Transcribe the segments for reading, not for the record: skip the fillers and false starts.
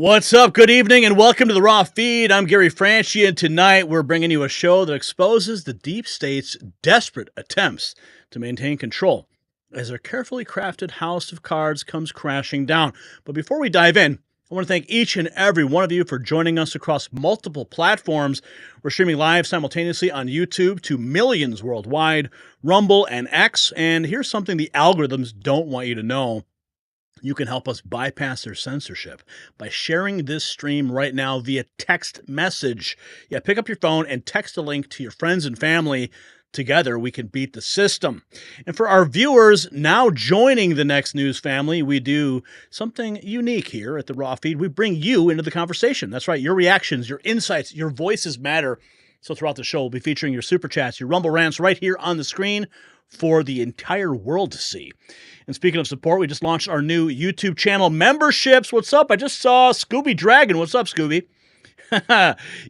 What's up? Good evening and welcome to the Raw Feed. I'm Gary Franchi, and tonight we're bringing you a show that exposes the deep state's desperate attempts to maintain control as their carefully crafted house of cards comes crashing down. But before we dive in, I want to thank each and every one of you for joining us across multiple platforms. We're streaming live simultaneously on YouTube to millions worldwide, Rumble and X, and here's something the algorithms don't want you to know. You can help us bypass their censorship by sharing this stream right now via text message. Yeah, pick up your phone and text a link to your friends and family. Together, we can beat the system. And for our viewers now joining the Next News family, we do something unique here at the Raw Feed. We bring you into the conversation. That's right. Your reactions, your insights, your voices matter. So throughout the show, we'll be featuring your super chats, your Rumble rants right here on the screen for the entire world to see. And speaking of support, we just launched our new YouTube channel memberships. What's up? I just saw Scooby Dragon. What's up, Scooby?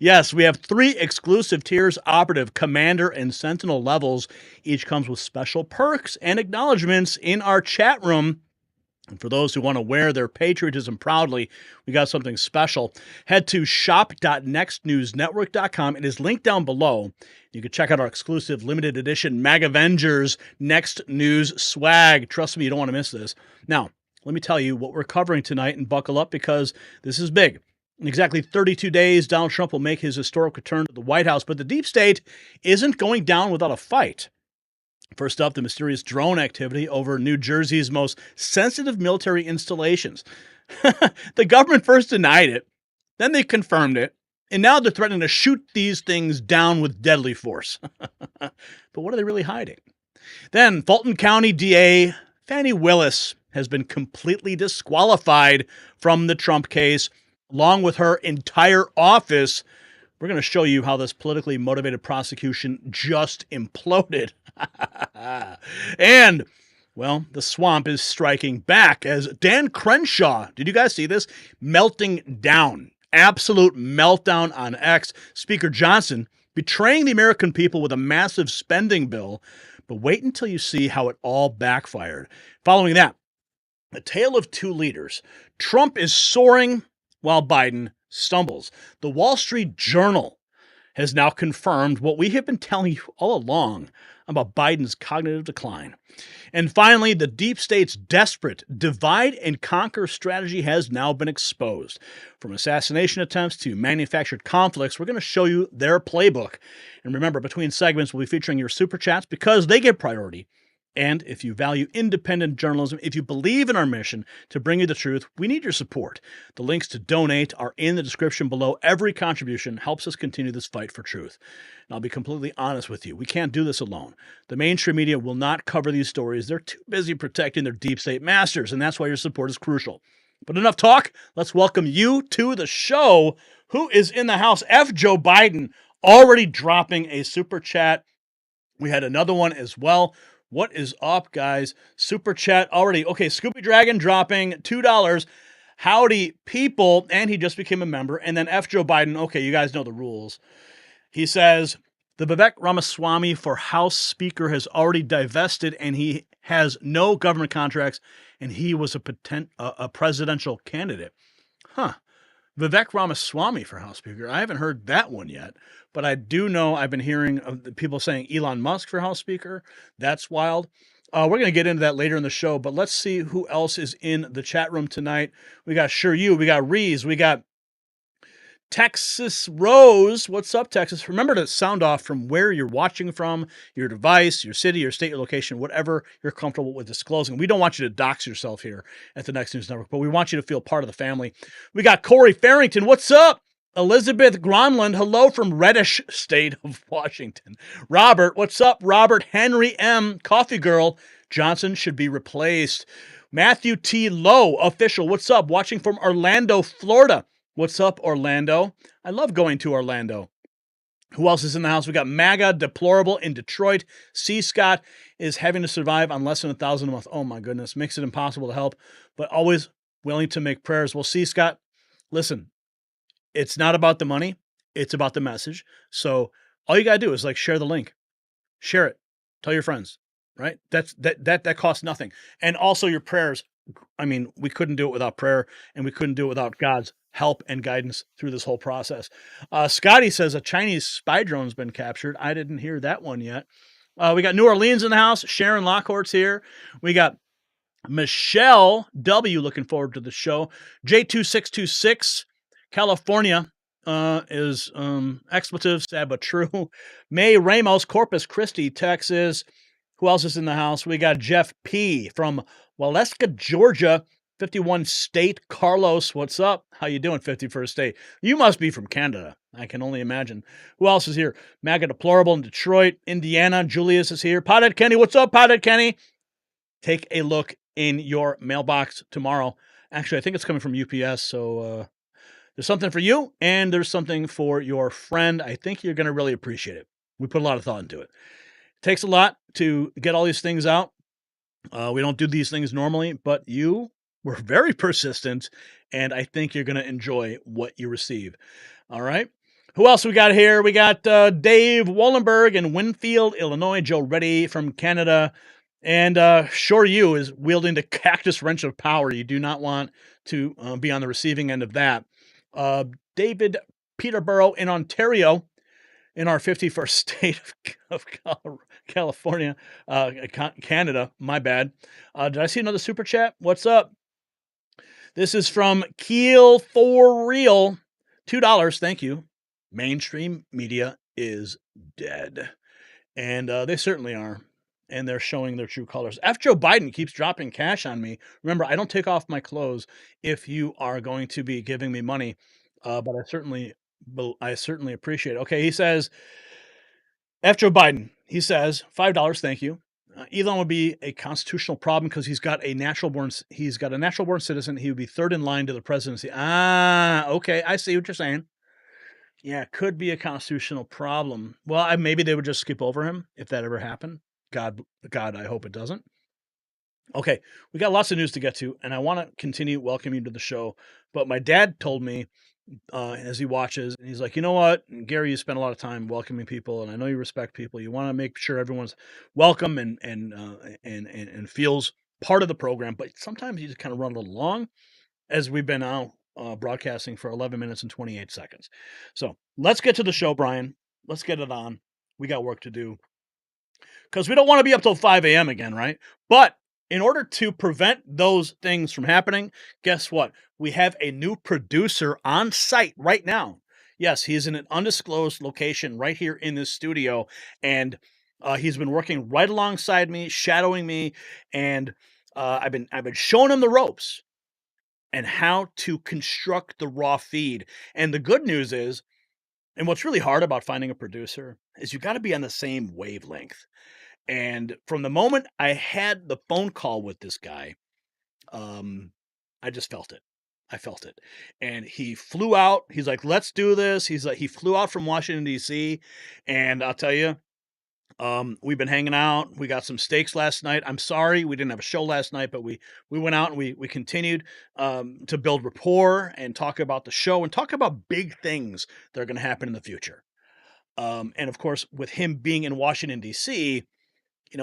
Yes, we have 3 exclusive tiers, Operative, Commander, and Sentinel levels. Each comes with special perks and acknowledgments in our chat room. And for those who want to wear their patriotism proudly, we got something special. Head to shop.nextnewsnetwork.com. It is linked down below. You can check out our exclusive limited edition Mag Avengers Next News swag. Trust me, you don't want to miss this. Now, let me tell you what we're covering tonight, and buckle up because this is big. In exactly 32 days, Donald Trump will make his historic return to the White House, but the deep state isn't going down without a fight. First up, the mysterious drone activity over New Jersey's most sensitive military installations. The government first denied it, then they confirmed it, and now they're threatening to shoot these things down with deadly force. But what are they really hiding? Then, Fulton County DA Fani Willis has been completely disqualified from the Trump case, along with her entire office. We're going to show you how this politically motivated prosecution just imploded. And, well, the swamp is striking back as Dan Crenshaw, did you guys see this? Melting down. Absolute meltdown on X. Speaker Johnson betraying the American people with a massive spending bill. But wait until you see how it all backfired. Following that, a tale of 2 leaders. Trump is soaring while Biden stumbles. The Wall Street Journal has now confirmed what we have been telling you all along about Biden's cognitive decline. And finally, the deep state's desperate divide and conquer strategy has now been exposed. From assassination attempts to manufactured conflicts, we're going to show you their playbook. And remember, between segments, we'll be featuring your super chats because they get priority. And if you value independent journalism, if you believe in our mission to bring you the truth, we need your support. The links to donate are in the description below. Every contribution helps us continue this fight for truth. And I'll be completely honest with you. We can't do this alone. The mainstream media will not cover these stories. They're too busy protecting their deep state masters, and that's why your support is crucial. But enough talk. Let's welcome you to the show. Who is in the house? F. Joe Biden already dropping a super chat. We had another one as well. What is up, guys? Super chat already. Okay, Scooby Dragon dropping $2. Howdy, people. And he just became a member. And then F. Joe Biden. Okay, you guys know the rules. He says, the Vivek Ramaswamy for House Speaker has already divested and he has no government contracts and he was a presidential candidate. Huh. Vivek Ramaswamy for House Speaker. I haven't heard that one yet, but I do know I've been hearing of people saying Elon Musk for House Speaker. That's wild. We're going to get into that later in the show, but let's see who else is in the chat room tonight. We got Sure You, we got Rees, we got Texas Rose. What's up, Texas? Remember to sound off from where you're watching from, your device, your city, your state, your location, whatever you're comfortable with disclosing. We don't want you to dox yourself here at the Next News Network, but we want you to feel part of the family. We got Corey Farrington. What's up? Elizabeth Gronland. Hello from Reddish State of Washington. Robert. What's up, Robert? Henry M. Coffee Girl. Johnson should be replaced. Matthew T. Lowe. Official. What's up? Watching from Orlando, Florida. What's up, Orlando? I love going to Orlando. Who else is in the house? We got MAGA Deplorable in Detroit. C. Scott is having to survive on less than $1,000 a month. Oh my goodness, makes it impossible to help, but always willing to make prayers. Well, C. Scott, listen, it's not about the money. It's about the message. So all you got to do is share the link, share it, tell your friends, right? That costs nothing. And also your prayers I mean, we couldn't do it without prayer, and we couldn't do it without God's help and guidance through this whole process. Scotty says a Chinese spy drone's been captured. I didn't hear that one yet. We got New Orleans in the house. Sharon Lockhart's here. We got Michelle W. looking forward to the show. J2626, California is expletive, sad but true. May Ramos, Corpus Christi, Texas. Who else is in the house? We got Jeff P. from Waleska, Georgia. 51 State. Carlos, what's up? How you doing, 51st State? You must be from Canada. I can only imagine. Who else is here? Maggot Deplorable in Detroit. Indiana. Julius is here. Pothead Kenny, what's up, Pothead Kenny? Take a look in your mailbox tomorrow. Actually, I think it's coming from UPS, so there's something for you, and there's something for your friend. I think you're going to really appreciate it. We put a lot of thought into it. It takes a lot to get all these things out. We don't do these things normally, but you were very persistent, and I think you're going to enjoy what you receive. All right. Who else we got here? We got Dave Wallenberg in Winfield, Illinois. Joe Reddy from Canada. And Sure You is wielding the cactus wrench of power. You do not want to be on the receiving end of that. David Peterborough in Ontario, in our 51st state of California, Canada. My bad. Did I see another super chat? What's up? This is from Keel for Real. $2. Thank you. Mainstream media is dead. And they certainly are. And they're showing their true colors. F. Joe Biden keeps dropping cash on me. Remember, I don't take off my clothes if you are going to be giving me money. But I certainly appreciate it. Okay, he says, F. Joe Biden, he says, $5, thank you. Elon would be a constitutional problem because he's got a natural born citizen. He would be third in line to the presidency. Okay, I see what you're saying. Yeah, could be a constitutional problem. Well, maybe they would just skip over him if that ever happened. God, I hope it doesn't. Okay, we got lots of news to get to, and I want to continue welcoming you to the show. But my dad told me as he watches, and he's like, you know what, Gary, you spend a lot of time welcoming people, and I know you respect people. You want to make sure everyone's welcome and feels part of the program. But sometimes you just kind of run a little long, as we've been now broadcasting for 11 minutes and 28 seconds. So let's get to the show, Brian. Let's get it on. We got work to do. Because we don't want to be up till 5 a.m. again, right? But in order to prevent those things from happening, guess what? We have a new producer on site right now. Yes, he's in an undisclosed location right here in this studio. And he's been working right alongside me, shadowing me. And I've been showing him the ropes and how to construct the raw feed. And the good news is, and what's really hard about finding a producer is you got to be on the same wavelength. And from the moment I had the phone call with this guy, I just felt it. I felt it. And he flew out. He's like, let's do this. He flew out from Washington, D.C. And I'll tell you, we've been hanging out. We got some steaks last night. I'm sorry we didn't have a show last night, but we went out and we continued to build rapport and talk about the show and talk about big things that are going to happen in the future. And of course, with him being in Washington, D.C.,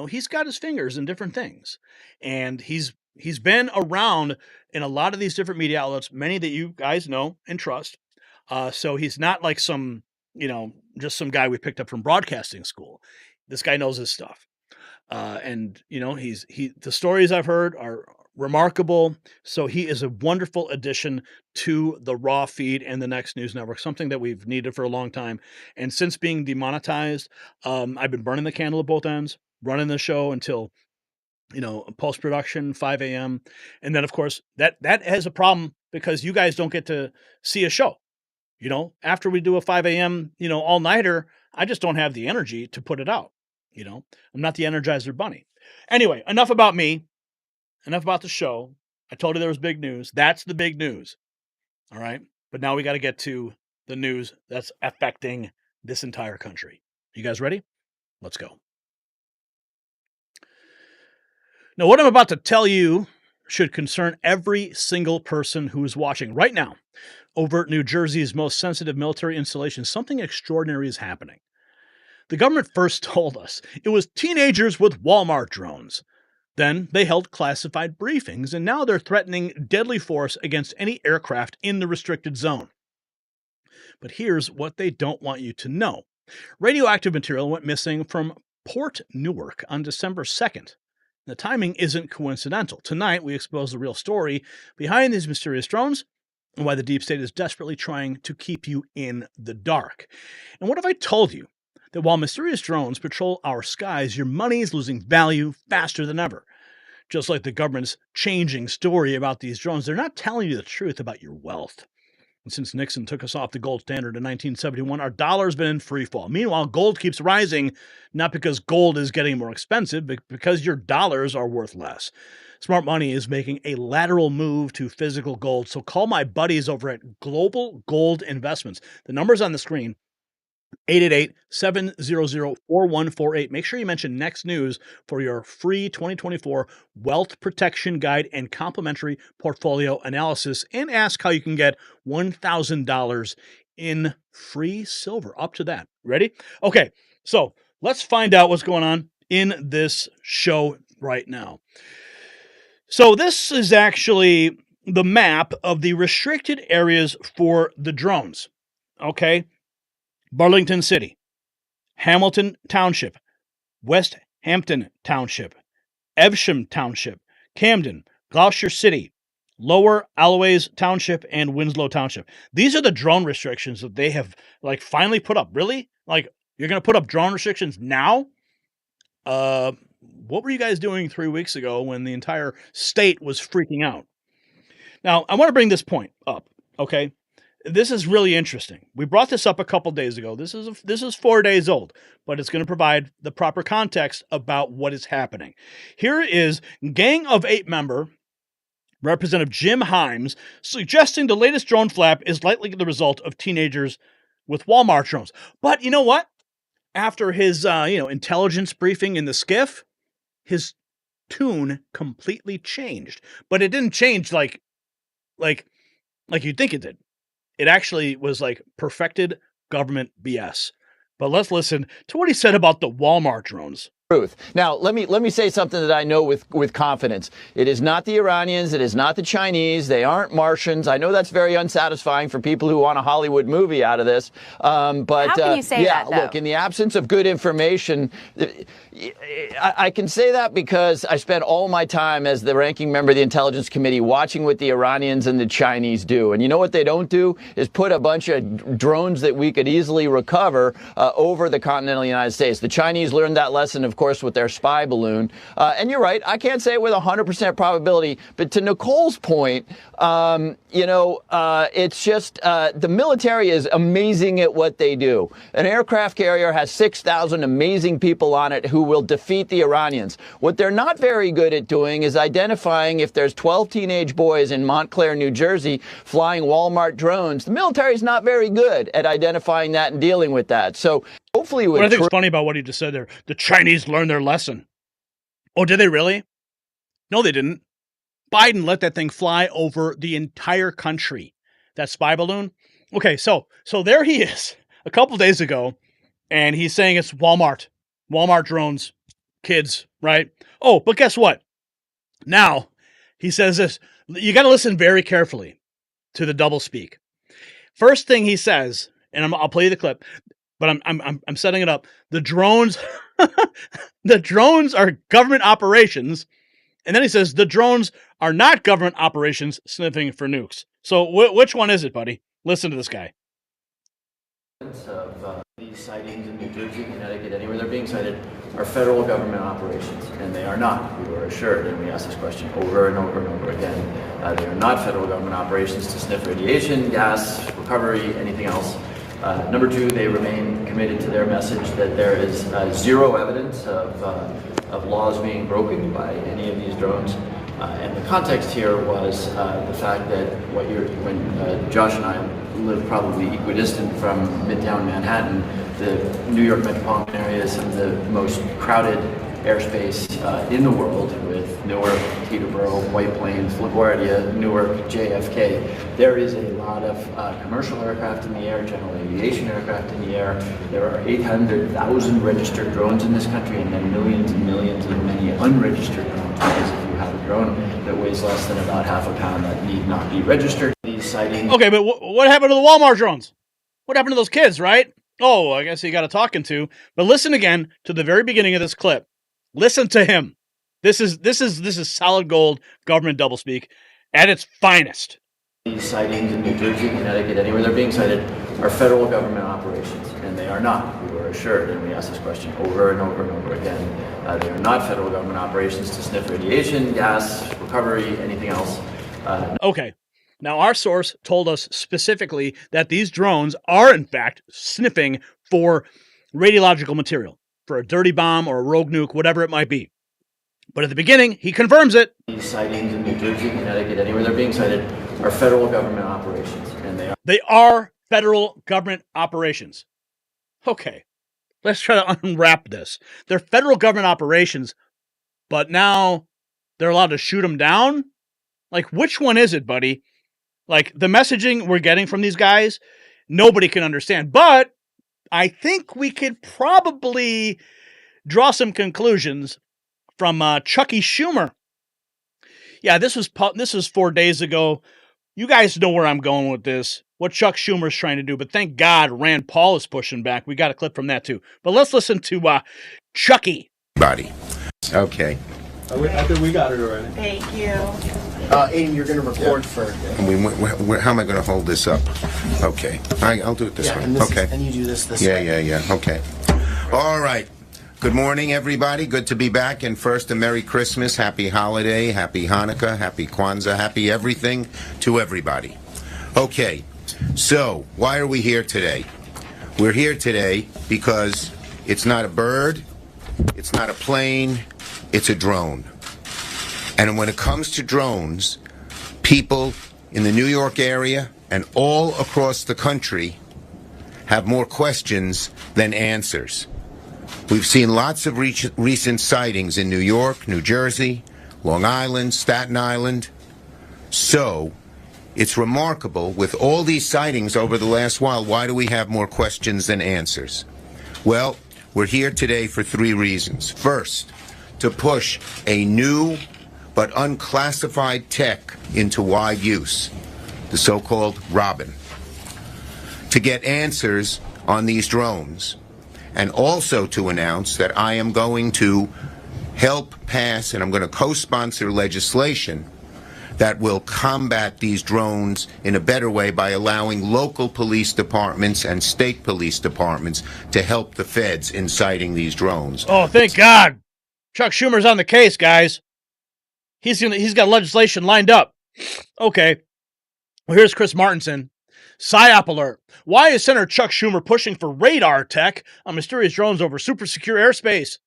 he's got his fingers in different things, and he's been around in a lot of these different media outlets, many that you guys know and trust. So he's not like some, just some guy we picked up from broadcasting school. This guy knows his stuff. And the stories I've heard are remarkable. So he is a wonderful addition to the raw feed and the Next News Network, something that we've needed for a long time. And since being demonetized, I've been burning the candle at both ends, running the show until, post-production, 5 a.m. And then, of course, that has a problem because you guys don't get to see a show. After we do a 5 a.m., all-nighter, I just don't have the energy to put it out. I'm not the Energizer Bunny. Anyway, enough about me. Enough about the show. I told you there was big news. That's the big news. All right? But now we got to get to the news that's affecting this entire country. You guys ready? Let's go. Now, what I'm about to tell you should concern every single person who is watching right now over New Jersey's most sensitive military installation. Something extraordinary is happening. The government first told us it was teenagers with Walmart drones. Then they held classified briefings, and now they're threatening deadly force against any aircraft in the restricted zone. But here's what they don't want you to know. Radioactive material went missing from Port Newark on December 2nd. The timing isn't coincidental. Tonight, we expose the real story behind these mysterious drones and why the deep state is desperately trying to keep you in the dark. And what if I told you that while mysterious drones patrol our skies, your money is losing value faster than ever? Just like the government's changing story about these drones, they're not telling you the truth about your wealth. And since Nixon took us off the gold standard in 1971, our dollar's been in free fall. Meanwhile, gold keeps rising, not because gold is getting more expensive, but because your dollars are worth less. Smart money is making a lateral move to physical gold, so call my buddies over at Global Gold Investments. The number's on the screen. 888-700-4148. Make sure you mention Next News for your free 2024 Wealth Protection Guide and complimentary portfolio analysis, and ask how you can get $1,000 in free silver. Up to that. Ready? Okay, so let's find out what's going on in this show right now. So this is actually the map of the restricted areas for the drones. Okay? Burlington City, Hamilton Township, West Hampton Township, Evesham Township, Camden, Gloucester City, Lower Alloways Township, and Winslow Township. These are the drone restrictions that they have finally put up. Really? You're going to put up drone restrictions now? What were you guys doing 3 weeks ago when the entire state was freaking out? Now, I want to bring this point up, okay? This is really interesting. We brought this up a couple days ago. This is 4 days old, but it's going to provide the proper context about what is happening. Here is Gang of 8 member Representative Jim Himes suggesting the latest drone flap is likely the result of teenagers with Walmart drones. But you know what? After his intelligence briefing in the Schiff, his tune completely changed. But it didn't change like you'd think it did. It actually was perfected government BS. But let's listen to what he said about the Walmart drones. Truth. Now, let me say something that I know with confidence. It is not the Iranians. It is not the Chinese. They aren't Martians. I know that's very unsatisfying for people who want a Hollywood movie out of this. But how can you say that, though? Look, in the absence of good information, I can say that because I spent all my time as the ranking member of the Intelligence Committee watching what the Iranians and the Chinese do. And you know what they don't do is put a bunch of drones that we could easily recover over the continental United States. The Chinese learned that lesson, of course, with their spy balloon. And you're right, I can't say it with 100% probability, but to Nicole's point, it's just the military is amazing at what they do. An aircraft carrier has 6,000 amazing people on it who will defeat the Iranians. What they're not very good at doing is identifying if there's 12 teenage boys in Montclair, New Jersey, flying Walmart drones. The military is not very good at identifying that and dealing with that. So hopefully, what I think is funny about what he just said there, the Chinese learned their lesson. Oh, did they really? No, they didn't. Biden let that thing fly over the entire country. That spy balloon. Okay, so there he is a couple days ago, and he's saying it's Walmart drones, kids, right? Oh, but guess what? Now he says this. You got to listen very carefully to the double speak. First thing he says, and I'll play you the clip. But I'm setting it up. The drones, the drones are government operations, and then he says the drones are not government operations sniffing for nukes. So which one is it, buddy? Listen to this guy. Of these sightings in New Jersey, Connecticut, anywhere they're being cited, are federal government operations, and they are not. We were assured, and we asked this question over and over and over again. They are not federal government operations to sniff radiation, gas, recovery, anything else. Number two, they remain committed to their message that there is zero evidence of laws being broken by any of these drones. And the context here was the fact that when Josh and I live probably equidistant from Midtown Manhattan, the New York metropolitan area is some of the most crowded airspace in the world, with Newark, Teterboro, White Plains, LaGuardia, Newark, JFK. There is a lot of commercial aircraft in the air, general aviation aircraft in the air. There are 800,000 registered drones in this country, and then millions and millions of many unregistered drones. drone that weighs less than about half a pound that need not be registered. These sightings. Okay, but what happened to the Walmart drones? What happened to those kids, right? Oh, I guess he got a talking to. But listen again to the very beginning of this clip. Listen to him. This is solid gold government doublespeak at its finest. These sightings in New Jersey, Connecticut, anywhere they're being cited, are federal government operations, and they are not. We were assured, and we asked this question over and over and over again. They are not federal government operations to sniff radiation, gas, recovery, anything else. Okay. Now, our source told us specifically that these drones are, in fact, sniffing for radiological material, for a dirty bomb or a rogue nuke, whatever it might be. But at the beginning, he confirms it. These sightings in New Jersey, Connecticut, anywhere they're being cited, are federal government operations, and they are. They are federal government operations. Okay, let's try to unwrap this. They're federal government operations, but now they're allowed to shoot them down? Like, which one is it, buddy? Like, the messaging we're getting from these guys, nobody can understand. But I think we could probably draw some conclusions from Chucky Schumer. Yeah, this was 4 days ago. You guys know where I'm going with this, what Chuck Schumer's trying to do. But thank God Rand Paul is pushing back. We got a clip from that too. But let's listen to Chucky. Body. Okay. I think we got it already. Thank you. Aiden, you're going to record for. How am I going to hold this up? Okay. I'll do it this way. And this Okay. and you do this way. Yeah. Okay. All right. Good morning, everybody. Good to be back. And first, a Merry Christmas, Happy Holiday, Happy Hanukkah, Happy Kwanzaa, Happy everything to everybody. Okay. So, why are we here today? We're here today because it's not a bird, it's not a plane, it's a drone. And when it comes to drones, people in the New York area and all across the country have more questions than answers. We've seen lots of recent sightings in New York, New Jersey, Long Island, Staten Island. So, it's remarkable, with all these sightings over the last while, why do we have more questions than answers? Well, we're here today for 3 reasons. First, to push a new but unclassified tech into wide use, the so-called Robin, to get answers on these drones, and also to announce that I am going to help pass, and I'm going to co-sponsor legislation that will combat these drones in a better way by allowing local police departments and state police departments to help the feds in citing these drones. Oh, thank God. Chuck Schumer's on the case, guys. He's got legislation lined up. Okay. Well, here's Chris Martinson. PSYOP alert. Why is Senator Chuck Schumer pushing for radar tech on mysterious drones over super secure airspace?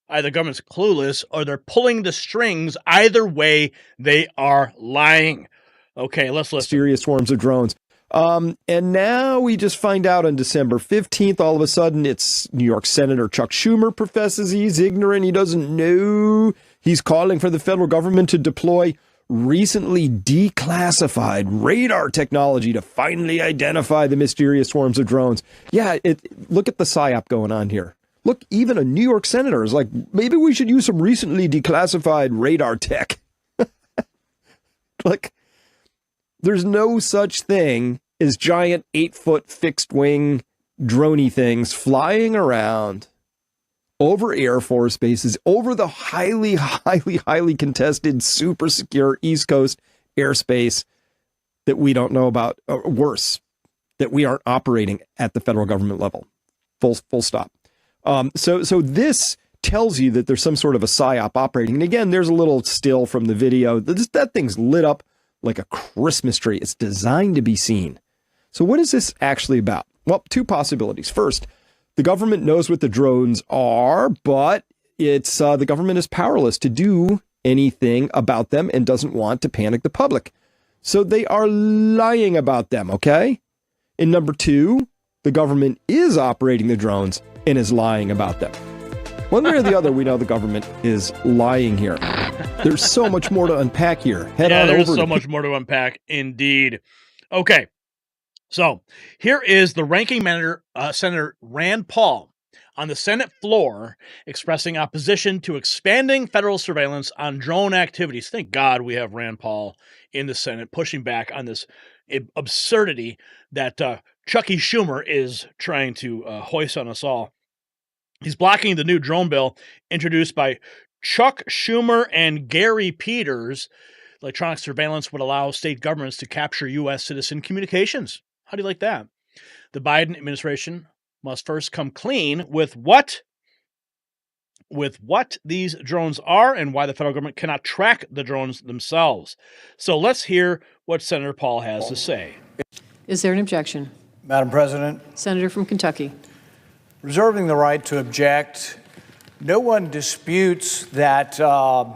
Either the government's clueless or they're pulling the strings. Either way, they are lying. Okay, let's listen. Mysterious swarms of drones. And now we just find out on December 15th, all of a sudden, it's New York Senator Chuck Schumer professes he's ignorant. He doesn't know. He's calling for the federal government to deploy recently declassified radar technology to finally identify the mysterious swarms of drones. Yeah, look at the PSYOP going on here. Look, even a New York senator is like, maybe we should use some recently declassified radar tech. Like, there's no such thing as giant 8-foot fixed wing droney things flying around over Air Force bases, over the highly contested, super secure East Coast airspace that we don't know about, or worse, that we aren't operating at the federal government level. Full stop. So this tells you that there's some sort of a PSYOP operating. And again, there's a little still from the video. That thing's lit up like a Christmas tree. It's designed to be seen. So what is this actually about? Well, 2 possibilities. First, the government knows what the drones are, but it's the government is powerless to do anything about them and doesn't want to panic the public. So they are lying about them, okay? And number 2, the government is operating the drones and is lying about them. One way or the other, we know the government is lying here. There's so much more to unpack here. There's so much more to unpack, indeed. Okay, so here is the ranking member, Senator Rand Paul, on the Senate floor expressing opposition to expanding federal surveillance on drone activities. Thank God we have Rand Paul in the Senate pushing back on this absurdity that Chucky Schumer is trying to hoist on us all. He's blocking the new drone bill introduced by Chuck Schumer and Gary Peters. Electronic surveillance would allow state governments to capture U.S. citizen communications. How do you like that? The Biden administration must first come clean with what these drones are and why the federal government cannot track the drones themselves. So let's hear what Senator Paul has to say. Is there an objection? Madam President. Senator from Kentucky. Reserving the right to object. No one disputes that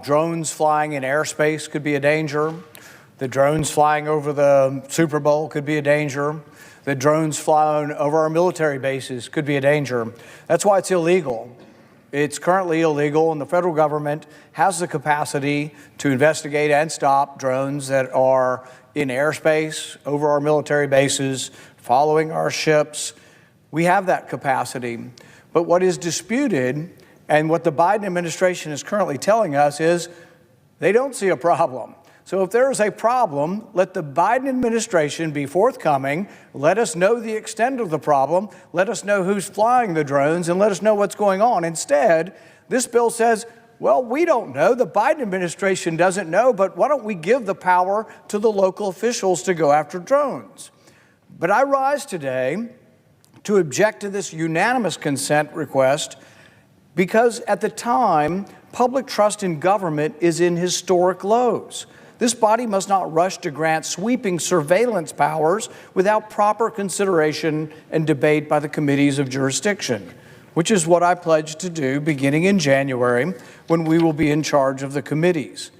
drones flying in airspace could be a danger. The drones flying over the Super Bowl could be a danger. The drones flying over our military bases could be a danger. That's why it's illegal. It's currently illegal, and the federal government has the capacity to investigate and stop drones that are in airspace, over our military bases, following our ships. We have that capacity. But what is disputed, and what the Biden administration is currently telling us, is they don't see a problem. So if there is a problem, let the Biden administration be forthcoming. Let us know the extent of the problem. Let us know who's flying the drones, and let us know what's going on. Instead, this bill says, well, we don't know. The Biden administration doesn't know, but why don't we give the power to the local officials to go after drones? But I rise today to object to this unanimous consent request because at the time, public trust in government is in historic lows. This body must not rush to grant sweeping surveillance powers without proper consideration and debate by the committees of jurisdiction, which is what I pledged to do beginning in January when we will be in charge of the committees.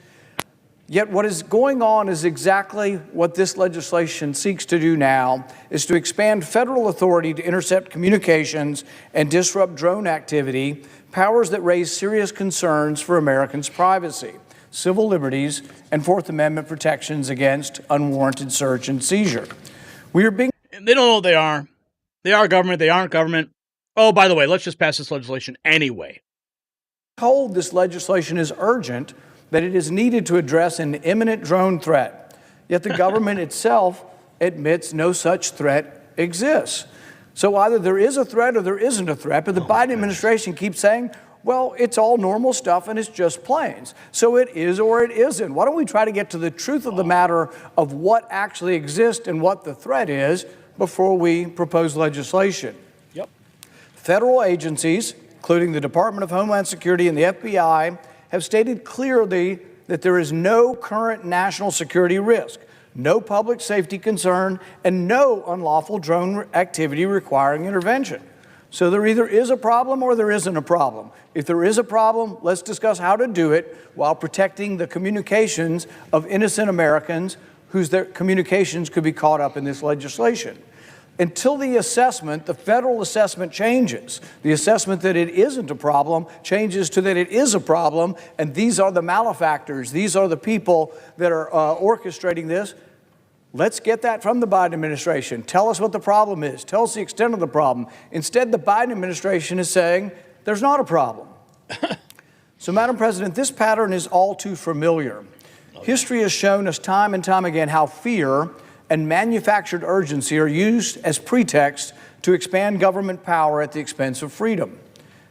Yet what is going on is exactly what this legislation seeks to do now, is to expand federal authority to intercept communications and disrupt drone activity, powers that raise serious concerns for Americans' privacy, civil liberties, and Fourth Amendment protections against unwarranted search and seizure. They don't know what they are. They are government. They aren't government. Oh, by the way, let's just pass this legislation anyway. Told this legislation is urgent, that it is needed to address an imminent drone threat. Yet the government itself admits no such threat exists. So either there is a threat or there isn't a threat, but the Biden administration keeps saying, well, it's all normal stuff and it's just planes. So it is or it isn't. Why don't we try to get to the truth of the matter of what actually exists and what the threat is before we propose legislation? Yep. Federal agencies, including the Department of Homeland Security and the FBI, have stated clearly that there is no current national security risk, no public safety concern, and no unlawful drone activity requiring intervention. So there either is a problem or there isn't a problem. If there is a problem, let's discuss how to do it while protecting the communications of innocent Americans whose communications could be caught up in this legislation. Until the assessment, the federal assessment changes. The assessment that it isn't a problem changes to that it is a problem, and these are the malefactors. These are the people that are orchestrating this. Let's get that from the Biden administration. Tell us what the problem is. Tell us the extent of the problem. Instead, the Biden administration is saying there's not a problem. So, Madam President, this pattern is all too familiar. History has shown us time and time again how fear and manufactured urgency are used as pretext to expand government power at the expense of freedom.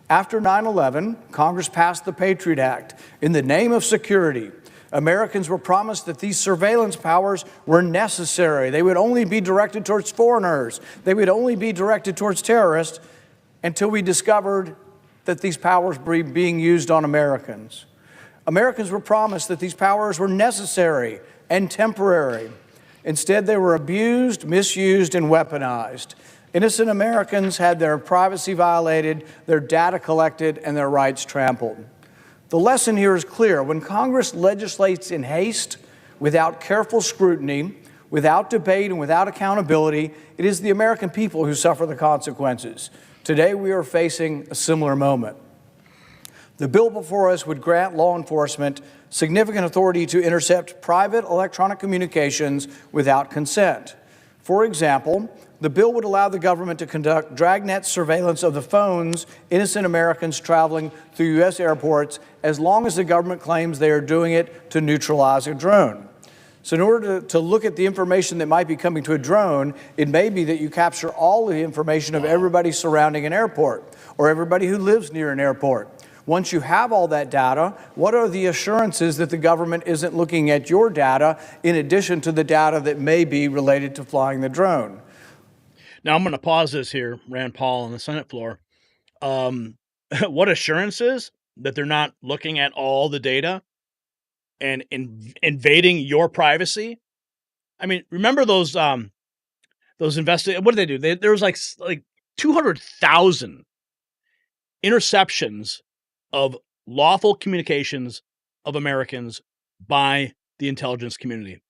After 9/11, Congress passed the Patriot Act in the name of security. Americans were promised that these surveillance powers were necessary. They would only be directed towards foreigners. They would only be directed towards terrorists until we discovered that these powers were being used on Americans. Americans were promised that these powers were necessary and temporary. Instead, they were abused, misused, and weaponized. Innocent Americans had their privacy violated, their data collected, and their rights trampled. The lesson here is clear. When Congress legislates in haste, without careful scrutiny, without debate, and without accountability, it is the American people who suffer the consequences. Today, we are facing a similar moment. The bill before us would grant law enforcement significant authority to intercept private electronic communications without consent. For example, The bill would allow the government to conduct dragnet surveillance of the phones innocent Americans traveling through U.S. airports as long as the government claims they are doing it to neutralize a drone. So in order to look at the information that might be coming to a drone, it may be that you capture all the information of everybody surrounding an airport or everybody who lives near an airport. Once you have all that data, what are the assurances that the government isn't looking at your data in addition to the data that may be related to flying the drone? Now, I'm going to pause this here, Rand Paul on the Senate floor. What assurances that they're not looking at all the data and invading your privacy? I mean, remember those investigators? What did they do? There was like 200,000 interceptions of lawful communications of Americans by the intelligence community.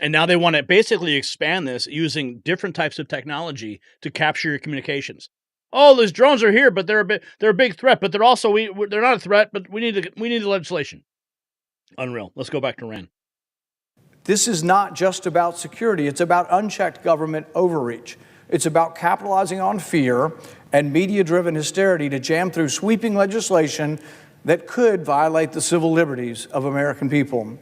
And now they want to basically expand this using different types of technology to capture your communications. Oh, those drones are here, but they're a big threat. But they're also they're not a threat. But we need the legislation. Unreal. Let's go back to Rand. This is not just about security. It's about unchecked government overreach. It's about capitalizing on fear and media-driven hysteria to jam through sweeping legislation that could violate the civil liberties of American people.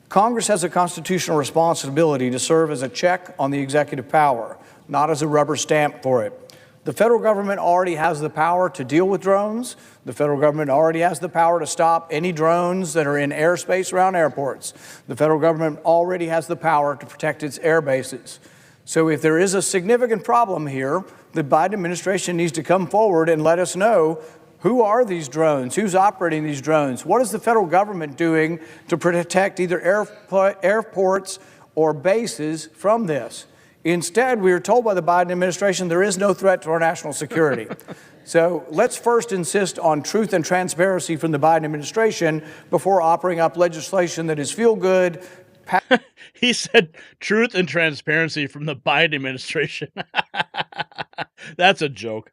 Congress has a constitutional responsibility to serve as a check on the executive power, not as a rubber stamp for it. The federal government already has the power to deal with drones. The federal government already has the power to stop any drones that are in airspace around airports. The federal government already has the power to protect its air bases. So if there is a significant problem here, the Biden administration needs to come forward and let us know, who are these drones? Who's operating these drones? What is the federal government doing to protect either airports or bases from this? Instead, we are told by the Biden administration there is no threat to our national security. So let's first insist on truth and transparency from the Biden administration before offering up legislation that is feel-good. He said truth and transparency from the Biden administration. That's a joke.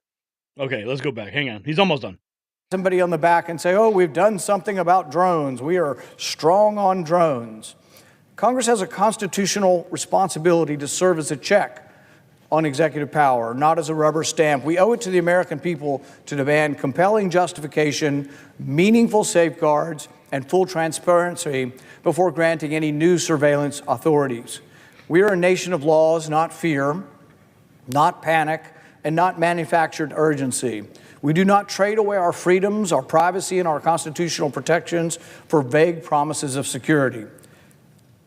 Okay, let's go back. Hang on. He's almost done. Somebody on the back and say, oh, we've done something about drones. We are strong on drones. Congress has a constitutional responsibility to serve as a check on executive power, not as a rubber stamp. We owe it to the American people to demand compelling justification, meaningful safeguards, and full transparency before granting any new surveillance authorities. We are a nation of laws, not fear, not panic, and not manufactured urgency. We do not trade away our freedoms, our privacy, and our constitutional protections for vague promises of security.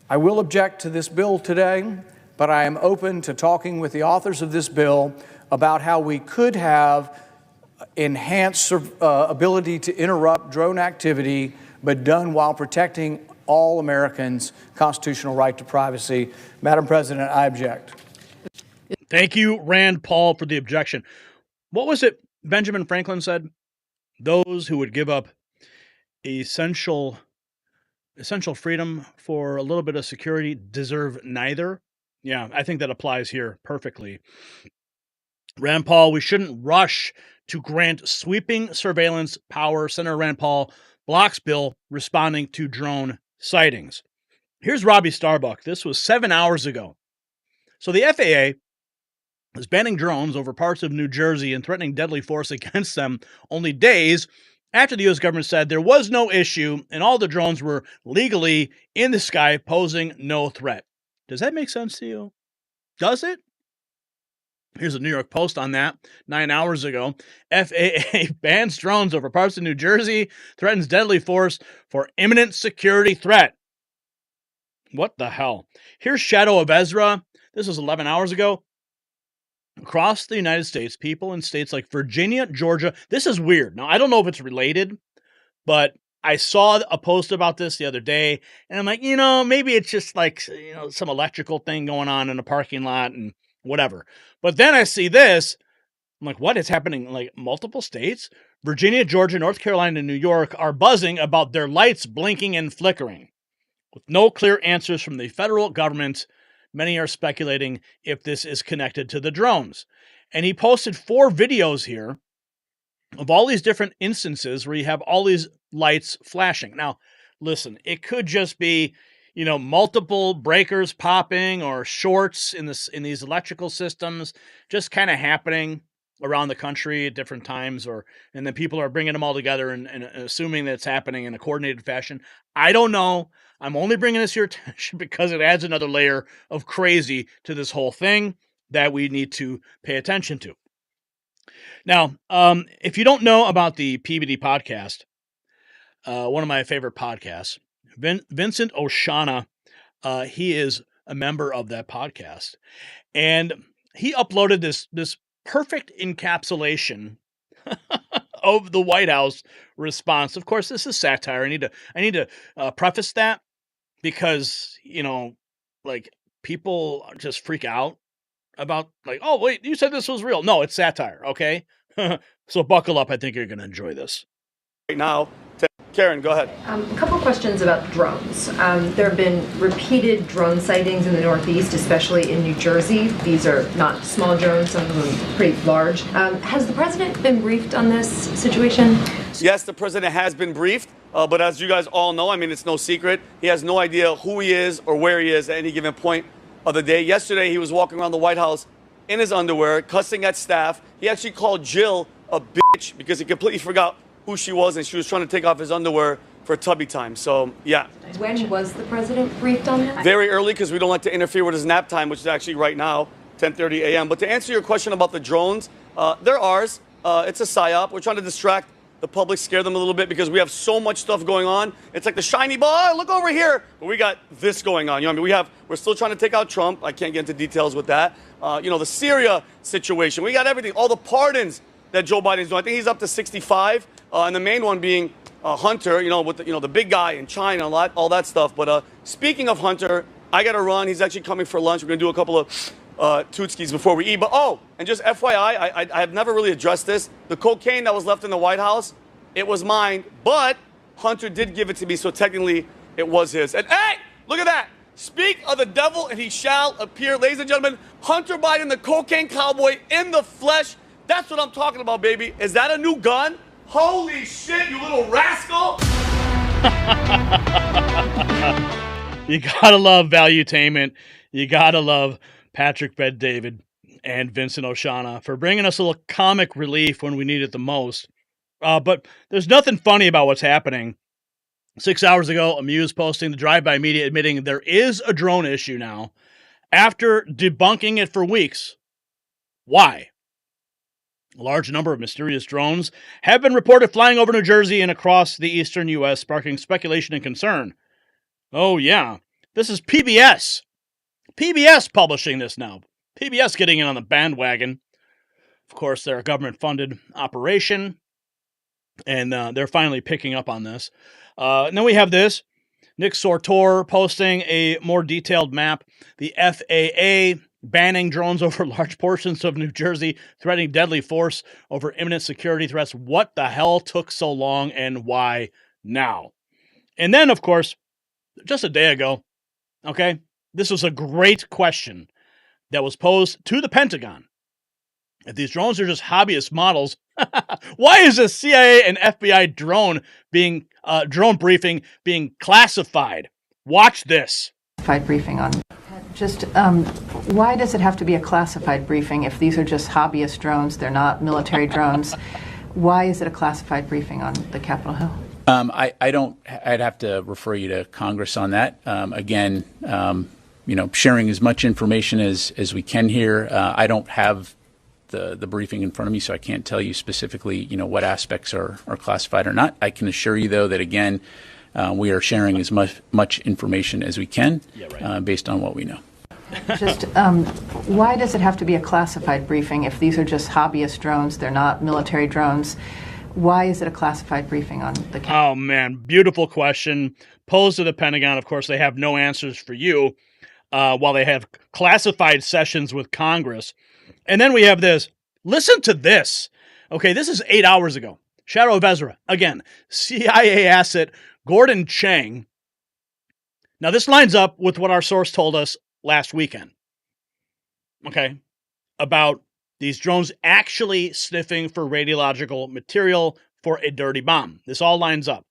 I will object to this bill today, but I am open to talking with the authors of this bill about how we could have enhanced ability to interrupt drone activity, but done while protecting all Americans' constitutional right to privacy. Madam President, I object. Thank you, Rand Paul, for the objection. What was it Benjamin Franklin said? Those who would give up essential freedom for a little bit of security deserve neither. Yeah, I think that applies here perfectly. Rand Paul, we shouldn't rush to grant sweeping surveillance power. Senator Rand Paul blocks bill responding to drone sightings. Here's Robbie Starbuck. This was 7 hours ago. So the FAA is banning drones over parts of New Jersey and threatening deadly force against them only days after the U.S. government said there was no issue and all the drones were legally in the sky posing no threat. Does that make sense to you? Does it? Here's a New York Post on that 9 hours ago. FAA bans drones over parts of New Jersey, threatens deadly force for imminent security threat. What the hell? Here's Shadow of Ezra. This was 11 hours ago. Across the United States, people in states like Virginia, Georgia. This is weird. Now, I don't know if it's related, but I saw a post about this the other day, and I'm like, maybe it's just like, some electrical thing going on in a parking lot and whatever. But then I see this. I'm like, what is happening? Like multiple states? Virginia, Georgia, North Carolina, and New York are buzzing about their lights blinking and flickering. With no clear answers from the federal government, many are speculating if this is connected to the drones. And he posted 4 videos here of all these different instances where you have all these lights flashing. Now, listen, it could just be, multiple breakers popping or shorts in these electrical systems just kind of happening around the country at different times, and then people are bringing them all together and assuming that it's happening in a coordinated fashion. I don't know. I'm only bringing this to your attention because it adds another layer of crazy to this whole thing that we need to pay attention to. Now, if you don't know about the PBD podcast, one of my favorite podcasts, Vincent Oshana, he is a member of that podcast, and he uploaded this perfect encapsulation of the White House response. Of course, this is satire. I need to preface that because people just freak out about oh wait, you said this was real. No, it's satire. Okay, so buckle up. I think you're going to enjoy this. Right now, Karen, go ahead. A couple questions about drones. There have been repeated drone sightings in the Northeast, especially in New Jersey. These are not small drones, some of them pretty large. Has the president been briefed on this situation? Yes, the president has been briefed, but as you guys all know, it's no secret, he has no idea who he is or where he is at any given point of the day. Yesterday, he was walking around the White House in his underwear, cussing at staff. He actually called Jill a bitch because he completely forgot who she was, and she was trying to take off his underwear for tubby time. So, yeah. When was the president briefed on that? Very early, because we don't like to interfere with his nap time, which is actually right now, 10:30 a.m. But to answer your question about the drones, they're ours. It's a psyop. We're trying to distract the public, scare them a little bit, because we have so much stuff going on. It's like the shiny ball. Oh, look over here. But we got this going on. We're still trying to take out Trump. I can't get into details with that. The Syria situation. We got everything. All the pardons that Joe Biden's doing. I think he's up to 65. And the main one being Hunter, with the big guy in China, all that stuff. But speaking of Hunter, I got to run. He's actually coming for lunch. We're going to do a couple of tootskis before we eat. But and just FYI, I have never really addressed this. The cocaine that was left in the White House, it was mine, but Hunter did give it to me, so technically it was his. And hey, look at that. Speak of the devil and he shall appear. Ladies and gentlemen, Hunter Biden, the cocaine cowboy in the flesh. That's what I'm talking about, baby. Is that a new gun? Holy shit, you little rascal! You gotta love Valuetainment. You gotta love Patrick Bet-David and Vincent Oshana for bringing us a little comic relief when we need it the most. But there's nothing funny about what's happening. 6 hours ago, Amuse posting the drive-by media admitting there is a drone issue now after debunking it for weeks. Why? A large number of mysterious drones have been reported flying over New Jersey and across the eastern U.S., sparking speculation and concern. Oh, yeah. This is PBS. PBS publishing this now. PBS getting in on the bandwagon. Of course, they're a government-funded operation, and they're finally picking up on this. And then we have this. Nick Sortor posting a more detailed map. The FAA banning drones over large portions of New Jersey, threatening deadly force over imminent security threats. What the hell took so long and why now? And then, of course, just a day ago, okay, this was a great question that was posed to the Pentagon. If these drones are just hobbyist models, why is a CIA and FBI drone briefing being classified? Watch this. Briefing on just why does it have to be a classified briefing if these are just hobbyist drones? They're not military drones. Why is it a classified briefing on the Capitol Hill? I'd have to refer you to Congress on that. Again, sharing as much information as we can here. I don't have the briefing in front of me, so I can't tell you specifically, what aspects are classified or not. I can assure you, though, that again, we are sharing as much information as we can based on what we know. Just why does it have to be a classified briefing if these are just hobbyist drones? They're not military drones. Why is it a classified briefing on the Capitol? Oh, man, beautiful question. Posed to the Pentagon, of course, they have no answers for you while they have classified sessions with Congress. And then we have this. Listen to this. Okay, this is 8 hours ago. Shadow of Ezra. Again, CIA asset Gordon Chang. Now, this lines up with what our source told us last weekend. Okay, about these drones actually sniffing for radiological material for a dirty bomb. This all lines up.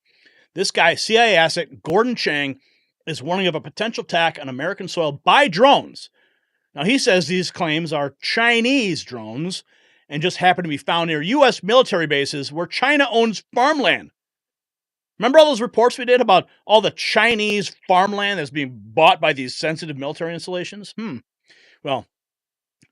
This guy, CIA asset Gordon Chang, is warning of a potential attack on American soil by drones. Now, he says these claims are Chinese drones and just happen to be found near U.S. military bases where China owns farmland. Remember all those reports we did about all the Chinese farmland that's being bought by these sensitive military installations? Well,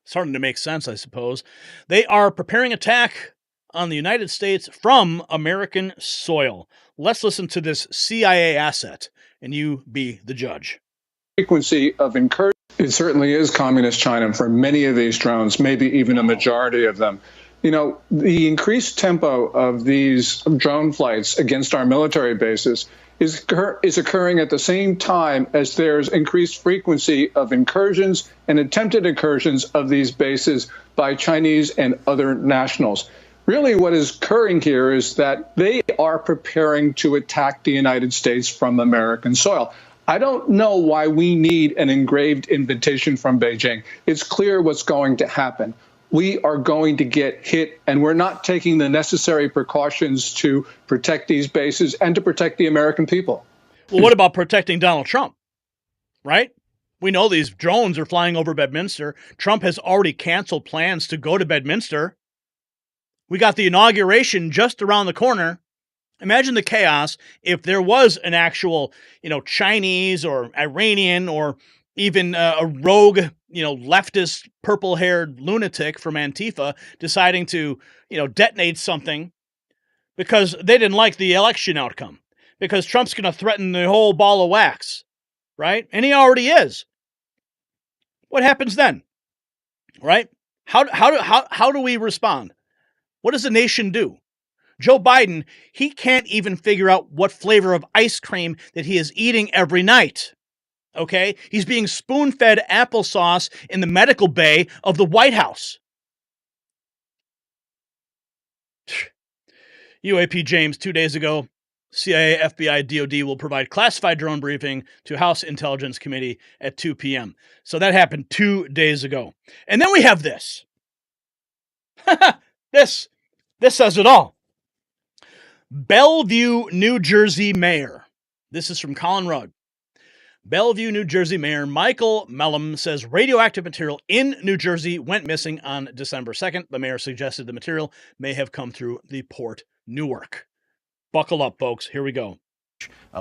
starting to make sense, I suppose. They are preparing attack on the United States from American soil. Let's listen to this CIA asset, and you be the judge. Frequency of incursion. It certainly is communist China for many of these drones, maybe even a majority of them. You know, the increased tempo of these drone flights against our military bases is occurring at the same time as there's increased frequency of incursions and attempted incursions of these bases by Chinese and other nationals. Really, what is occurring here is that they are preparing to attack the United States from American soil. I don't know why we need an engraved invitation from Beijing. It's clear what's going to happen. We are going to get hit, and we're not taking the necessary precautions to protect these bases and to protect the American people. Well, what about protecting Donald Trump, right? We know these drones are flying over Bedminster. Trump has already canceled plans to go to Bedminster. We got the inauguration just around the corner. Imagine the chaos if there was an actual, Chinese or Iranian or even a rogue, leftist purple-haired lunatic from Antifa deciding to, detonate something because they didn't like the election outcome, because Trump's going to threaten the whole ball of wax, right? And he already is. What happens then, right? How do we respond? What does the nation do? Joe Biden, he can't even figure out what flavor of ice cream that he is eating every night. Okay? He's being spoon-fed applesauce in the medical bay of the White House. UAP James, 2 days ago, CIA, FBI, DOD will provide classified drone briefing to House Intelligence Committee at 2 p.m. So that happened 2 days ago. And then we have this. This says it all. Bellevue, New Jersey Mayor. This is from Colin Rugg. Bellevue, New Jersey Mayor Michael Mellom says radioactive material in New Jersey went missing on December 2nd. The mayor suggested the material may have come through the Port Newark. Buckle up, folks. Here we go.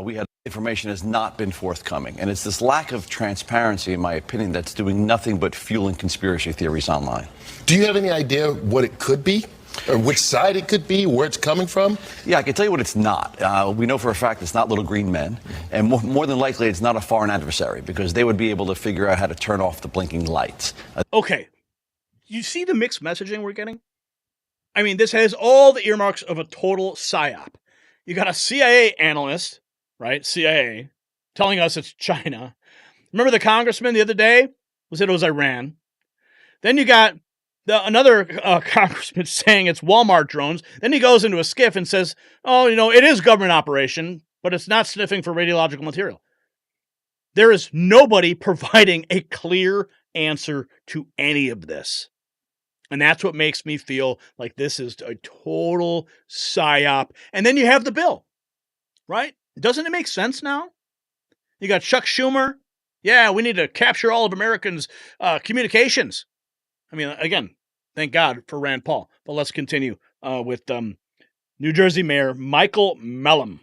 We had information has not been forthcoming. And it's this lack of transparency, in my opinion, that's doing nothing but fueling conspiracy theories online. Do you have any idea what it could be? Or which side it could be, where it's coming from? Yeah, I can tell you what it's not. We know for a fact it's not little green men. And more than likely, it's not a foreign adversary, because they would be able to figure out how to turn off the blinking lights. Okay. You see the mixed messaging we're getting? I mean, this has all the earmarks of a total psyop. You got a CIA analyst, right? CIA, telling us it's China. Remember the congressman the other day who said it was Iran? Then you got another congressman saying it's Walmart drones. Then he goes into a skiff and says, it is government operation, but it's not sniffing for radiological material. There is nobody providing a clear answer to any of this. And that's what makes me feel like this is a total psyop. And then you have the bill, right? Doesn't it make sense now? You got Chuck Schumer. Yeah, we need to capture all of Americans' communications. I mean, again, thank God for Rand Paul. But let's continue with New Jersey Mayor Michael Mellom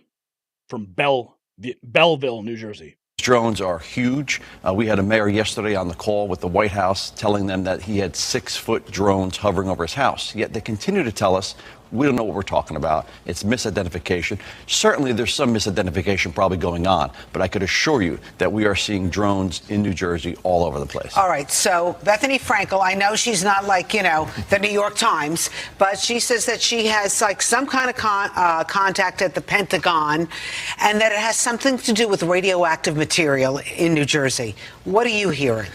from Belleville, New Jersey. Drones are huge. We had a mayor yesterday on the call with the White House telling them that he had 6-foot drones hovering over his house. Yet they continue to tell us we don't know what we're talking about. It's misidentification. Certainly there's some misidentification probably going on, but I could assure you that we are seeing drones in New Jersey all over the place. All right, so Bethany Frankel, I know she's not like, the New York Times, but she says that she has like some kind of contact at the Pentagon and that it has something to do with radioactive material in New Jersey. What are you hearing?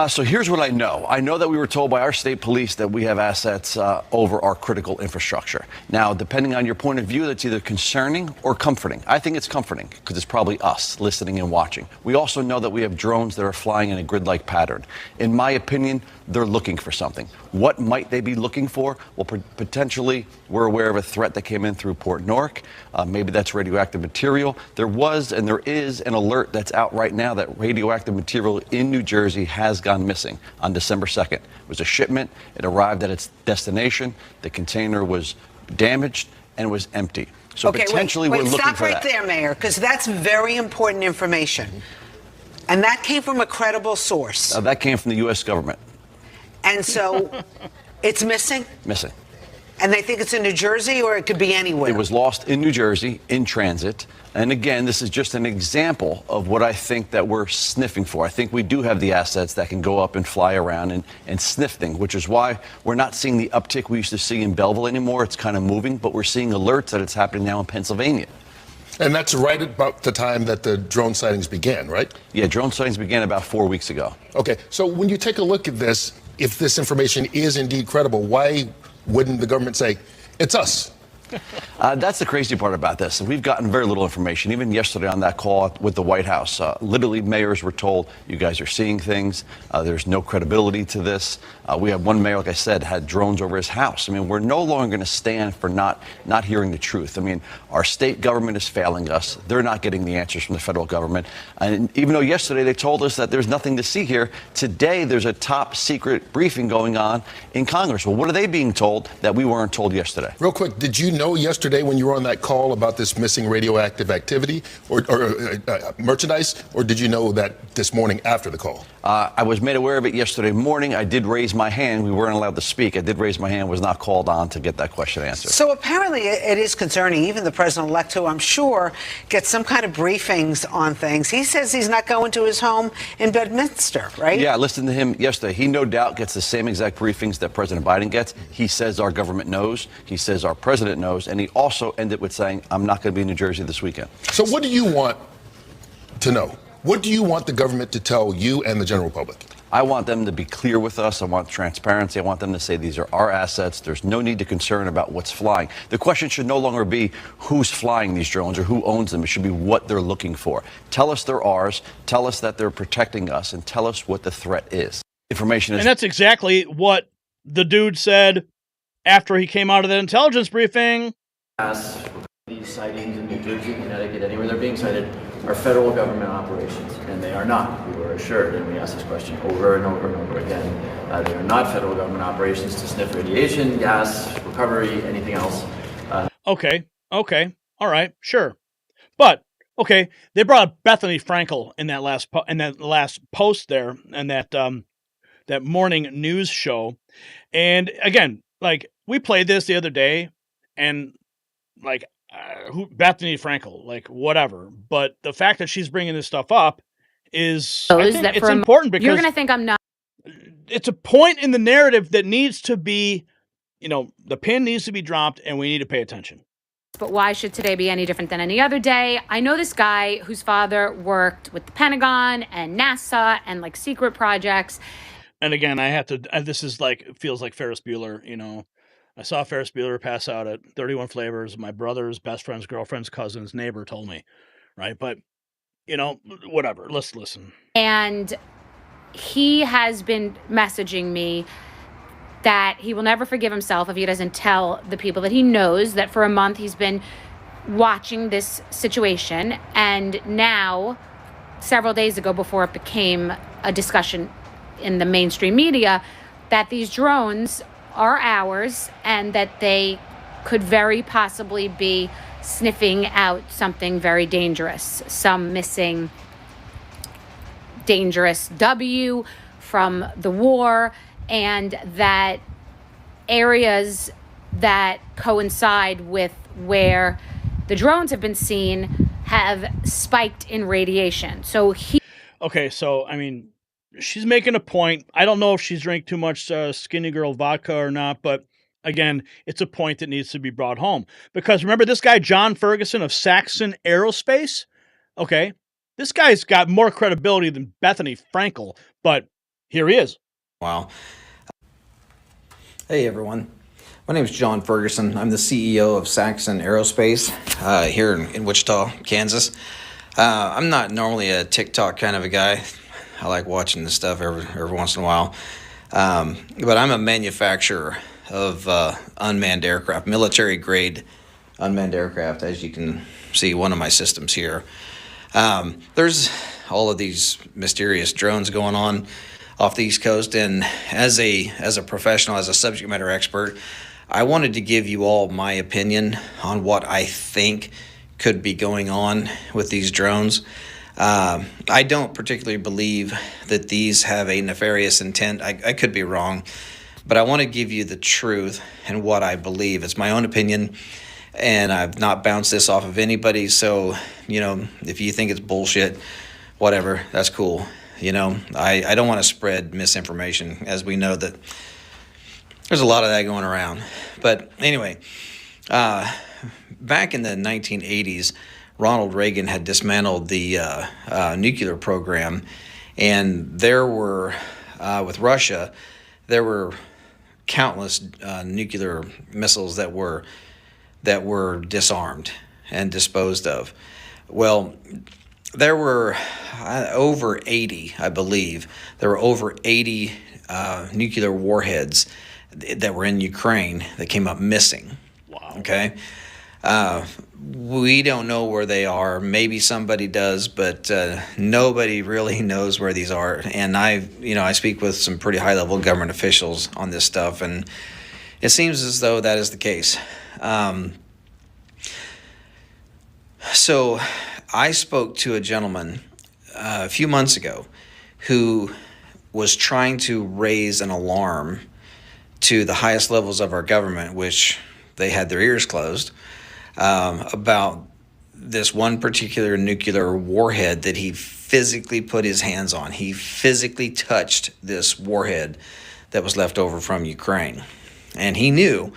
So here's what I know. I know that we were told by our state police that we have assets over our critical infrastructure. Now, depending on your point of view, that's either concerning or comforting. I think it's comforting because it's probably us listening and watching. We also know that we have drones that are flying in a grid-like pattern. In my opinion, they're looking for something. What might they be looking for? Well, potentially, we're aware of a threat that came in through Port Newark. Maybe that's radioactive material. There was and there is an alert that's out right now that radioactive material in New Jersey has gone missing on December 2nd. It was a shipment. It arrived at its destination. The container was damaged and was empty. So okay, potentially wait, we're looking stop for right that. there, Mayor, because that's very important information. And that came from a credible source. That came from the U.S. government. And so it's missing? Missing. And they think it's in New Jersey, or it could be anywhere? It was lost in New Jersey in transit. And again, this is just an example of what I think that we're sniffing for. I think we do have the assets that can go up and fly around and sniff things, which is why we're not seeing the uptick we used to see in Belleville anymore. It's kind of moving, but we're seeing alerts that it's happening now in Pennsylvania. And that's right about the time that the drone sightings began, right? Yeah, drone sightings began about 4 weeks ago. Okay, so when you take a look at this, if this information is indeed credible, why wouldn't the government say, it's us? That's the crazy part about this. We've gotten very little information. Even yesterday on that call with the White House, literally mayors were told, you guys are seeing things. There's no credibility to this. We have one mayor, like I said, had drones over his house. I mean, we're no longer going to stand for not hearing the truth. I mean, our state government is failing us. They're not getting the answers from the federal government. And even though yesterday they told us that there's nothing to see here, today there's a top secret briefing going on in Congress. Well, what are they being told that we weren't told yesterday? Real quick, did you know yesterday when you were on that call about this missing radioactive activity or merchandise, or did you know that this morning after the call? I was made aware of it yesterday morning. I did raise my hand. We weren't allowed to speak. I did raise my hand, was not called on to get that question answered. So apparently it is concerning. Even the president-elect, who I'm sure gets some kind of briefings on things, he says he's not going to his home in Bedminster, right? Yeah, I listened to him yesterday. He no doubt gets the same exact briefings that President Biden gets. He says our government knows. He says our president knows. And he also ended with saying, I'm not going to be in New Jersey this weekend. So what do you want to know? What do you want the government to tell you and the general public? I want them to be clear with us. I want transparency. I want them to say these are our assets. There's no need to concern about what's flying. The question should no longer be who's flying these drones or who owns them. It should be what they're looking for. Tell us they're ours. Tell us that they're protecting us, and tell us what the threat is. Information is. And that's exactly what the dude said after he came out of the intelligence briefing. These sightings in New Jersey, Connecticut, anywhere they're being cited, are federal government operations, and they are not. We were assured, and we asked this question over and over and over again. They are not federal government operations to sniff radiation, gas, recovery, anything else. Okay, all right, sure, but okay, they brought up Bethany Frankel in that last post there, and that morning news show, and again, like we played this the other day, and like. Bethany Frankel, like whatever. But the fact that she's bringing this stuff up is it's important because you're going to think I'm not. It's a point in the narrative that needs to be, the pin needs to be dropped, and we need to pay attention. But why should today be any different than any other day? I know this guy whose father worked with the Pentagon and NASA and like secret projects. And again, I have to. This is like feels like Ferris Bueller, I saw Ferris Bueller pass out at 31 Flavors. My brother's best friend's girlfriend's cousin's neighbor told me, right? But, whatever. Let's listen. And he has been messaging me that he will never forgive himself if he doesn't tell the people that he knows that for a month he's been watching this situation. And now, several days ago, before it became a discussion in the mainstream media, that these drones are ours and that they could very possibly be sniffing out something very dangerous, some missing dangerous W from the war, and that areas that coincide with where the drones have been seen have spiked in radiation. So she's making a point. I don't know if she's drank too much Skinny Girl vodka or not, but again, it's a point that needs to be brought home. Because remember this guy, John Ferguson of Saxon Aerospace? Okay, this guy's got more credibility than Bethany Frankel, but here he is. Wow. Hey, everyone. My name is John Ferguson. I'm the CEO of Saxon Aerospace here in Wichita, Kansas. I'm not normally a TikTok kind of a guy. I like watching this stuff every once in a while. But I'm a manufacturer of unmanned aircraft, military grade unmanned aircraft, as you can see one of my systems here. There's all of these mysterious drones going on off the East Coast, and as a professional, as a subject matter expert, I wanted to give you all my opinion on what I think could be going on with these drones. I don't particularly believe that these have a nefarious intent. I could be wrong, but I want to give you the truth and what I believe. It's my own opinion, and I've not bounced this off of anybody. So, if you think it's bullshit, whatever, that's cool. I don't want to spread misinformation, as we know that there's a lot of that going around. But anyway, back in the 1980s, Ronald Reagan had dismantled the nuclear program, and there were, with Russia, there were countless nuclear missiles that were disarmed and disposed of. Well, there were over 80, I believe. There were over 80 nuclear warheads that were in Ukraine that came up missing. Wow. Okay. We don't know where they are. Maybe somebody does, but nobody really knows where these are. And I speak with some pretty high-level government officials on this stuff, and it seems as though that is the case. So I spoke to a gentleman a few months ago who was trying to raise an alarm to the highest levels of our government, which they had their ears closed, about this one particular nuclear warhead that he physically put his hands on. He physically touched this warhead that was left over from Ukraine. And he knew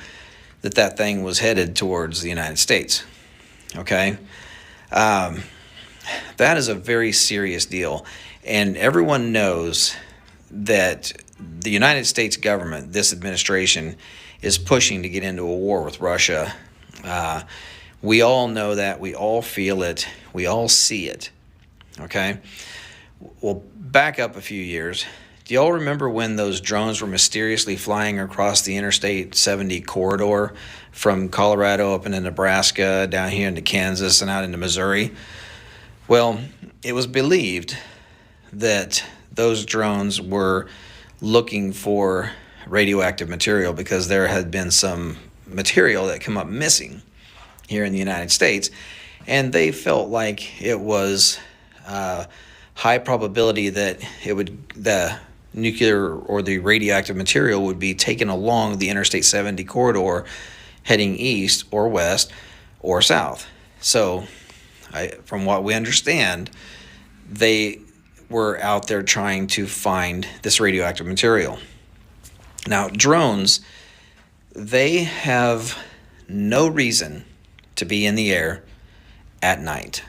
that that thing was headed towards the United States. Okay? That is a very serious deal. And everyone knows that the United States government, this administration, is pushing to get into a war with Russia. We all know that. We all feel it. We all see it. Okay? Well, back up a few years. Do y'all remember when those drones were mysteriously flying across the Interstate 70 corridor from Colorado up into Nebraska, down here into Kansas, and out into Missouri? Well, it was believed that those drones were looking for radioactive material because there had been some material that came up missing here in the United States, and they felt like it was high probability that the nuclear or the radioactive material would be taken along the Interstate 70 corridor heading east or west or south. So from what we understand, they were out there trying to find this radioactive material. Now, drones, they have no reason to be in the air at night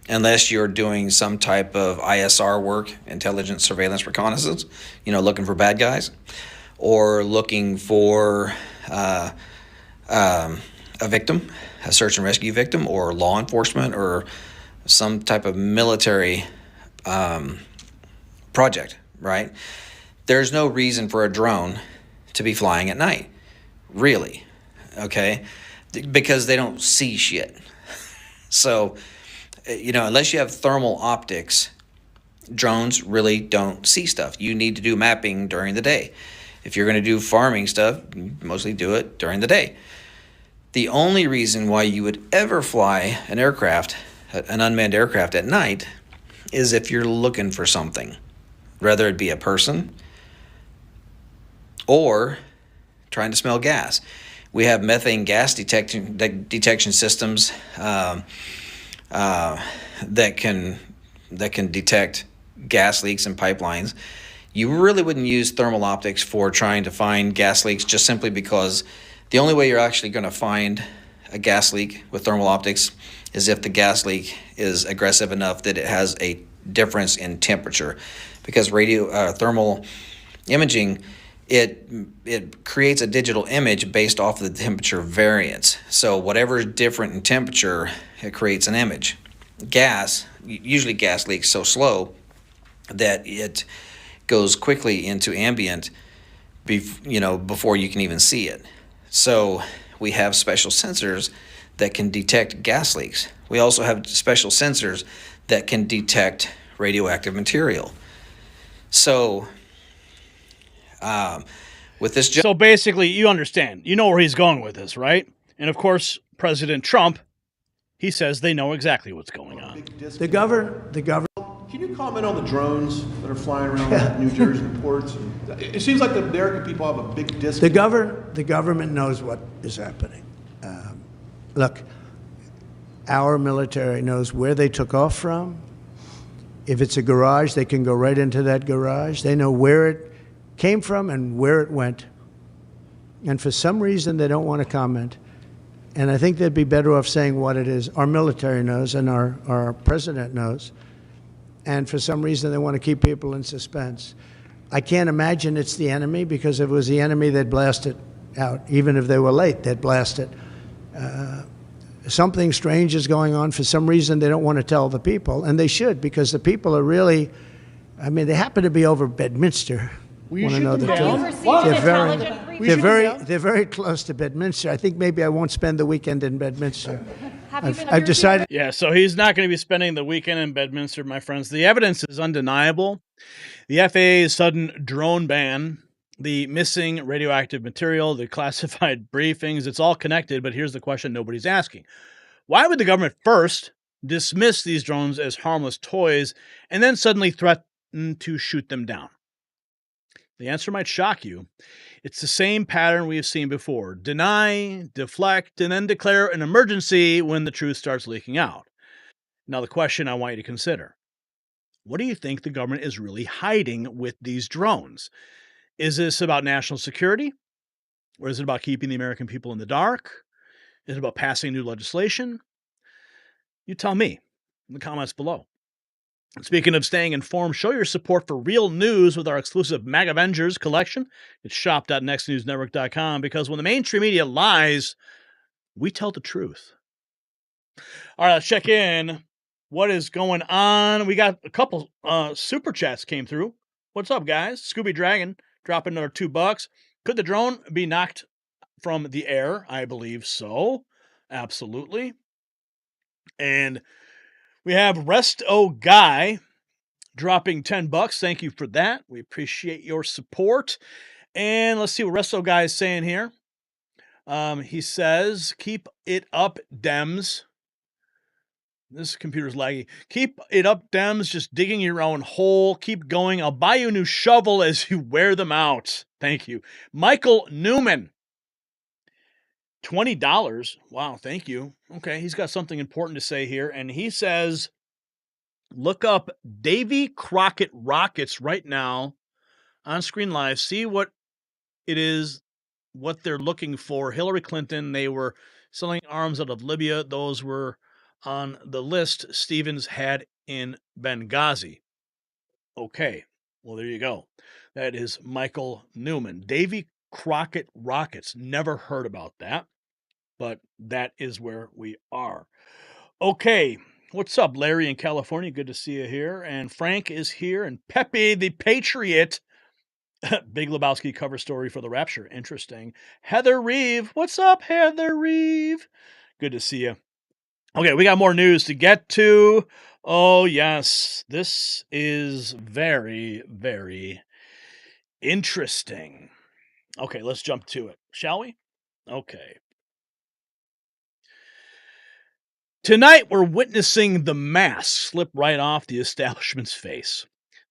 unless you're doing some type of ISR work, intelligence, surveillance, reconnaissance, looking for bad guys, or looking for a victim, a search and rescue victim, or law enforcement, or some type of military project, right? There's no reason for a drone to be flying at night, really, okay? Because they don't see shit. So, unless you have thermal optics, drones really don't see stuff. You need to do mapping during the day. If you're going to do farming stuff, you mostly do it during the day. The only reason why you would ever fly an aircraft, an unmanned aircraft at night, is if you're looking for something, whether it be a person or trying to smell gas. We have methane gas detection systems that can detect gas leaks in pipelines. You really wouldn't use thermal optics for trying to find gas leaks, just simply because the only way you're actually going to find a gas leak with thermal optics is if the gas leak is aggressive enough that it has a difference in temperature. Because thermal imaging, it creates a digital image based off of the temperature variance. So whatever is different in temperature, it creates an image. Gas, usually gas leaks so slow that it goes quickly into ambient, before you can even see it. So we have special sensors that can detect gas leaks. We also have special sensors that can detect radioactive material. So with this, so basically, you understand, you know where he's going with this, right? And of course, President Trump, he says they know exactly what's going on. The governor. Can you comment on the drones that are flying around New Jersey ports? It seems like the American people have a big disconnect. The government knows what is happening. Look, our military knows where they took off from. If it's a garage, they can go right into that garage. They know where it came from and where it went. And for some reason, they don't want to comment. And I think they'd be better off saying what it is. Our military knows and our president knows. And for some reason, they want to keep people in suspense. I can't imagine it's the enemy, because if it was the enemy, they'd blast it out. Even if they were late, they'd blast it. Something strange is going on. For some reason, they don't want to tell the people, and they should, because the people are really, they happen to be over Bedminster. Will you Want to shoot know them the down? truth? They're very close to Bedminster. I think maybe I won't spend the weekend in Bedminster. I've decided. Yeah, so he's not going to be spending the weekend in Bedminster, my friends. The evidence is undeniable. The FAA's sudden drone ban, the missing radioactive material, the classified briefings, it's all connected, but here's the question nobody's asking. Why would the government first dismiss these drones as harmless toys and then suddenly threaten to shoot them down? The answer might shock you. It's the same pattern we have seen before. Deny, deflect, and then declare an emergency when the truth starts leaking out. Now, the question I want you to consider. What do you think the government is really hiding with these drones? Is this about national security? Or is it about keeping the American people in the dark? Is it about passing new legislation? You tell me in the comments below. Speaking of staying informed, show your support for real news with our exclusive Mag Avengers collection. It's shop.nextnewsnetwork.com, because when the mainstream media lies, we tell the truth. All right, let's check in. What is going on? We got a couple super chats came through. What's up, guys? Scooby Dragon dropping another $2. Could the drone be knocked from the air? I believe so. Absolutely. And we have Resto Guy dropping $10. Thank you for that. We appreciate your support. And let's see what Resto Guy is saying here. He says, keep it up, Dems. This computer's laggy. Keep it up, Dems. Just digging your own hole. Keep going. I'll buy you a new shovel as you wear them out. Thank you. Michael Newman. $20. Wow, thank you. Okay, he's got something important to say here. And he says, look up Davy Crockett rockets right now on Screen Live. See what it is, what they're looking for. Hillary Clinton, they were selling arms out of Libya. Those were on the list Stevens had in Benghazi. Okay, well, there you go. That is Michael Newman. Davy Crockett rockets. Never heard about that, but that is where we are. Okay, what's up, Larry in California? Good to see you here. And Frank is here. And Pepe the Patriot. Big Lebowski cover story for The Rapture. Interesting. Heather Reeve. What's up, Heather Reeve? Good to see you. Okay, we got more news to get to. Oh, yes. This is very, very interesting. Okay, let's jump to it, shall we? Okay. Tonight, we're witnessing the mask slip right off the establishment's face.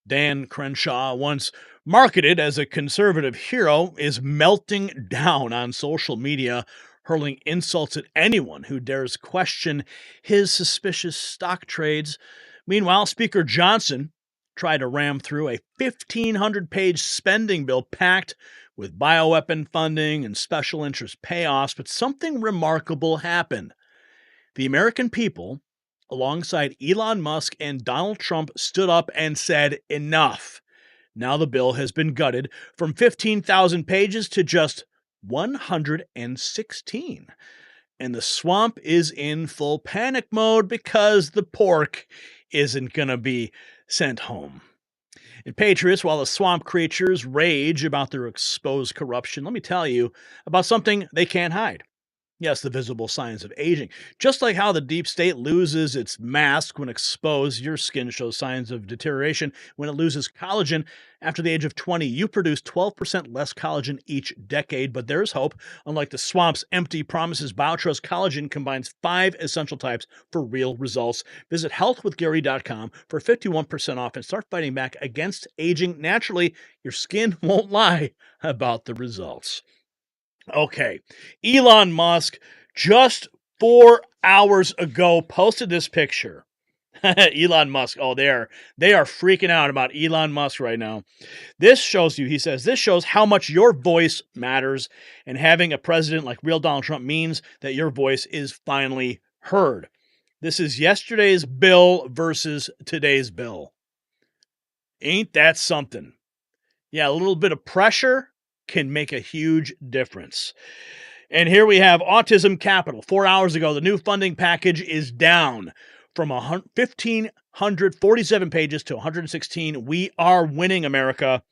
Dan Crenshaw, once marketed as a conservative hero, is melting down on social media, hurling insults at anyone who dares question his suspicious stock trades. Meanwhile, Speaker Johnson tried to ram through a 1,500-page spending bill packed with bioweapon funding and special interest payoffs, but something remarkable happened. The American people, alongside Elon Musk and Donald Trump, stood up and said, enough. Now the bill has been gutted from 15,000 pages to just 116. And the swamp is in full panic mode because the pork isn't going to be sent home. And Patriots, while the swamp creatures rage about their exposed corruption, let me tell you about something they can't hide. Yes, the visible signs of aging. Just like how the deep state loses its mask when exposed, your skin shows signs of deterioration when it loses collagen. After the age of 20, you produce 12% less collagen each decade, but there's hope. Unlike the swamp's empty promises, BioTrust Collagen combines 5 essential types for real results. Visit healthwithgary.com for 51% off and start fighting back against aging naturally. Your skin won't lie about the results. Okay, Elon Musk just 4 hours ago posted this picture. Elon Musk, oh, they are freaking out about Elon Musk right now. This shows you, he says, this shows how much your voice matters, and having a president like real Donald Trump means that your voice is finally heard. This is yesterday's bill versus today's bill. Ain't that something? Yeah, a little bit of pressure can make a huge difference. And here we have Autism Capital. 4 hours ago, the new funding package is down from 1,547 pages to 116. We are winning, America.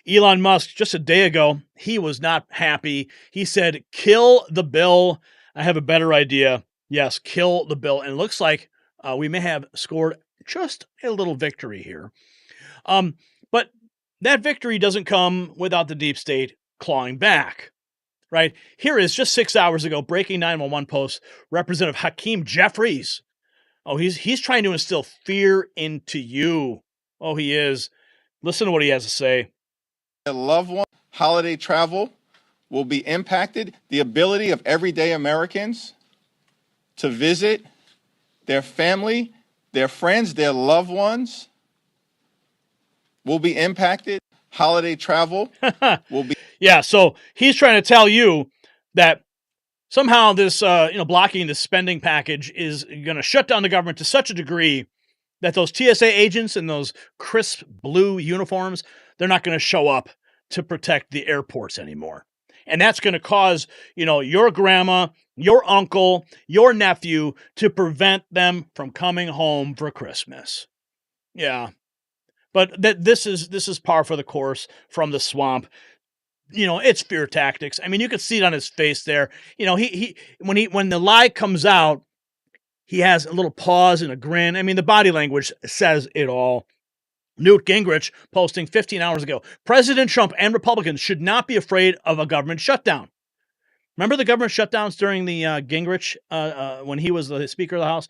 Elon Musk, just a day ago, he was not happy. He said, kill the bill. I have a better idea. Yes, kill the bill. And it looks like we may have scored just a little victory here. But that victory doesn't come without the deep state clawing back, right? Here is just 6 hours ago, breaking 911 post, Representative Hakeem Jeffries. Oh, he's trying to instill fear into you. Oh, he is. Listen to what he has to say. A loved one, holiday travel will be impacted. The ability of everyday Americans to visit their family, their friends, their loved ones will be impacted. Holiday travel will be. Yeah, so he's trying to tell you that somehow this, blocking the spending package is going to shut down the government to such a degree that those TSA agents in those crisp blue uniforms, they're not going to show up to protect the airports anymore. And that's going to cause, your grandma, your uncle, your nephew to prevent them from coming home for Christmas. Yeah. But this is par for the course from the swamp. It's fear tactics. I mean, you could see it on his face there. When the lie comes out, he has a little pause and a grin. I mean, the body language says it all. Newt Gingrich posting 15 hours ago, President Trump and Republicans should not be afraid of a government shutdown. Remember the government shutdowns during the Gingrich, when he was the Speaker of the House?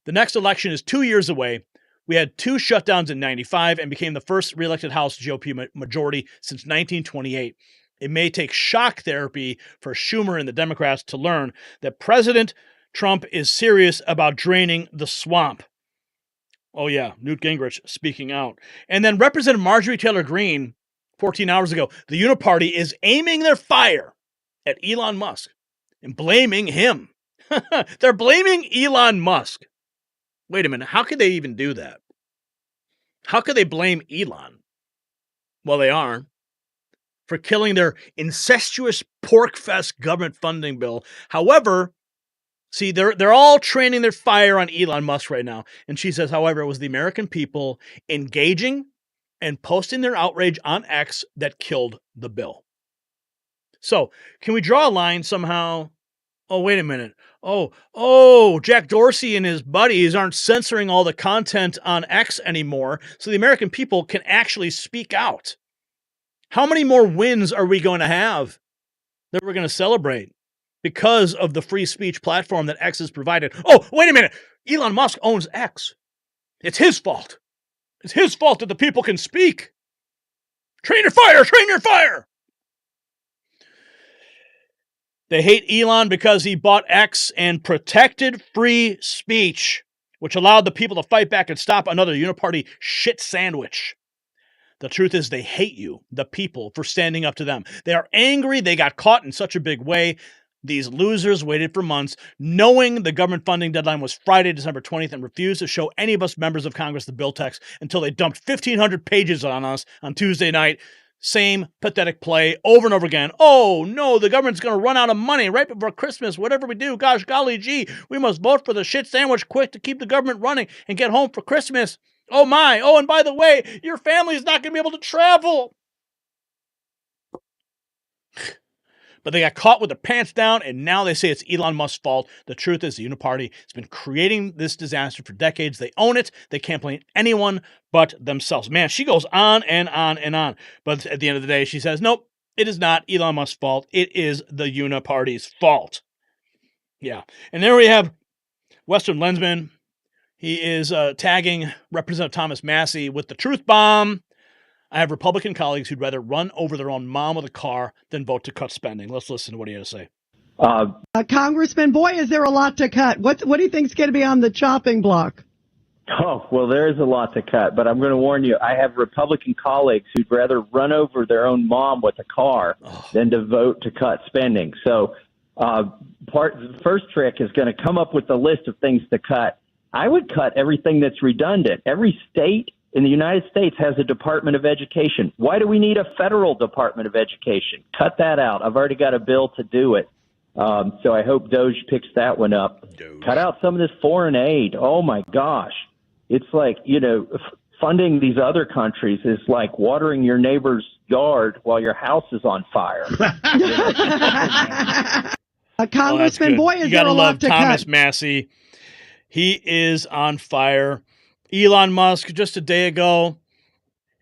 The next election is 2 years away. We had 2 shutdowns in 95 and became the first reelected House GOP majority since 1928. It may take shock therapy for Schumer and the Democrats to learn that President Trump is serious about draining the swamp. Oh yeah, Newt Gingrich speaking out. And then Representative Marjorie Taylor Greene, 14 hours ago, the Uni-party is aiming their fire at Elon Musk and blaming him. They're blaming Elon Musk. Wait a minute, how could they even do that? How could they blame Elon? Well, they are, for killing their incestuous pork-fest government funding bill. However, see, they're all training their fire on Elon Musk right now. And she says, however, it was the American people engaging and posting their outrage on X that killed the bill. So, can we draw a line somehow? Oh, wait a minute. Oh, Jack Dorsey and his buddies aren't censoring all the content on X anymore, so the American people can actually speak out. How many more wins are we going to have that we're going to celebrate because of the free speech platform that X has provided? Oh, wait a minute. Elon Musk owns X. It's his fault. It's his fault that the people can speak. Train your fire! Train your fire! They hate Elon because he bought X and protected free speech, which allowed the people to fight back and stop another Uni-party shit sandwich. The truth is they hate you, the people, for standing up to them. They are angry they got caught in such a big way. These losers waited for months, knowing the government funding deadline was Friday, December 20th, and refused to show any of us members of Congress the bill text until they dumped 1,500 pages on us on Tuesday night. Same pathetic play over and over again. Oh, no, the government's going to run out of money right before Christmas. Whatever we do, gosh, golly gee, we must vote for the shit sandwich quick to keep the government running and get home for Christmas. Oh my, oh, and by the way, your family is not going to be able to travel. But they got caught with their pants down, and now they say it's Elon Musk's fault. The truth is the Uni-party has been creating this disaster for decades. They own it. They can't blame anyone but themselves. Man, she goes on and on and on. But at the end of the day, she says, nope, it is not Elon Musk's fault. It is the Uni-party's fault. Yeah. And there we have Western Lensman. He is tagging Representative Thomas Massie with the truth bomb. I have Republican colleagues who'd rather run over their own mom with a car than vote to cut spending. Let's listen to what he had to say. Congressman, boy, is there a lot to cut. What do you think is going to be on the chopping block? Oh, well, there is a lot to cut, but I'm going to warn you, I have Republican colleagues who'd rather run over their own mom with a car than to vote to cut spending. So the first trick is going to come up with a list of things to cut. I would cut everything that's redundant. Every state in the United States has a Department of Education. Why do we need a federal Department of Education? Cut that out. I've already got a bill to do it. So I hope Doge picks that one up. Cut out some of this foreign aid. Oh, my gosh. It's like, funding these other countries is like watering your neighbor's yard while your house is on fire. Congressman, boy, is there a lot to cut. Thomas Massie. He is on fire. Elon Musk, just a day ago,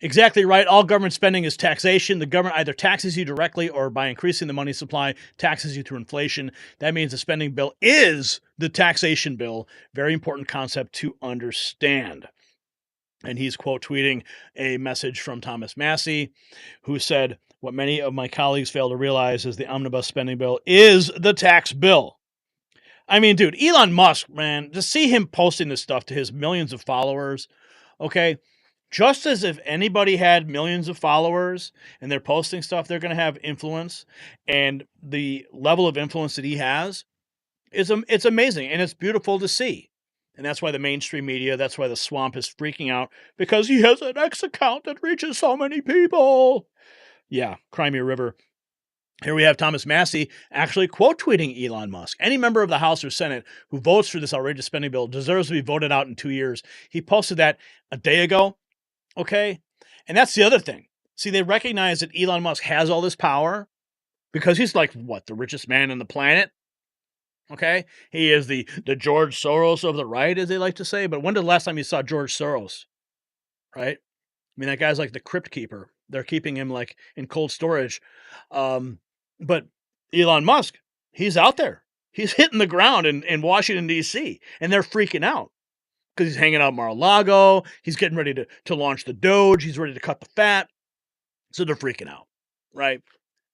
exactly right. All government spending is taxation. The government either taxes you directly or by increasing the money supply, taxes you through inflation. That means the spending bill is the taxation bill. Very important concept to understand. And he's quote tweeting a message from Thomas Massie, who said, what many of my colleagues fail to realize is the omnibus spending bill is the tax bill. I mean, dude, Elon Musk, man, to see him posting this stuff to his millions of followers, okay, just as if anybody had millions of followers and they're posting stuff, they're going to have influence, and the level of influence that he has is it's amazing, and it's beautiful to see. And that's why the mainstream media, that's why the swamp is freaking out, because he has an X account that reaches so many people. Yeah, Crimea River. Here we have Thomas Massie actually quote tweeting Elon Musk. Any member of the House or Senate who votes for this outrageous spending bill deserves to be voted out in 2 years. He posted that a day ago. Okay. And that's the other thing. See, they recognize that Elon Musk has all this power because he's like, what, the richest man on the planet? Okay. He is the George Soros of the right, as they like to say. But when did the last time you saw George Soros? Right. I mean, that guy's like the crypt keeper. They're keeping him like in cold storage. But Elon Musk, he's out there. He's hitting the ground in Washington, D.C., and they're freaking out because he's hanging out at Mar-a-Lago. He's getting ready to launch the Doge. He's ready to cut the fat. So they're freaking out, right?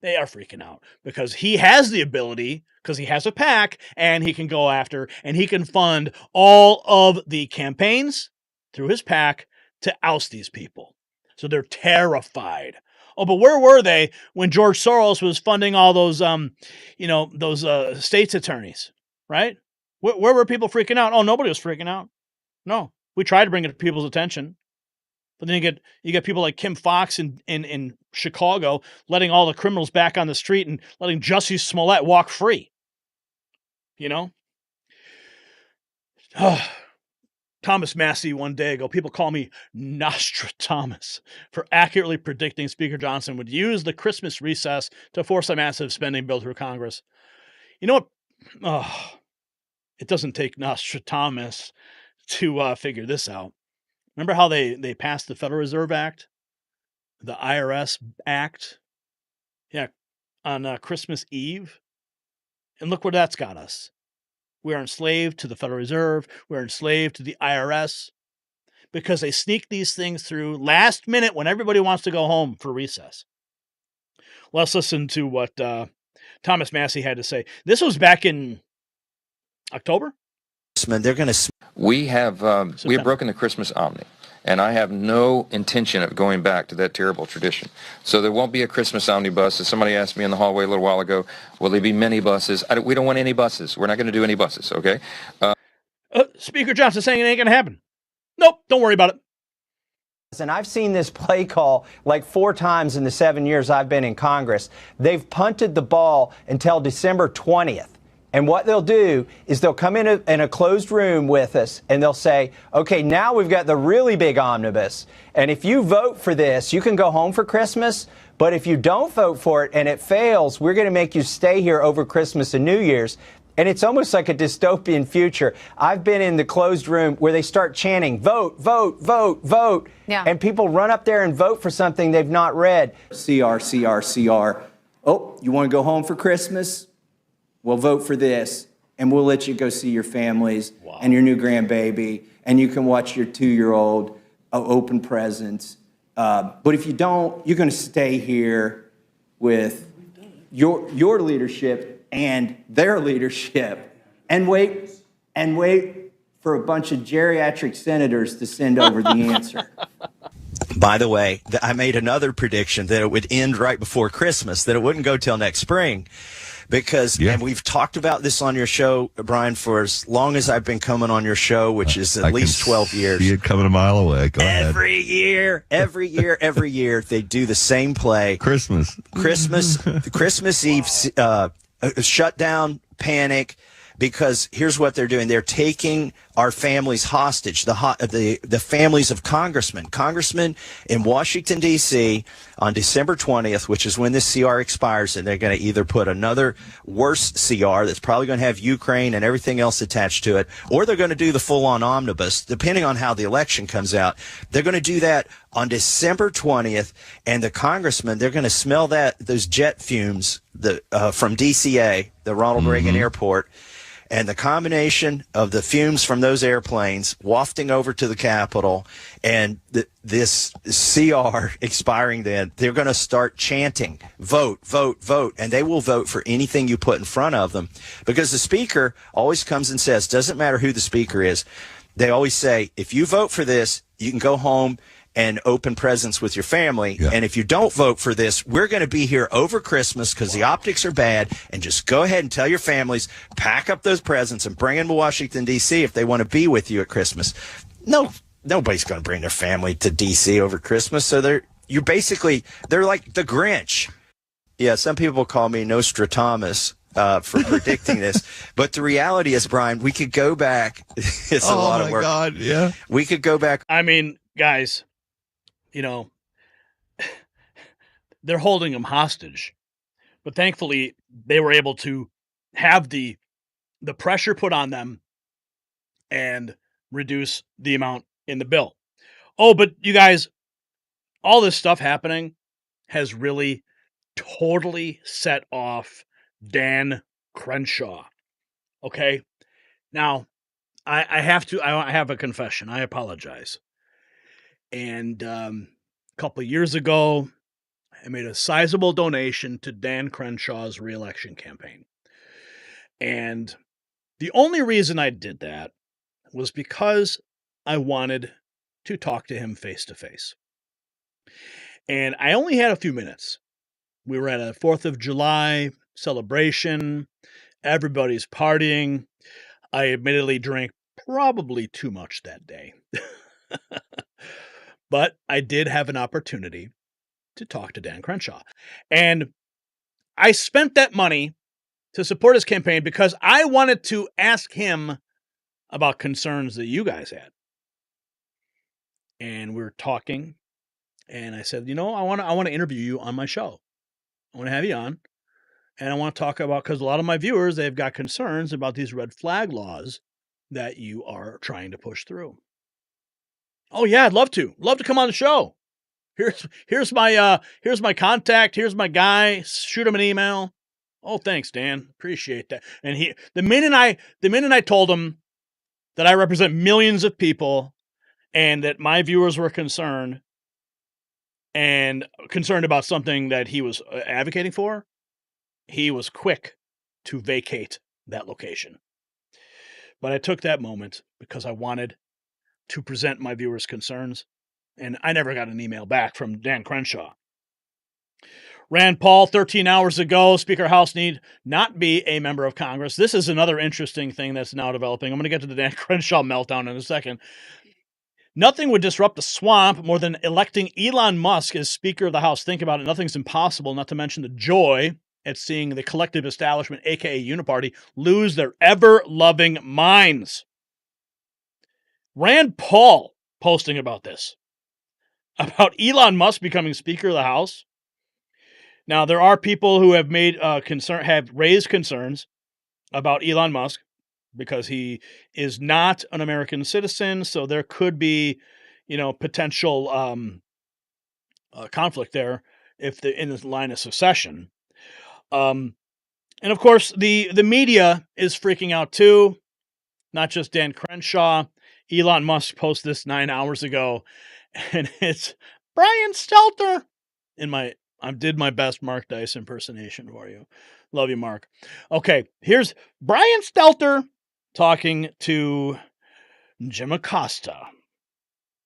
They are freaking out because he has the ability, because he has a PAC, and he can go after and he can fund all of the campaigns through his PAC to oust these people. So they're terrified. Oh, but where were they when George Soros was funding all those, those state's attorneys, right? Where were people freaking out? Oh, nobody was freaking out. No, we tried to bring it to people's attention, but then you get people like Kim Fox in Chicago letting all the criminals back on the street and letting Jussie Smollett walk free. Thomas Massie one day ago, people call me Nostradamus for accurately predicting Speaker Johnson would use the Christmas recess to force a massive spending bill through Congress. You know what? It doesn't take Nostradamus to figure this out. Remember how they passed the Federal Reserve Act, the IRS Act, on Christmas Eve? And look where that's got us. We are enslaved to the Federal Reserve. We're enslaved to the IRS because they sneak these things through last minute when everybody wants to go home for recess. Let's listen to what Thomas Massie had to say. This was back in October. They're going to. We have broken the Christmas omni, and I have no intention of going back to that terrible tradition. So there won't be a Christmas omnibus. As somebody asked me in the hallway a little while ago, will there be many buses? We don't want any buses. We're not going to do any buses, okay? Speaker Johnson saying it ain't going to happen. Nope, don't worry about it. And I've seen this play call like 4 times in the 7 years I've been in Congress. They've punted the ball until December 20th. And what they'll do is they'll come in a closed room with us and they'll say, okay, now we've got the really big omnibus. And if you vote for this, you can go home for Christmas. But if you don't vote for it and it fails, we're going to make you stay here over Christmas and New Year's. And it's almost like a dystopian future. I've been in the closed room where they start chanting, vote, vote, vote, vote. Yeah. And people run up there and vote for something they've not read. CR, CR, CR. Oh, you want to go home for Christmas? Well, vote for this, and we'll let you go see your families and your new grandbaby, and you can watch your 2-year-old open presents. But if you don't, you're going to stay here with your leadership and their leadership, and wait for a bunch of geriatric senators to send over the answer. By the way, I made another prediction that it would end right before Christmas, that it wouldn't go till next spring. Because, and we've talked about this on your show, Brian, for as long as I've been coming on your show, which is at least 12 years. See it coming a mile away. Go ahead. Every year, they do the same play. The Christmas Eve shutdown, panic. Because here's what they're doing. They're taking our families hostage, the families of congressmen in Washington, D.C. on December 20th, which is when this CR expires, and they're going to either put another worse CR that's probably going to have Ukraine and everything else attached to it, or they're going to do the full-on omnibus, depending on how the election comes out. They're going to do that on December 20th, and the congressmen, they're going to smell those jet fumes from DCA, the Ronald Reagan Airport, and the combination of the fumes from those airplanes wafting over to the Capitol and this CR expiring then, they're going to start chanting, vote, vote, vote. And they will vote for anything you put in front of them. Because the speaker always comes and says, doesn't matter who the speaker is, they always say, if you vote for this, you can go home and open presents with your family. Yeah. And if you don't vote for this, we're going to be here over Christmas because the optics are bad. And just go ahead and tell your families, pack up those presents and bring them to Washington, D.C. if they want to be with you at Christmas. No, nobody's going to bring their family to D.C. over Christmas. So they're like the Grinch. Yeah, some people call me Nostradamus for predicting this. But the reality is, Brian, we could go back. It's a lot of work. Oh, my God, yeah. We could go back. I mean, guys, they're holding them hostage. But thankfully, they were able to have the pressure put on them and reduce the amount in the bill. Oh, but you guys, all this stuff happening has really totally set off Dan Crenshaw. Okay? Now, I have a confession. I apologize. And a couple of years ago, I made a sizable donation to Dan Crenshaw's reelection campaign. And the only reason I did that was because I wanted to talk to him face to face. And I only had a few minutes. We were at a 4th of July celebration. Everybody's partying. I admittedly drank probably too much that day. But I did have an opportunity to talk to Dan Crenshaw. And I spent that money to support his campaign because I wanted to ask him about concerns that you guys had. And we were talking, and I said, I want to interview you on my show. I want to have you on, and I want to talk about, because a lot of my viewers, they've got concerns about these red flag laws that you are trying to push through. Oh yeah, I'd love to come on the show. Here's my contact. Here's my guy. Shoot him an email. Oh, thanks, Dan. Appreciate that. And the minute I told him that I represent millions of people and that my viewers were concerned about something that he was advocating for, he was quick to vacate that location. But I took that moment because I wanted to present my viewers' concerns, and I never got an email back from Dan Crenshaw. Rand Paul, 13 hours ago, Speaker House need not be a member of Congress. This is another interesting thing that's now developing. I'm going to get to the Dan Crenshaw meltdown in a second. Nothing would disrupt the swamp more than electing Elon Musk as Speaker of the House. Think about it. Nothing's impossible, not to mention the joy at seeing the collective establishment, aka Uni-party, lose their ever-loving minds. Rand Paul posting about this, about Elon Musk becoming Speaker of the House. Now, there are people who have raised concerns about Elon Musk because he is not an American citizen, so there could be, potential conflict there in the line of succession. And of course, the media is freaking out too. Not just Dan Crenshaw. Elon Musk posted this 9 hours ago, and it's Brian Stelter. I did my best Mark Dice impersonation for you. Love you, Mark. Okay, here's Brian Stelter talking to Jim Acosta.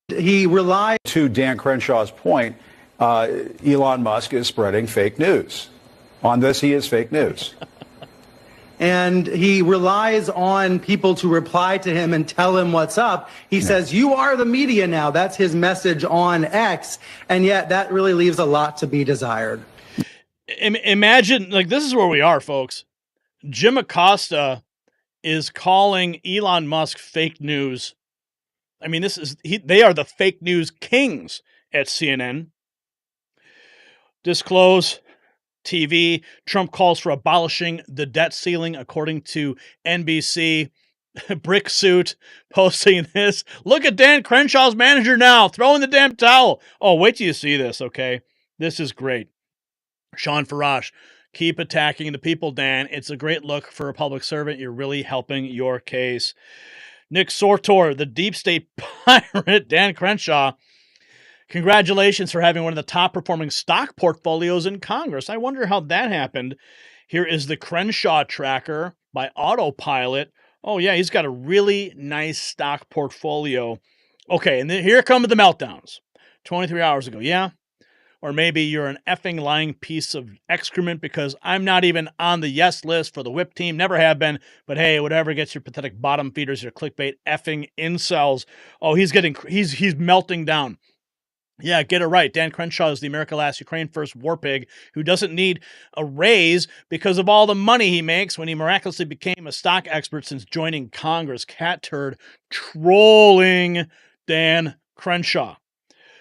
He relied, to Dan Crenshaw's point, Elon Musk is spreading fake news. On this, he is fake news. And he relies on people to reply to him and tell him what's up. He says, you are the media now. That's his message on X. And yet that really leaves a lot to be desired. Imagine, this is where we are, folks. Jim Acosta is calling Elon Musk fake news. I mean, they are the fake news kings at CNN. Disclose TV. Trump calls for abolishing the debt ceiling, according to NBC. Brick Suit posting this. Look at Dan Crenshaw's manager now, throwing the damn towel. Oh, wait till you see this, okay? This is great. Sean Farash, keep attacking the people, Dan. It's a great look for a public servant. You're really helping your case. Nick Sortor, the deep state pirate, Dan Crenshaw. Congratulations for having one of the top performing stock portfolios in Congress. I wonder how that happened. Here is the Crenshaw tracker by Autopilot. Oh, yeah, he's got a really nice stock portfolio. Okay, and then here come the meltdowns. 23 hours ago, yeah? Or maybe you're an effing lying piece of excrement because I'm not even on the yes list for the whip team. Never have been. But hey, whatever gets your pathetic bottom feeders, your clickbait effing incels. Oh, he's melting down. Yeah, get it right. Dan Crenshaw is the America Last Ukraine First war pig who doesn't need a raise because of all the money he makes when he miraculously became a stock expert since joining Congress. Cat turd trolling Dan Crenshaw.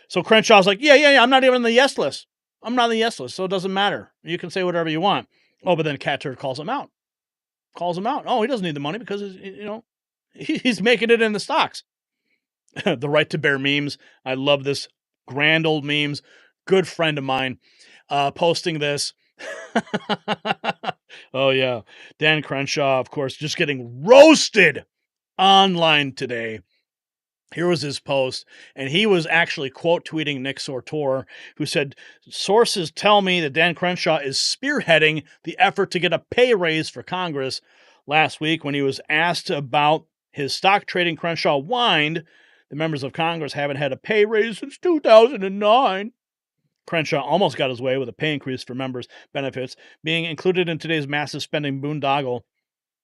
So Crenshaw's like, yeah, I'm not even on the yes list. I'm not on the yes list, so it doesn't matter. You can say whatever you want. Oh, but then Cat turd calls him out. Oh, he doesn't need the money because, he's making it in the stocks. The right to bear memes. I love this. Grand old memes. Good friend of mine posting this. Oh, yeah. Dan Crenshaw, of course, just getting roasted online today. Here was his post, and he was actually quote tweeting Nick Sortor, who said, sources tell me that Dan Crenshaw is spearheading the effort to get a pay raise for Congress. Last week, when he was asked about his stock trading, Crenshaw whined, the members of Congress haven't had a pay raise since 2009. Crenshaw almost got his way with a pay increase for members' benefits being included in today's massive spending boondoggle.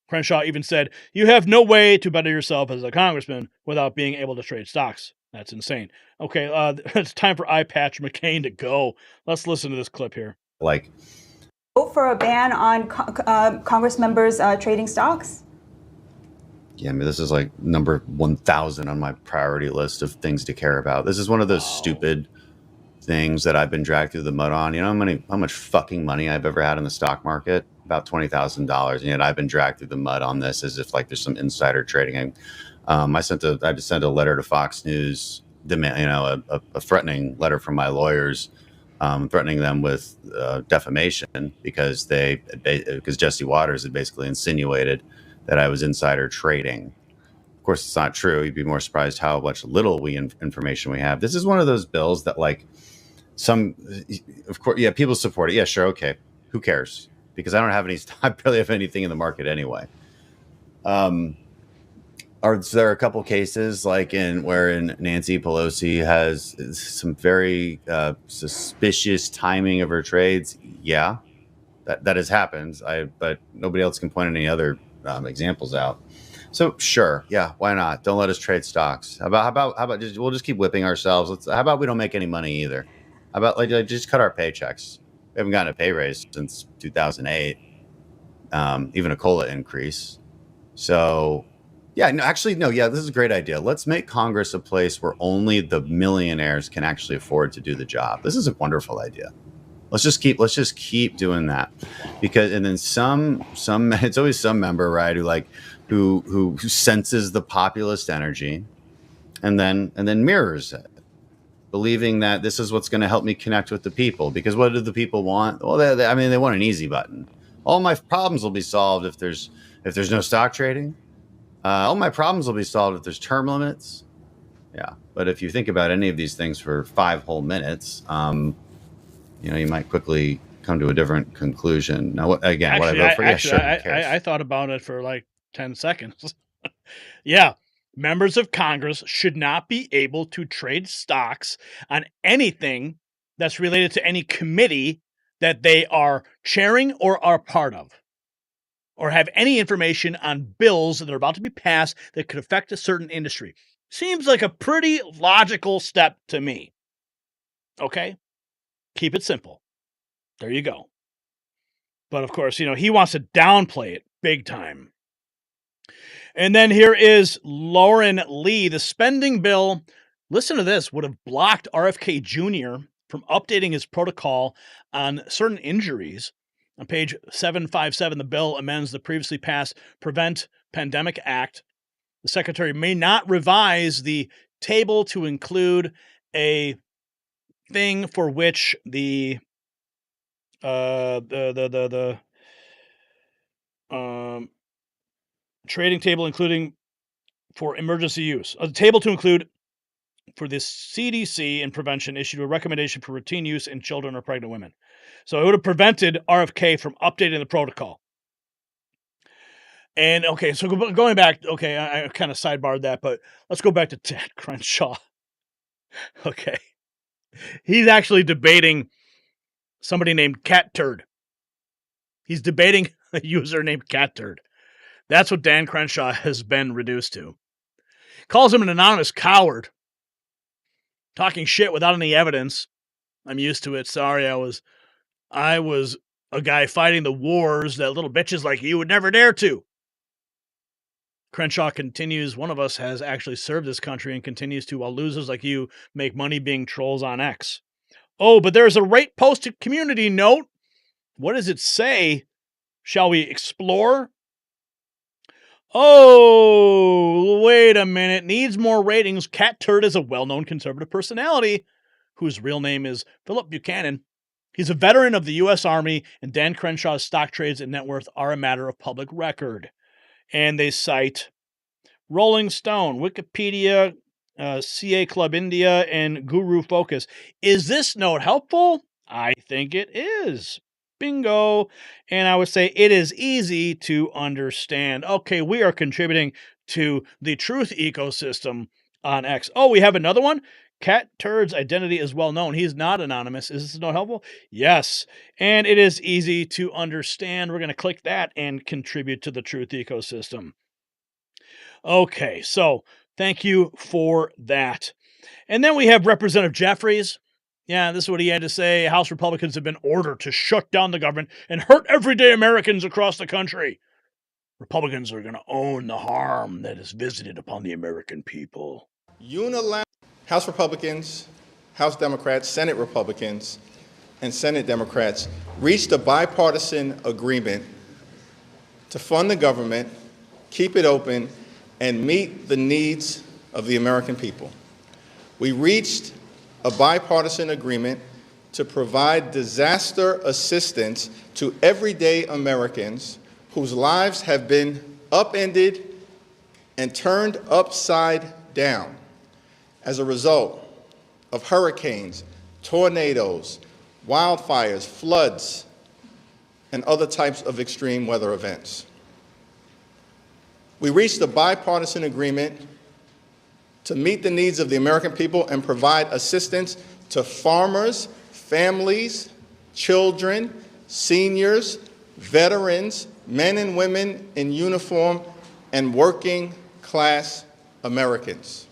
Crenshaw even said, you have no way to better yourself as a congressman without being able to trade stocks. That's insane. Okay, it's time for Eye Patch McCain to go. Let's listen to this clip here. Vote for a ban on Congress members trading stocks? Yeah, I mean, this is like number 1,000 on my priority list of things to care about. This is one of those stupid things that I've been dragged through the mud on. You know how much fucking money I've ever had in the stock market? About $20,000, and yet I've been dragged through the mud on this as if there's some insider trading. I just sent a letter to Fox News, a threatening letter from my lawyers, threatening them with defamation because Jesse Waters had basically insinuated that I was insider trading. Of course, it's not true. You'd be more surprised how much little information we have. This is one of those bills that of course, yeah, people support it. Yeah, sure, okay. Who cares? Because I barely have anything in the market anyway. There are a couple cases wherein Nancy Pelosi has some very suspicious timing of her trades. Yeah, that has happened. But nobody else can point any other examples out. So sure, yeah, why not? Don't let us trade stocks. How about we'll just keep whipping ourselves. How about we don't make any money either? How about just cut our paychecks? We haven't gotten a pay raise since 2008, even a COLA increase. So, yeah, no, actually, no, yeah, this is a great idea. Let's make Congress a place where only the millionaires can actually afford to do the job. This is a wonderful idea. Let's just keep doing that, because, and then some it's always some member, right, who senses the populist energy, and then mirrors it, believing that this is what's going to help me connect with the people. Because what do the people want? Well, they want an easy button. All my problems will be solved if there's no stock trading. All my problems will be solved if there's term limits. Yeah, but if you think about any of these things for 5 whole minutes, you might quickly come to a different conclusion. Now, what I vote for? I thought about it for like 10 seconds. Yeah. Members of Congress should not be able to trade stocks on anything that's related to any committee that they are chairing or are part of, or have any information on bills that are about to be passed that could affect a certain industry. Seems like a pretty logical step to me. Okay? Keep it simple. There you go. But of course, he wants to downplay it big time. And then here is Lauren Lee. The spending bill, listen to this, would have blocked RFK Jr. from updating his protocol on certain injuries. On page 757, the bill amends the previously passed Prevent Pandemic Act. The secretary may not revise the table to include a thing for which the trading table, including for emergency use. A table to include for the CDC and prevention issued a recommendation for routine use in children or pregnant women. So it would have prevented RFK from updating the protocol. And okay, so going back, okay, I kind of sidebarred that, but let's go back to Ted Crenshaw. Okay. He's actually debating somebody named Cat Turd. He's debating a user named Cat Turd. That's what Dan Crenshaw has been reduced to. Calls him an anonymous coward. Talking shit without any evidence. I'm used to it. Sorry, I was a guy fighting the wars that little bitches like you would never dare to. Crenshaw continues, one of us has actually served this country and continues to, while losers like you make money being trolls on X. Oh, but there's a rate posted community note. What does it say? Shall we explore? Oh, wait a minute. Needs more ratings. Cat Turd is a well-known conservative personality whose real name is Philip Buchanan. He's a veteran of the U.S. Army, and Dan Crenshaw's stock trades and net worth are a matter of public record. And they cite Rolling Stone, Wikipedia, CA Club India, and Guru Focus. Is this note helpful? I think it is. Bingo. And I would say it is easy to understand. Okay, we are contributing to the truth ecosystem on X. Oh, we have another one? Cat Turd's identity is well known. He's not anonymous. Is this note helpful? Yes. And it is easy to understand. We're going to click that and contribute to the truth ecosystem. Okay, so thank you for that. And then we have Representative Jeffries. Yeah, this is what he had to say. House Republicans have been ordered to shut down the government and hurt everyday Americans across the country. Republicans are going to own the harm that is visited upon the American people. House Republicans, House Democrats, Senate Republicans, and Senate Democrats reached a bipartisan agreement to fund the government, keep it open, and meet the needs of the American people. We reached a bipartisan agreement to provide disaster assistance to everyday Americans whose lives have been upended and turned upside down as a result of hurricanes, tornadoes, wildfires, floods, and other types of extreme weather events. We reached a bipartisan agreement to meet the needs of the American people and provide assistance to farmers, families, children, seniors, veterans, men and women in uniform, and working class Americans.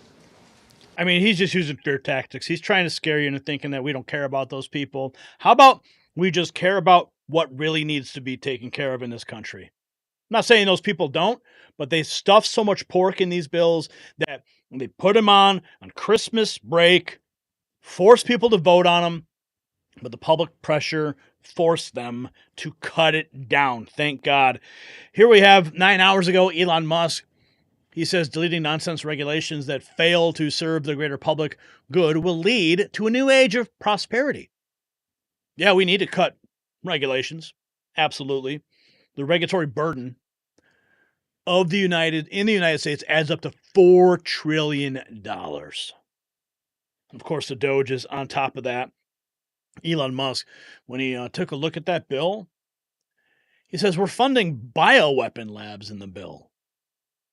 I mean, he's just using fear tactics. He's trying to scare you into thinking that we don't care about those people. How about We just care about what really needs to be taken care of in this country. I'm not saying those people don't, but they stuff so much pork in these bills that they put them on Christmas break, force people to vote on them, but the public pressure forced them to cut it down. Thank God. Here we have 9 hours ago, Elon Musk. He says deleting nonsense regulations that fail to serve the greater public good will lead to a new age of prosperity. Yeah, we need to cut regulations. Absolutely. The regulatory burden in the United States adds up to $4 trillion. Of course, the Doge is on top of that. Elon Musk, when he took a look at that bill, he says we're funding bioweapon labs in the bill.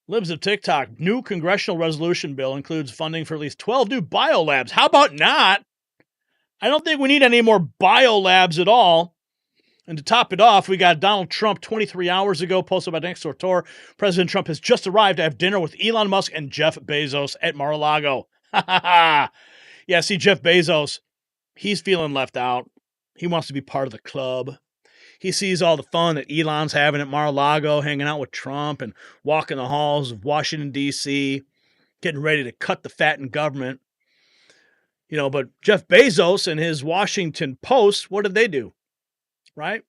Libs of TikTok, new congressional resolution bill includes funding for at least 12 new biolabs. How about not? I don't think we need any more biolabs at all. And to top it off, we got Donald Trump 23 hours ago, posted by Next Door Tour. President Trump has just arrived to have dinner with Elon Musk and Jeff Bezos at Mar-a-Lago. Yeah, see, Jeff Bezos, he's feeling left out. He wants to be part of the club. He sees all the fun that Elon's having at Mar-a-Lago, hanging out with Trump and walking the halls of Washington, D.C., getting ready to cut the fat in government. You know, but Jeff Bezos and his Washington Post, what did they do? Right?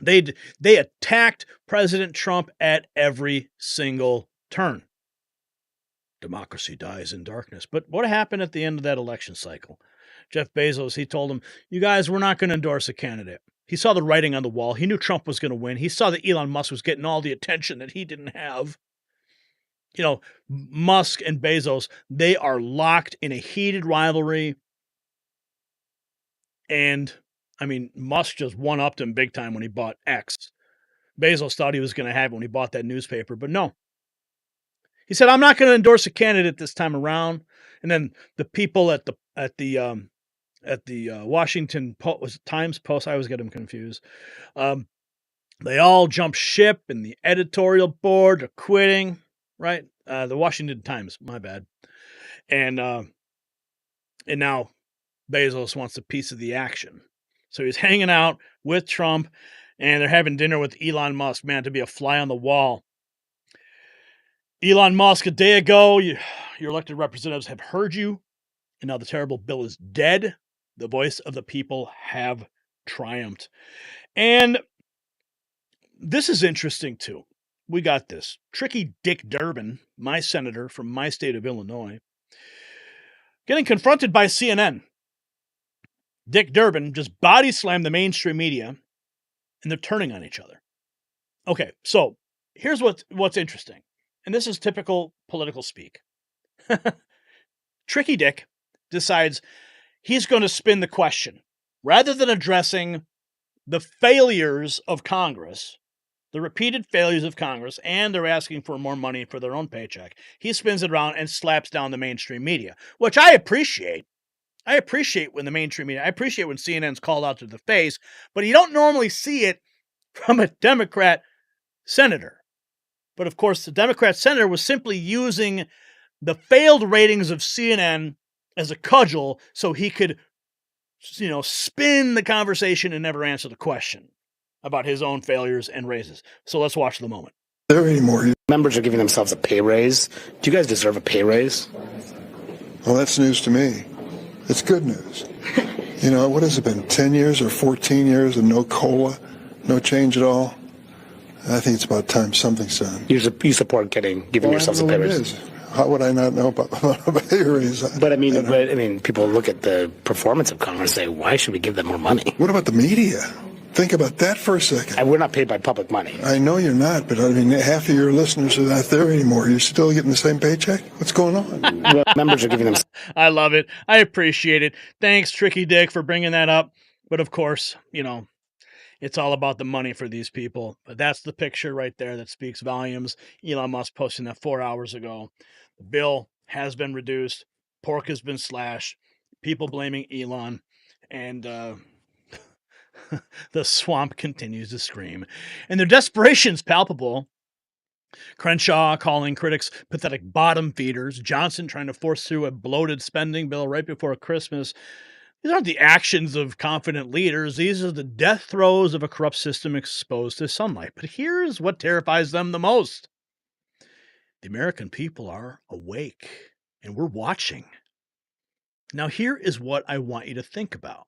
They attacked President Trump at every single turn. Democracy dies in darkness. But what happened at the end of that election cycle? Jeff Bezos, he told them, you guys, we're not going to endorse a candidate. He saw the writing on the wall. He knew Trump was going to win. He saw that Elon Musk was getting all the attention that he didn't have. You know, Musk and Bezos, they are locked in a heated rivalry. And, I mean, Musk just one-upped him big time when he bought X. Bezos thought he was going to have it when he bought that newspaper, but no. He said, I'm not going to endorse a candidate this time around. And then the people at the Washington Times Post, I always get them confused. They all jumped ship, and the editorial board are quitting, right? The Washington Times, my bad. And now Bezos wants a piece of the action. So he's hanging out with Trump, and they're having dinner with Elon Musk. Man, to be a fly on the wall. Elon Musk, a day ago, your elected representatives have heard you, and now the terrible bill is dead. The voice of the people have triumphed. And this is interesting, too. We got this. Tricky Dick Durbin, my senator from my state of Illinois, getting confronted by CNN. Dick Durbin just body slammed the mainstream media, and they're turning on each other. Okay, so here's what's interesting. And this is typical political speak. Tricky Dick decides he's going to spin the question. Rather than addressing the failures of Congress, the repeated failures of Congress, and they're asking for more money for their own paycheck, he spins it around and slaps down the mainstream media, which I appreciate. I appreciate when the mainstream media, I appreciate when CNN's called out to the face, but you don't normally see it from a Democrat senator. But of course, the Democrat senator was simply using the failed ratings of CNN as a cudgel so he could, spin the conversation and never answer the question about his own failures and raises. So let's watch the moment. There anymore. Members are giving themselves a pay raise. Do you guys deserve a pay raise? Well, that's news to me. It's good news. What has it been, 10 years or 14 years of no COLA, no change at all? I think it's about time something's done. You support giving yourselves a pay raise? How would I not know about a pay raise? But I mean, people look at the performance of Congress and say, why should we give them more money? What about the media? Think about that for a second. And we're not paid by public money. I know you're not, but half of your listeners are not there anymore. You're still getting the same paycheck? What's going on? Well, members are giving them. I love it. I appreciate it. Thanks, Tricky Dick, for bringing that up. But of course, it's all about the money for these people. But that's the picture right there that speaks volumes. Elon Musk posting that 4 hours ago. The bill has been reduced. Pork has been slashed. People blaming Elon. And the swamp continues to scream. And their desperation's palpable. Crenshaw calling critics pathetic bottom feeders. Johnson trying to force through a bloated spending bill right before Christmas. These aren't the actions of confident leaders. These are the death throes of a corrupt system exposed to sunlight. But here's what terrifies them the most. The American people are awake, and we're watching. Now, here is what I want you to think about.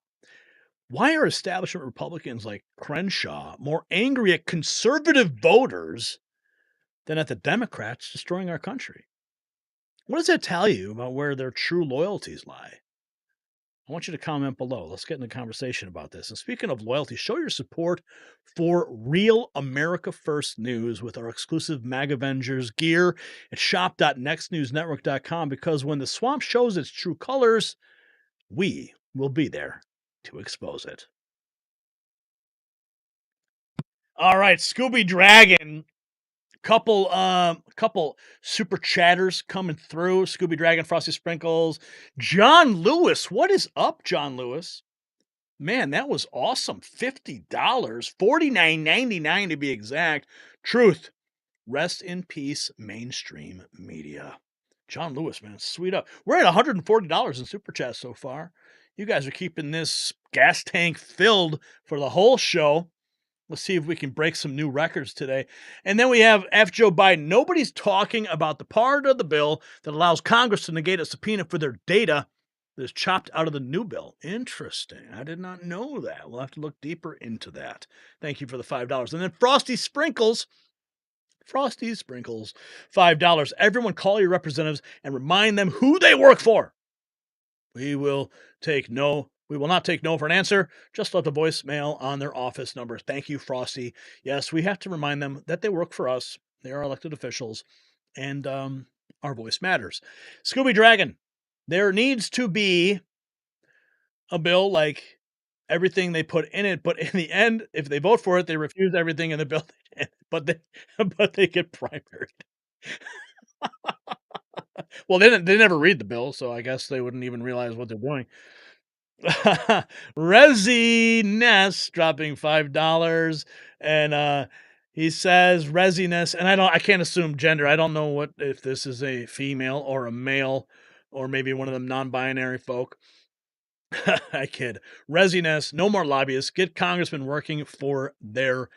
Why are establishment Republicans like Crenshaw more angry at conservative voters than at the Democrats destroying our country? What does that tell you about where their true loyalties lie? I want you to comment below. Let's get in a conversation about this. And speaking of loyalty, show your support for real America First news with our exclusive MAG Avengers gear at shop.nextnewsnetwork.com, because when the swamp shows its true colors, we will be there to expose it. All right, Scooby Dragon. Couple super chatters coming through. Scooby Dragon, Frosty Sprinkles, John Lewis. What is up, John Lewis? Man, that was awesome. $50, $49.99 to be exact. Truth. Rest in peace, mainstream media. John Lewis, man, sweet up. We're at $140 in super chat so far. You guys are keeping this gas tank filled for the whole show. Let's see if we can break some new records today. And then we have F. Joe Biden. Nobody's talking about the part of the bill that allows Congress to negate a subpoena for their data that is chopped out of the new bill. Interesting. I did not know that. We'll have to look deeper into that. Thank you for the $5. And then Frosty Sprinkles, $5. Everyone call your representatives and remind them who they work for. We will not take no for an answer. Just let the voicemail on their office number. Thank you, Frosty. Yes, we have to remind them that they work for us. They are elected officials, and our voice matters. Scooby Dragon, there needs to be a bill like everything they put in it, but in the end, if they vote for it, they refuse everything in the bill, but they get primaried. Well, they never read the bill, so I guess they wouldn't even realize what they're doing. Resi Ness dropping $5, and he says Resiness, and I can't assume gender. I don't know if this is a female or a male, or maybe one of them non-binary folk. I kid. Resiness, no more lobbyists. Get congressmen working for their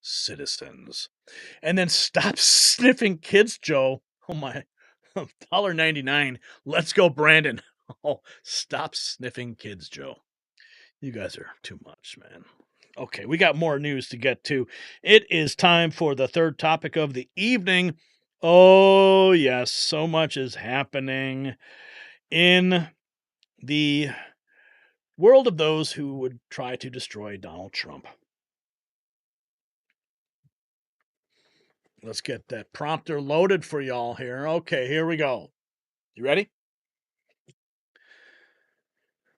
citizens, and then stop sniffing kids, Joe. Oh my, $1.99. Let's go, Brandon. Oh, stop sniffing kids, Joe. You guys are too much, man. Okay, we got more news to get to. It is time for the third topic of the evening. Oh, yes, so much is happening in the world of those who would try to destroy Donald Trump. Let's get that prompter loaded for y'all here. Okay, here we go. You ready?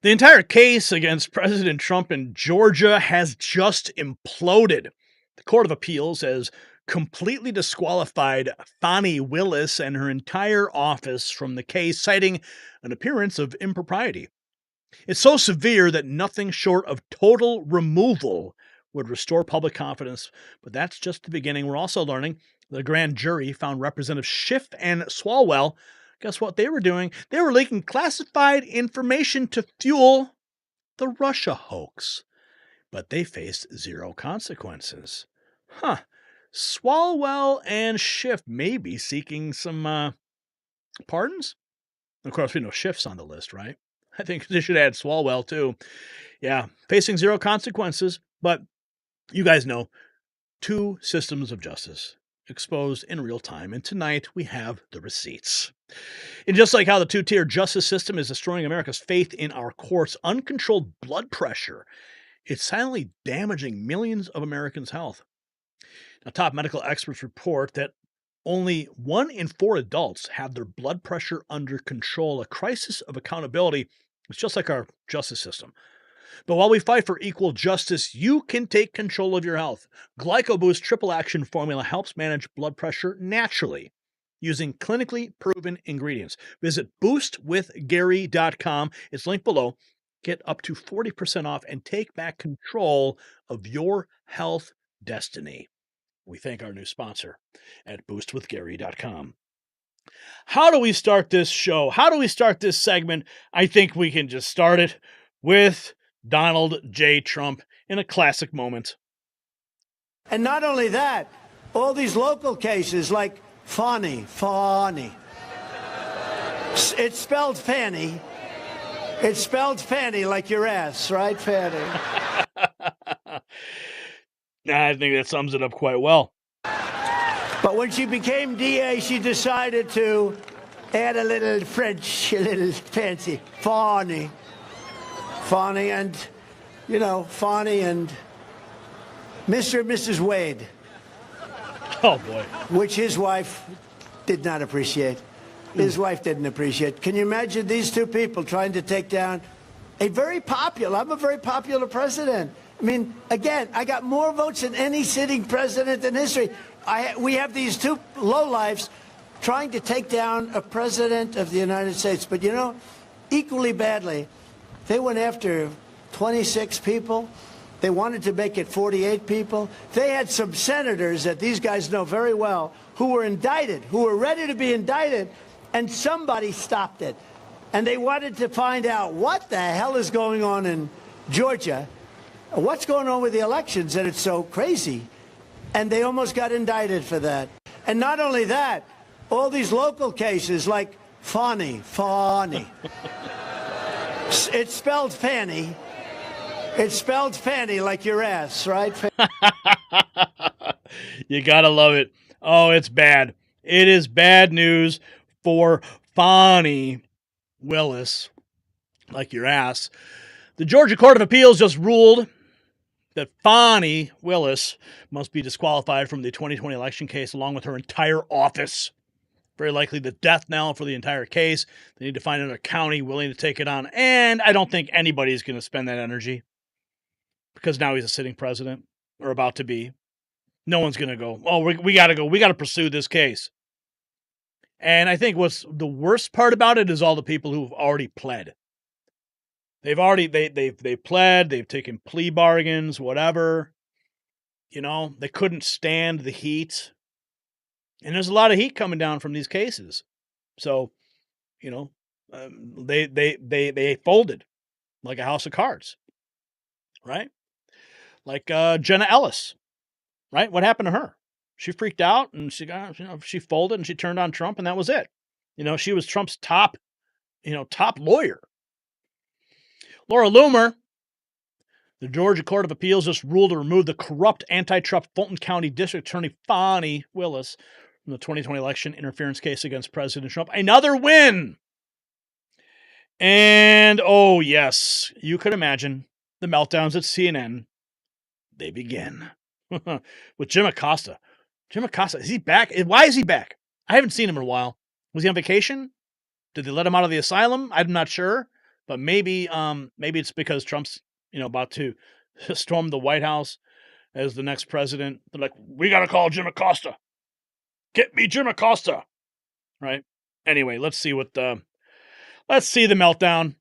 The entire case against President Trump in Georgia has just imploded. The Court of Appeals has completely disqualified Fani Willis and her entire office from the case, citing an appearance of impropriety. It's so severe that nothing short of total removal would restore public confidence, but that's just the beginning. We're also learning the grand jury found Representative Schiff and Swalwell. Guess what they were doing? They were leaking classified information to fuel the Russia hoax. But they faced zero consequences. Swalwell and Schiff may be seeking some pardons. Of course, we know Schiff's on the list, right? I think they should add Swalwell too. Yeah, facing zero consequences, but you guys know, two systems of justice exposed in real time, and tonight we have the receipts. And just like how the two-tier justice system is destroying America's faith in our courts, uncontrolled blood pressure, it's silently damaging millions of Americans' health. Now, top medical experts report that only 1 in 4 adults have their blood pressure under control. A crisis of accountability. It's just like our justice system. But while we fight for equal justice, you can take control of your health. GlycoBoost Triple Action Formula helps manage blood pressure naturally using clinically proven ingredients. Visit boostwithgary.com. It's linked below. Get up to 40% off and take back control of your health destiny. We thank our new sponsor at boostwithgary.com. How do we start this show? How do we start this segment? I think we can just start it with Donald J. Trump in a classic moment. And not only that, all these local cases like Fani. It's spelled Fanny. It's spelled Fanny like your ass, right, Fanny? I think that sums it up quite well. But when she became DA, she decided to add a little French, a little fancy. Fani, and, Fani and Mr. and Mrs. Wade. Oh, boy. Which his wife did not appreciate. His wife didn't appreciate. Can you imagine these two people trying to take down I'm a very popular president. I mean, again, I got more votes than any sitting president in history. We have these two lowlifes trying to take down a president of the United States. But, equally badly, they went after 26 people. They wanted to make it 48 people. They had some senators that these guys know very well who were indicted, who were ready to be indicted, and somebody stopped it. And they wanted to find out what the hell is going on in Georgia, what's going on with the elections, and it's so crazy. And they almost got indicted for that. And not only that, all these local cases like Fani. It's spelled Fanny. It's spelled Fanny like your ass, right? You gotta love it. Oh, it's bad. It is bad news for Fani Willis, like your ass. The Georgia Court of Appeals just ruled that Fani Willis must be disqualified from the 2020 election case along with her entire office. Very likely the death knell for the entire case. They need to find another county willing to take it on. And I don't think anybody's going to spend that energy because now he's a sitting president or about to be. No one's going to go, we got to go. We got to pursue this case. And I think what's the worst part about it is all the people who've already pled. They've pled, they've taken plea bargains, whatever. They couldn't stand the heat. And there's a lot of heat coming down from these cases. So, they folded like a house of cards. Right? Like Jenna Ellis. Right? What happened to her? She freaked out and she folded and she turned on Trump and that was it. She was Trump's top lawyer. Laura Loomer, the Georgia Court of Appeals just ruled to remove the corrupt anti-Trump Fulton County District Attorney Fani Willis from the 2020 election interference case against President Trump. Another win. And, oh yes, you could imagine the meltdowns at CNN. They begin with Jim Acosta. Jim Acosta, is he back? Why is he back? I haven't seen him in a while. Was he on vacation? Did they let him out of the asylum? I'm not sure. But maybe it's because Trump's, about to storm the White House as the next president. They're like, we got to call Jim Acosta. Get me Jim Acosta. Right? Anyway, let's see the meltdown.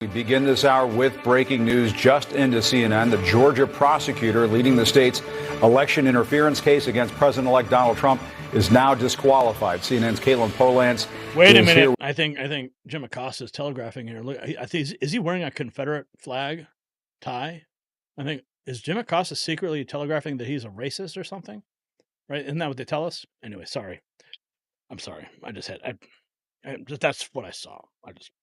We begin this hour with breaking news just into CNN. The Georgia prosecutor leading the state's election interference case against President-elect Donald Trump is now disqualified. CNN's Caitlin Polantz. Wait a minute. I think Jim Acosta is telegraphing here. Look, I think is he wearing a Confederate flag tie? I think is Jim Acosta secretly telegraphing that he's a racist or something? Right? Isn't that what they tell us? Anyway, sorry. I'm sorry. That's what I saw.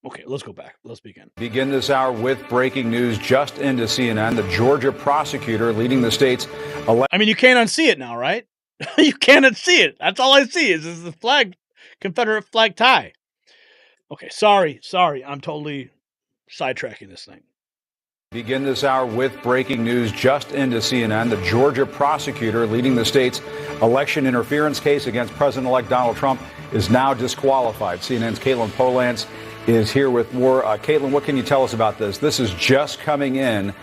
Okay, let's go back. Let's begin. Begin this hour with breaking news just into CNN. The Georgia prosecutor leading the state's election. You can't unsee it now, right? You can't unsee it. That's all I see is the flag, Confederate flag tie. Okay, sorry. I'm totally sidetracking this thing. Begin this hour with breaking news just into CNN. The Georgia prosecutor leading the state's election interference case against President-elect Donald Trump is now disqualified. CNN's Caitlin Polantz is here with more. Caitlin, what can you tell us about this? This is just coming in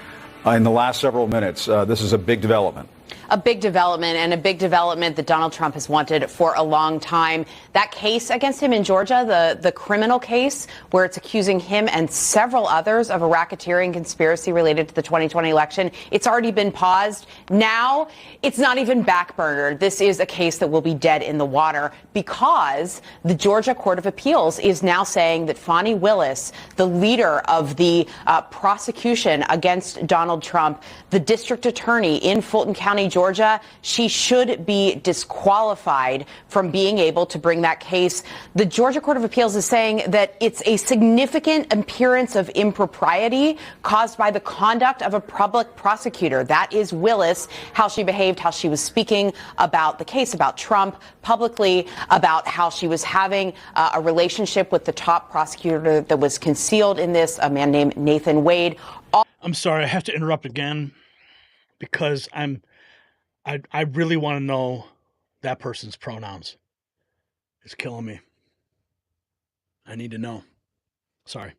the last several minutes. This is a big development. a big development, and a big development that Donald Trump has wanted for a long time. That case against him in Georgia, the criminal case where it's accusing him and several others of a racketeering conspiracy related to the 2020 election, it's already been paused. Now it's not even backburnered. This is a case that will be dead in the water because the Georgia Court of Appeals is now saying that Fani Willis, the leader of the prosecution against Donald Trump, the district attorney in Fulton County, Georgia, she should be disqualified from being able to bring that case. The Georgia Court of Appeals is saying that it's a significant appearance of impropriety caused by the conduct of a public prosecutor. That is Willis, how she behaved, how she was speaking about the case, about Trump publicly, about how she was having a relationship with the top prosecutor that was concealed in this, a man named Nathan Wade. I'm sorry, I have to interrupt again because I really want to know that person's pronouns. It's killing me. I need to know. Sorry.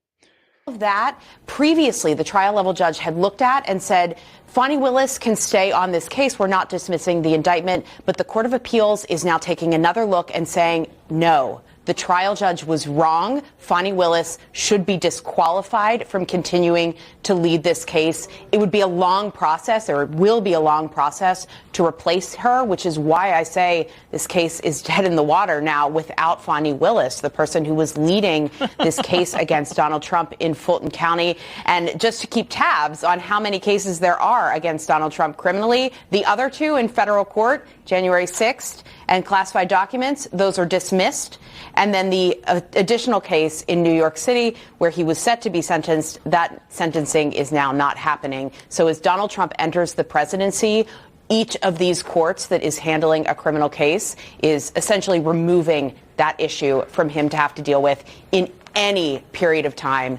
Of that, previously, the trial level judge had looked at and said, Fani Willis can stay on this case. We're not dismissing the indictment. But the Court of Appeals is now taking another look and saying, no, the trial judge was wrong. Fani Willis should be disqualified from continuing to lead this case. It would be a long process, or it will be a long process, to replace her, which is why I say this case is dead in the water now without Fani Willis, the person who was leading this case against Donald Trump in Fulton County. And just to keep tabs on how many cases there are against Donald Trump criminally, the other two in federal court, January 6th, and classified documents, those are dismissed. And then the additional case in New York City where he was set to be sentenced, that sentencing is now not happening. So as Donald Trump enters the presidency, each of these courts that is handling a criminal case is essentially removing that issue from him to have to deal with in any period of time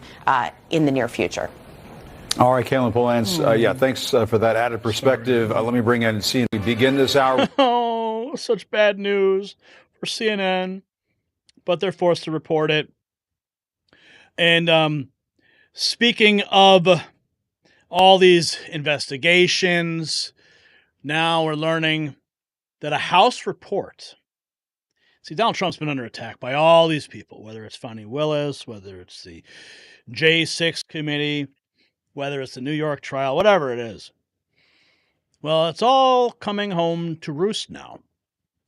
in the near future. All right, Caitlin Polans, thanks for that added perspective. Let me bring in and see. We begin this hour. Oh, such bad news for CNN, but they're forced to report it. And speaking of all these investigations, now we're learning that a House report. See, Donald Trump's been under attack by all these people, whether it's Fani Willis, whether it's the J6 committee, whether it's the New York trial, whatever it is. Well, it's all coming home to roost now.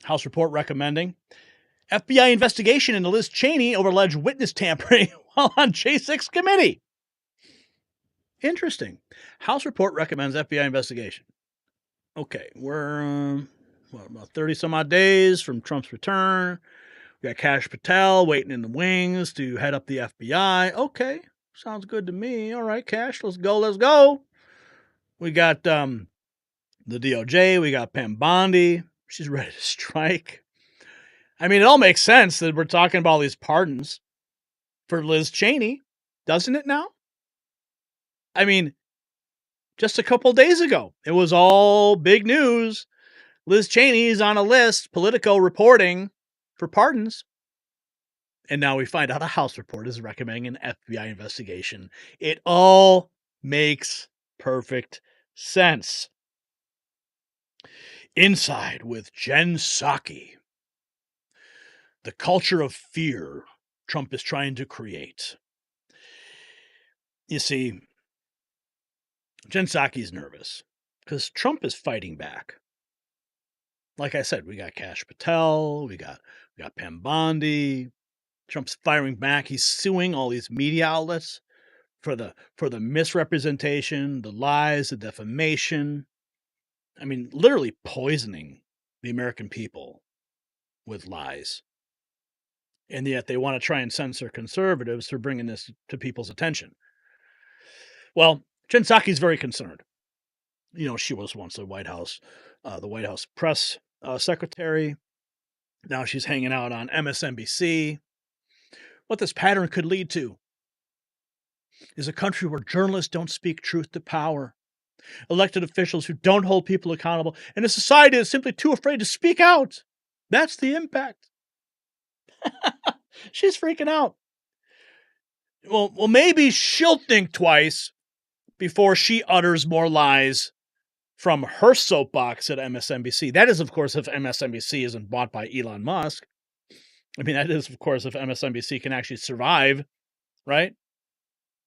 House report recommending FBI investigation into Liz Cheney over alleged witness tampering while on J6 committee. Interesting. House report recommends FBI investigation. Okay, we're about 30 some odd days from Trump's return. We got Kash Patel waiting in the wings to head up the FBI. Okay, sounds good to me. All right, Kash, let's go. We got the DOJ. We got Pam Bondi. She's ready to strike. I mean, it all makes sense that we're talking about all these pardons for Liz Cheney, doesn't it now? I mean, just a couple days ago, it was all big news. Liz Cheney is on a list, Politico reporting for pardons. And now we find out a House report is recommending an FBI investigation. It all makes perfect sense. Inside with Jen Psaki. The culture of fear Trump is trying to create. You see, Jen Psaki's nervous because Trump is fighting back. Like I said, we got Kash Patel, we got Pam Bondi. Trump's firing back. He's suing all these media outlets for the misrepresentation, the lies, the defamation. I mean, literally poisoning the American people with lies. And yet they want to try and censor conservatives for bringing this to people's attention. Well, Jen Psaki's very concerned. You know, she was once the White House press secretary. Now she's hanging out on MSNBC. What this pattern could lead to is a country where journalists don't speak truth to power, elected officials who don't hold people accountable, and a society that's simply too afraid to speak out. That's the impact. She's freaking out. Well, maybe she'll think twice before she utters more lies from her soapbox at MSNBC. That is, of course, if MSNBC isn't bought by Elon Musk. I mean, that is, of course, if MSNBC can actually survive, right?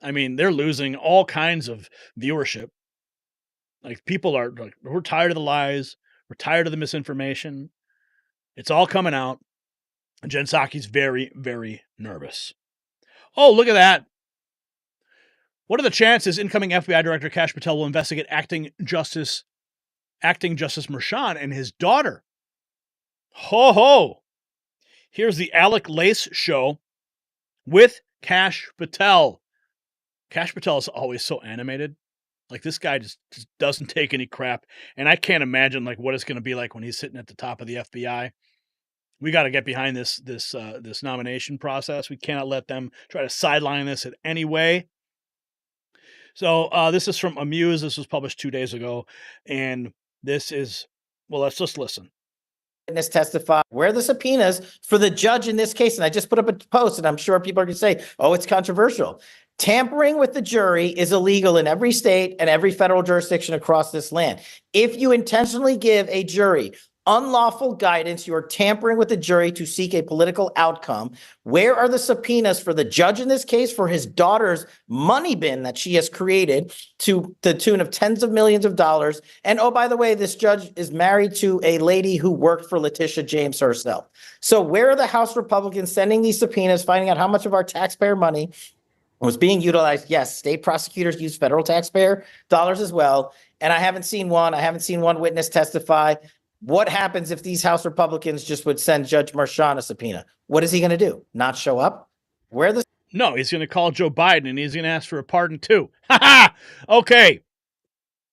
I mean, they're losing all kinds of viewership. Like, people are like, we're tired of the lies. We're tired of the misinformation. It's all coming out. And Jen Psaki's very, very nervous. Oh, look at that. What are the chances incoming FBI Director Kash Patel will investigate acting Justice Merchan and his daughter? Ho ho! Here's the Alec Lace show with Kash Patel. Kash Patel is always so animated. Like, this guy just doesn't take any crap. And I can't imagine like what it's going to be like when he's sitting at the top of the FBI. We got to get behind this nomination process. We cannot let them try to sideline this in any way. So this is from Amuse. This was published 2 days ago. And this is, well, let's just listen. Witness testify. Where are the subpoenas for the judge in this case? And I just put up a post, and I'm sure people are going to say, oh, it's controversial. Tampering with the jury is illegal in every state and every federal jurisdiction across this land. If you intentionally give a jury unlawful guidance, you are tampering with the jury to seek a political outcome. Where are the subpoenas for the judge in this case for his daughter's money bin that she has created to the tune of tens of millions of dollars? And oh, by the way, this judge is married to a lady who worked for Letitia James herself. So where are the House Republicans sending these subpoenas, finding out how much of our taxpayer money was being utilized? Yes, state prosecutors use federal taxpayer dollars as well. And I haven't seen one. I haven't seen one witness testify. What happens if these House Republicans just would send Judge Merchan a subpoena? What is he going to do? Not show up? No, he's going to call Joe Biden and he's going to ask for a pardon too. Ha ha! Okay.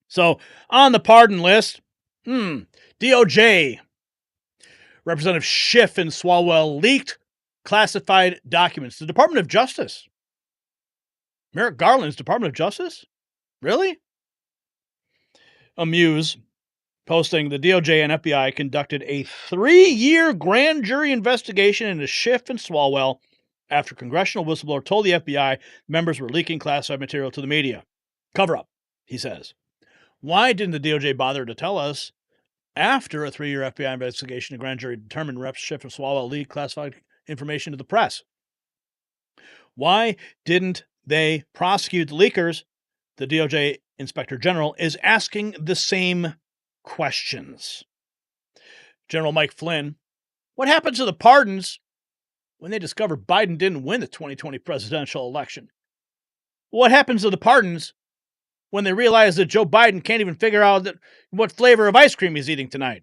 So on the pardon list, DOJ, Representative Schiff and Swalwell leaked classified documents. The Department of Justice. Merrick Garland's Department of Justice? Really? Amuse. Posting, the DOJ and FBI conducted a 3-year grand jury investigation into Schiff and Swalwell after congressional whistleblower told the FBI members were leaking classified material to the media. Cover up, he says. Why didn't the DOJ bother to tell us after a 3-year FBI investigation, the grand jury determined Reps Schiff and Swalwell leaked classified information to the press? Why didn't they prosecute the leakers? The DOJ Inspector General is asking the same questions. General Mike Flynn, what happened to the pardons when they discovered Biden didn't win the 2020 presidential election? What happens to the pardons when they realize that Joe Biden can't even figure out what flavor of ice cream he's eating tonight?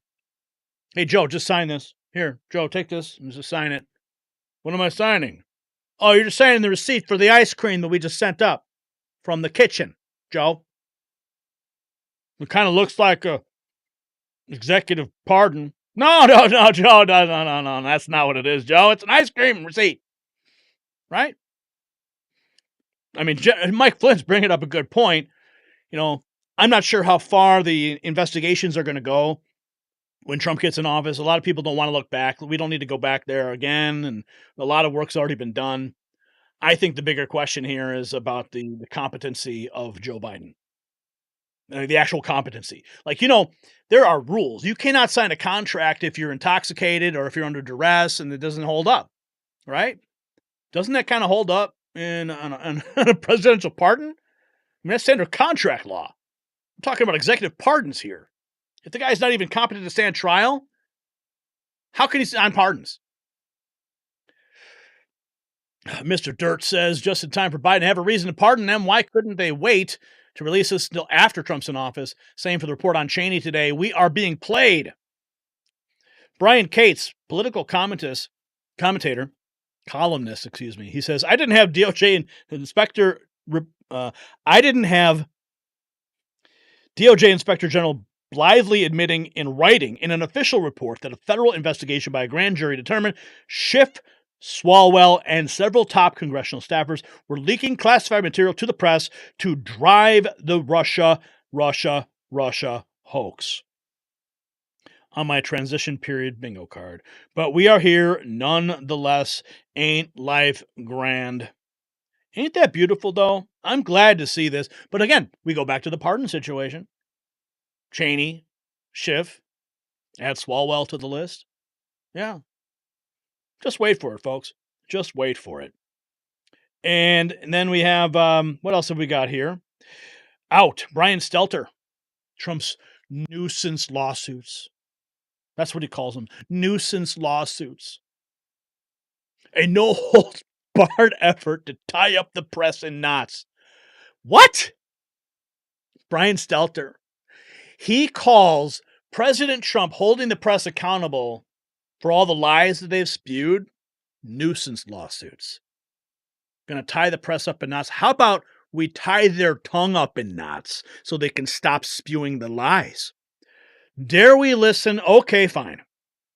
Hey, Joe, just sign this. Here, Joe, take this and just sign it. What am I signing? Oh, you're just signing the receipt for the ice cream that we just sent up from the kitchen, Joe. It kind of looks like a executive pardon. No, Joe, no. That's not what it is, Joe. It's an ice cream receipt. Right? I mean, Mike Flynn's bringing up a good point. You know, I'm not sure how far the investigations are going to go when Trump gets in office. A lot of people don't want to look back. We don't need to go back there again. And a lot of work's already been done. I think the bigger question here is about the competency of Joe Biden. The actual competency. Like, you know, there are rules. You cannot sign a contract if you're intoxicated or if you're under duress and it doesn't hold up, right? Doesn't that kind of hold up on a presidential pardon? I mean, that's standard contract law. I'm talking about executive pardons here. If the guy's not even competent to stand trial, how can he sign pardons? Mr. Dirt says, just in time for Biden to have a reason to pardon them, why couldn't they wait to release this until after Trump's in office? Same for the report on Cheney today. We are being played. Brian Cates, political columnist, he says, I didn't have DOJ Inspector General blithely admitting in writing in an official report that a federal investigation by a grand jury determined Schiff, Swalwell, and several top congressional staffers were leaking classified material to the press to drive the Russia hoax on my transition period bingo card. But we are here nonetheless. Ain't life grand? Ain't that beautiful, though? I'm glad to see this. But again, we go back to the pardon situation. Cheney, Schiff, add Swalwell to the list. Yeah. Just wait for it, folks. Just wait for it. And then we have, what else have we got here? Out, Brian Stelter, Trump's nuisance lawsuits. That's what he calls them, nuisance lawsuits. A no-holds-barred effort to tie up the press in knots. What? Brian Stelter. He calls President Trump holding the press accountable for all the lies that they've spewed nuisance lawsuits. Going to tie the press up in knots. How about we tie their tongue up in knots so they can stop spewing the lies? Dare we listen? Okay, fine.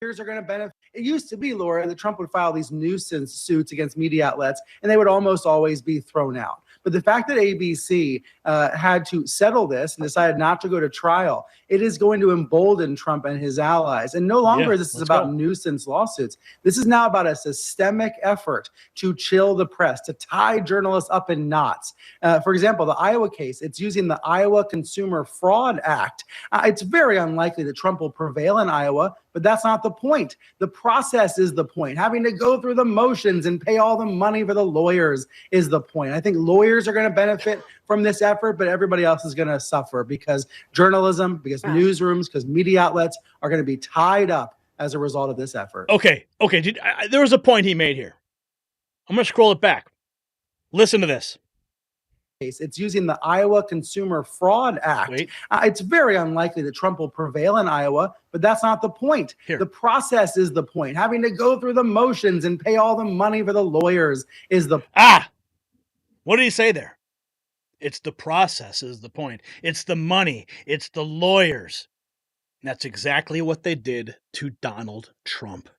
Are going to benefit. It used to be, Laura, that Trump would file these nuisance suits against media outlets, and they would almost always be thrown out. But the fact that ABC had to settle this and decided not to go to trial, it is going to embolden Trump and his allies. And no longer this is about nuisance lawsuits. This is now about a systemic effort to chill the press, to tie journalists up in knots. For example, the Iowa case, it's using the Iowa Consumer Fraud Act. It's very unlikely that Trump will prevail in Iowa, but that's not the point. The process is the point. Having to go through the motions and pay all the money for the lawyers is the point. I think lawyers are going to benefit from this effort, but everybody else is going to suffer because journalism, because newsrooms, because media outlets are going to be tied up as a result of this effort. Okay. There was a point he made here. I'm going to scroll it back. Listen to this. It's using the Iowa Consumer Fraud Act. It's very unlikely that Trump will prevail in Iowa, but that's not the point. The process is the point. Having to go through the motions and pay all the money for the lawyers is the... What did he say there? It's the process is the point. It's the money. It's the lawyers. And that's exactly what they did to Donald Trump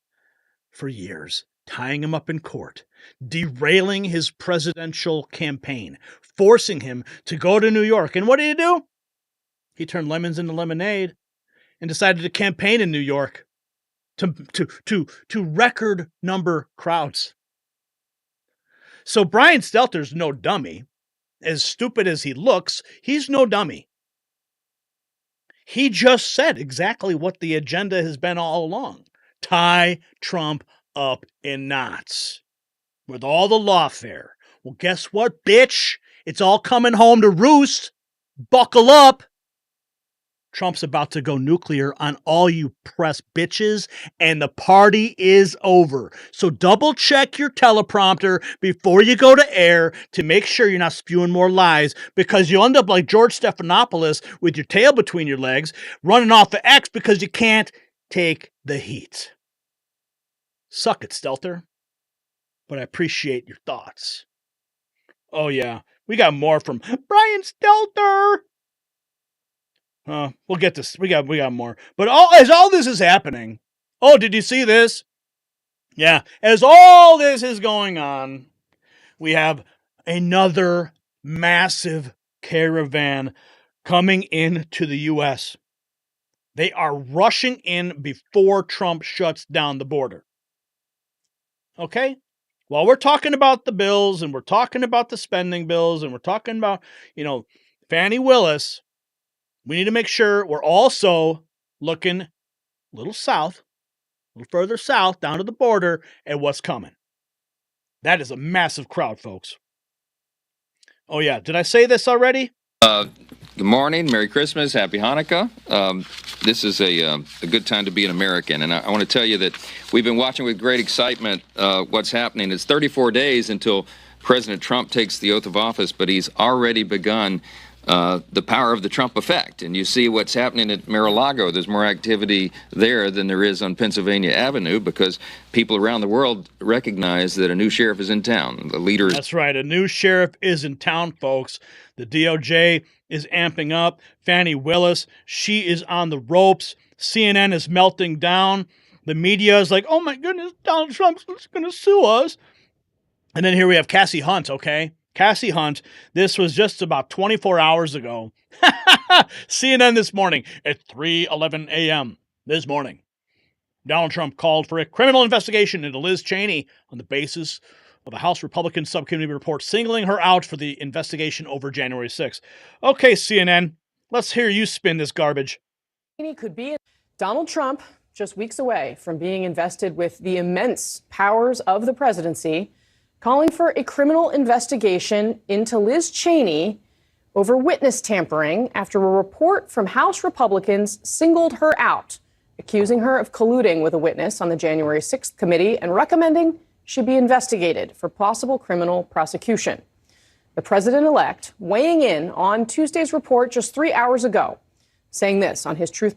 for years. Tying him up in court, derailing his presidential campaign, forcing him to go to New York. And what did he do? He turned lemons into lemonade and decided to campaign in New York to record number crowds. So Brian Stelter's no dummy. As stupid as he looks, he's no dummy. He just said exactly what the agenda has been all along. Tie Trump up in knots with all the lawfare. Well, guess what, bitch? It's all coming home to roost. Buckle up. Trump's about to go nuclear on all you press bitches, and the party is over. So double check your teleprompter before you go to air to make sure you're not spewing more lies, because you'll end up like George Stephanopoulos with your tail between your legs, running off the X because you can't take the heat. Suck it, Stelter. But I appreciate your thoughts. Oh, yeah. We got more from Brian Stelter. We'll get this. We got more. But as all this is happening, did you see this? Yeah. As all this is going on, we have another massive caravan coming into the U.S. They are rushing in before Trump shuts down the border. Okay? While we're talking about the bills and we're talking about the spending bills and we're talking about, Fani Willis, we need to make sure we're also looking a little south, a little further south, down to the border at what's coming. That is a massive crowd, folks. Oh, yeah. Did I say this already? Good morning. Merry Christmas. Happy Hanukkah. This is a good time to be an American. And I want to tell you that we've been watching with great excitement what's happening. It's 34 days until President Trump takes the oath of office, but he's already begun the power of the Trump effect. And you see what's happening at Mar-a-Lago. There's more activity there than there is on Pennsylvania Avenue because people around the world recognize that a new sheriff is in town. The leader is... That's right. A new sheriff is in town, folks. The DOJ is amping up. Fani Willis, she is on the ropes. CNN is melting down. The media is like, oh my goodness, Donald Trump's going to sue us. And then here we have Cassie Hunt, okay? Cassie Hunt, this was just about 24 hours ago. CNN this morning at 3:11 a.m. this morning. Donald Trump called for a criminal investigation into Liz Cheney on the basis of a House Republican subcommittee report singling her out for the investigation over January 6th. Okay, CNN, Let's hear you spin this garbage. Could be Donald Trump, just weeks away from being invested with the immense powers of the presidency, calling for a criminal investigation into Liz Cheney over witness tampering after a report from House Republicans singled her out, accusing her of colluding with a witness on the January 6th committee and recommending she be investigated for possible criminal prosecution. The president-elect weighing in on Tuesday's report just 3 hours ago, saying this on his Truth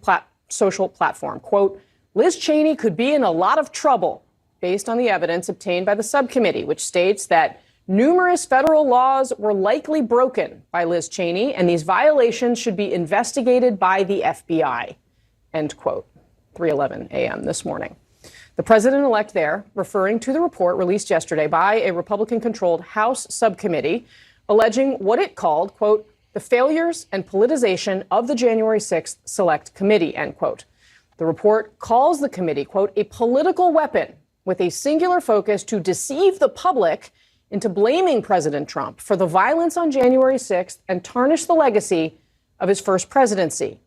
social platform, quote, Liz Cheney could be in a lot of trouble based on the evidence obtained by the subcommittee, which states that numerous federal laws were likely broken by Liz Cheney, and these violations should be investigated by the FBI, end quote, 3:11 a.m. this morning. The president-elect there, referring to the report released yesterday by a Republican-controlled House subcommittee, alleging what it called, quote, the failures and politicization of the January 6th Select Committee, end quote. The report calls the committee, quote, a political weapon with a singular focus to deceive the public into blaming President Trump for the violence on January 6th and tarnish the legacy of his first presidency.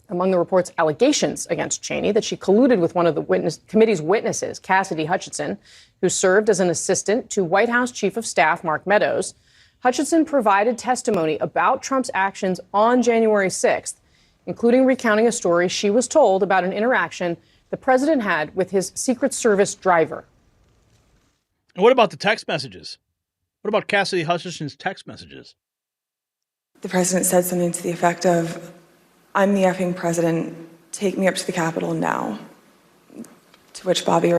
Among the report's allegations against Cheney that she colluded with one of the committee's witnesses, Cassidy Hutchinson, who served as an assistant to White House Chief of Staff Mark Meadows. Hutchinson provided testimony about Trump's actions on January 6th, including recounting a story she was told about an interaction the president had with his Secret Service driver. And what about the text messages? What about Cassidy Hutchinson's text messages? The president said something to the effect of, I'm the effing president, take me up to the Capitol now. To which Bobby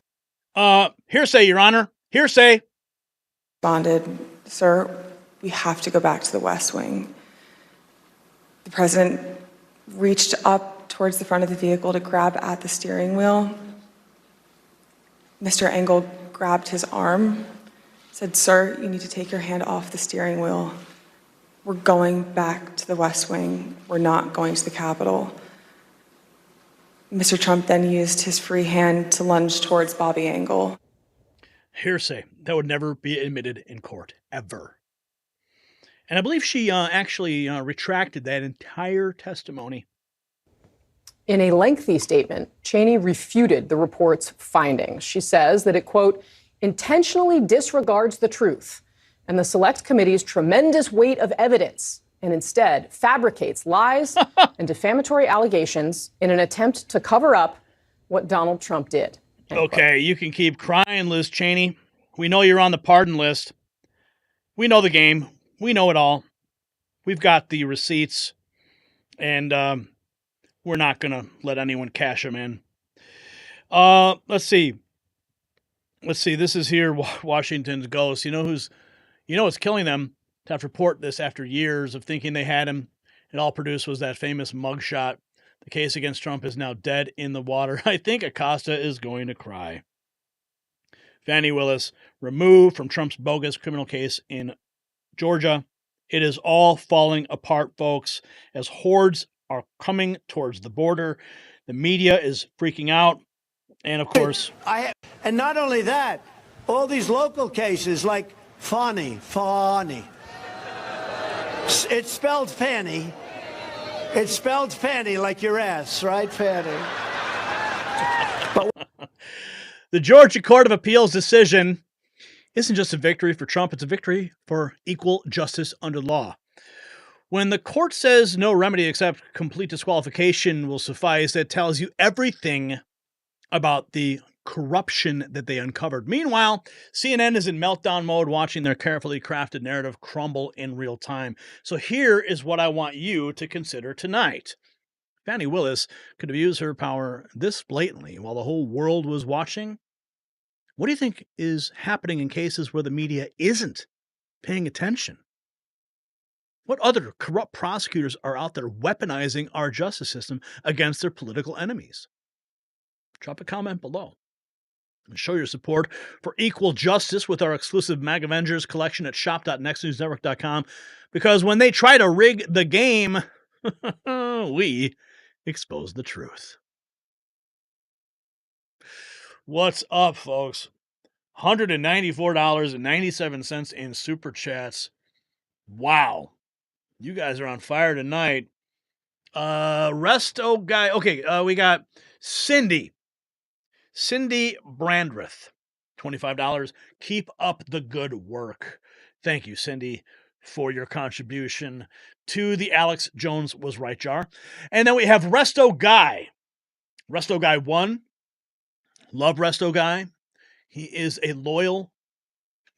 hearsay, Your Honor. Hearsay. Responded, sir, we have to go back to the West Wing. The president reached up towards the front of the vehicle to grab at the steering wheel. Mr. Engel grabbed his arm, said, sir, you need to take your hand off the steering wheel. We're going back to the West Wing. We're not going to the Capitol. Mr. Trump then used his free hand to lunge towards Bobby Engel. Hearsay. That would never be admitted in court, ever. And I believe she actually retracted that entire testimony. In a lengthy statement, Cheney refuted the report's findings. She says that it, quote, intentionally disregards the truth and the Select Committee's tremendous weight of evidence and instead fabricates lies and defamatory allegations in an attempt to cover up what Donald Trump did. Okay, you can keep crying, Liz Cheney. We know you're on the pardon list. We know the game. We know it all. We've got the receipts, and we're not going to let anyone cash them in. Let's see. This is here, Washington's ghost. You know what's killing them? To have to report this after years of thinking they had him. It all produced was that famous mugshot. The case against Trump is now dead in the water. I think Acosta is going to cry. Fani Willis removed from Trump's bogus criminal case in Georgia. It is all falling apart, folks, as hordes are coming towards the border. The media is freaking out. And of course, and not only that, all these local cases like Fani. It's spelled Fanny. It's spelled Fanny like your ass, right, Fanny? The Georgia Court of Appeals decision isn't just a victory for Trump, it's a victory for equal justice under law. When the court says no remedy except complete disqualification will suffice, it tells you everything about the corruption that they uncovered. Meanwhile, CNN is in meltdown mode, watching their carefully crafted narrative crumble in real time. So here is what I want you to consider tonight. Fani Willis could have used her power this blatantly while the whole world was watching. What do you think is happening in cases where the media isn't paying attention? What other corrupt prosecutors are out there weaponizing our justice system against their political enemies? Drop a comment below. And show your support for equal justice with our exclusive Mag Avengers collection at shop.nextnewsnetwork.com, because when they try to rig the game, we expose the truth. What's up, folks? $194.97 in super chats. Wow. You guys are on fire tonight. Resto guy. Okay, we got Cindy Brandreth, $25. Keep up the good work. Thank you, Cindy, for your contribution to the Alex Jones Was Right jar. And then we have Resto Guy 1. Love Resto Guy. He is a loyal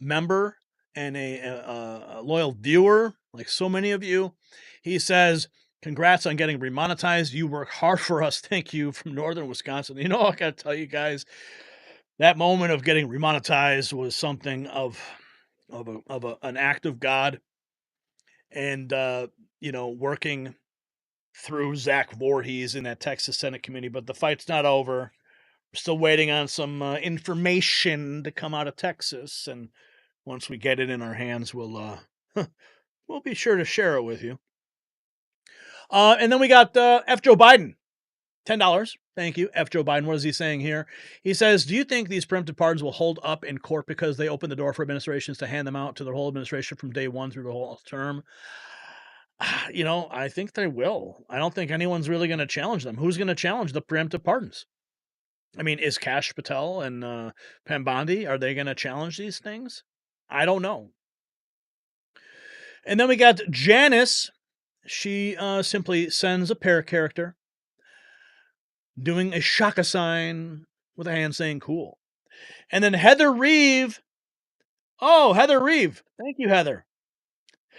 member and a loyal viewer, like so many of you. He says, congrats on getting remonetized. You work hard for us. Thank you, from Northern Wisconsin. You know, I got to tell you guys, that moment of getting remonetized was something of an act of God. And, working through Zach Voorhees in that Texas Senate committee, but the fight's not over. We're still waiting on some information to come out of Texas. And once we get it in our hands, we'll be sure to share it with you. And then we got F. Joe Biden, $10. Thank you, F. Joe Biden. What is he saying here? He says, do you think these preemptive pardons will hold up in court because they open the door for administrations to hand them out to the whole administration from day one through the whole term? I think they will. I don't think anyone's really going to challenge them. Who's going to challenge the preemptive pardons? I mean, is Kash Patel and Pam Bondi, are they going to challenge these things? I don't know. And then we got Janice. She simply sends a parrot character doing a shaka sign with a hand saying cool. And then Heather Reeve. Oh, Heather Reeve. Thank you, Heather.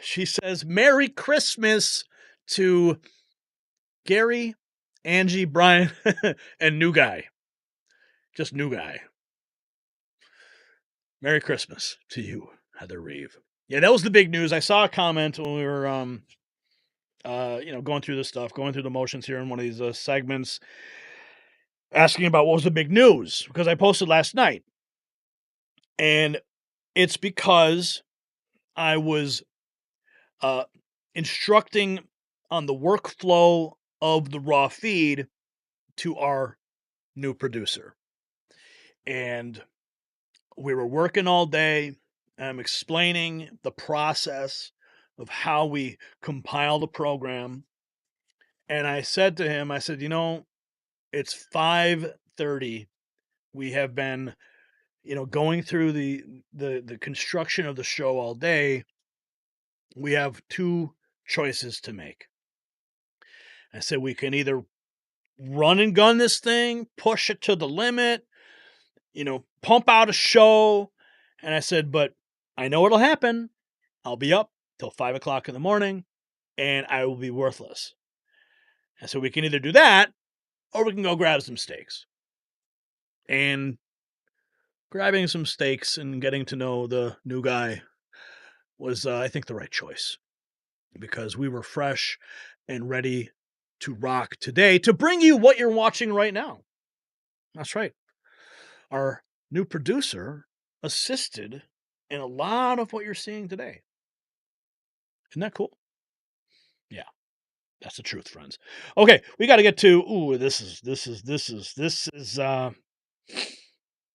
She says, Merry Christmas to Gary, Angie, Brian, and New Guy. Just New Guy. Merry Christmas to you, Heather Reeve. Yeah, that was the big news. I saw a comment when we were, going through this stuff, going through the motions here in one of these segments, asking about what was the big news, because I posted last night. And it's because I was instructing on the workflow of the raw feed to our new producer. And we were working all day. I'm explaining the process of how we compile the program. And I said to him, it's 5:30. We have been, going through the construction of the show all day. We have two choices to make. I said, we can either run and gun this thing, push it to the limit, pump out a show. And I said, but I know what'll happen. I'll be up till 5 o'clock in the morning and I will be worthless. And so we can either do that or we can go grab some steaks. And grabbing some steaks and getting to know the new guy was, I think, the right choice, because we were fresh and ready to rock today to bring you what you're watching right now. That's right. Our new producer assisted in a lot of what you're seeing today. Isn't that cool? Yeah, that's the truth, friends. Okay, we got to get to, this is,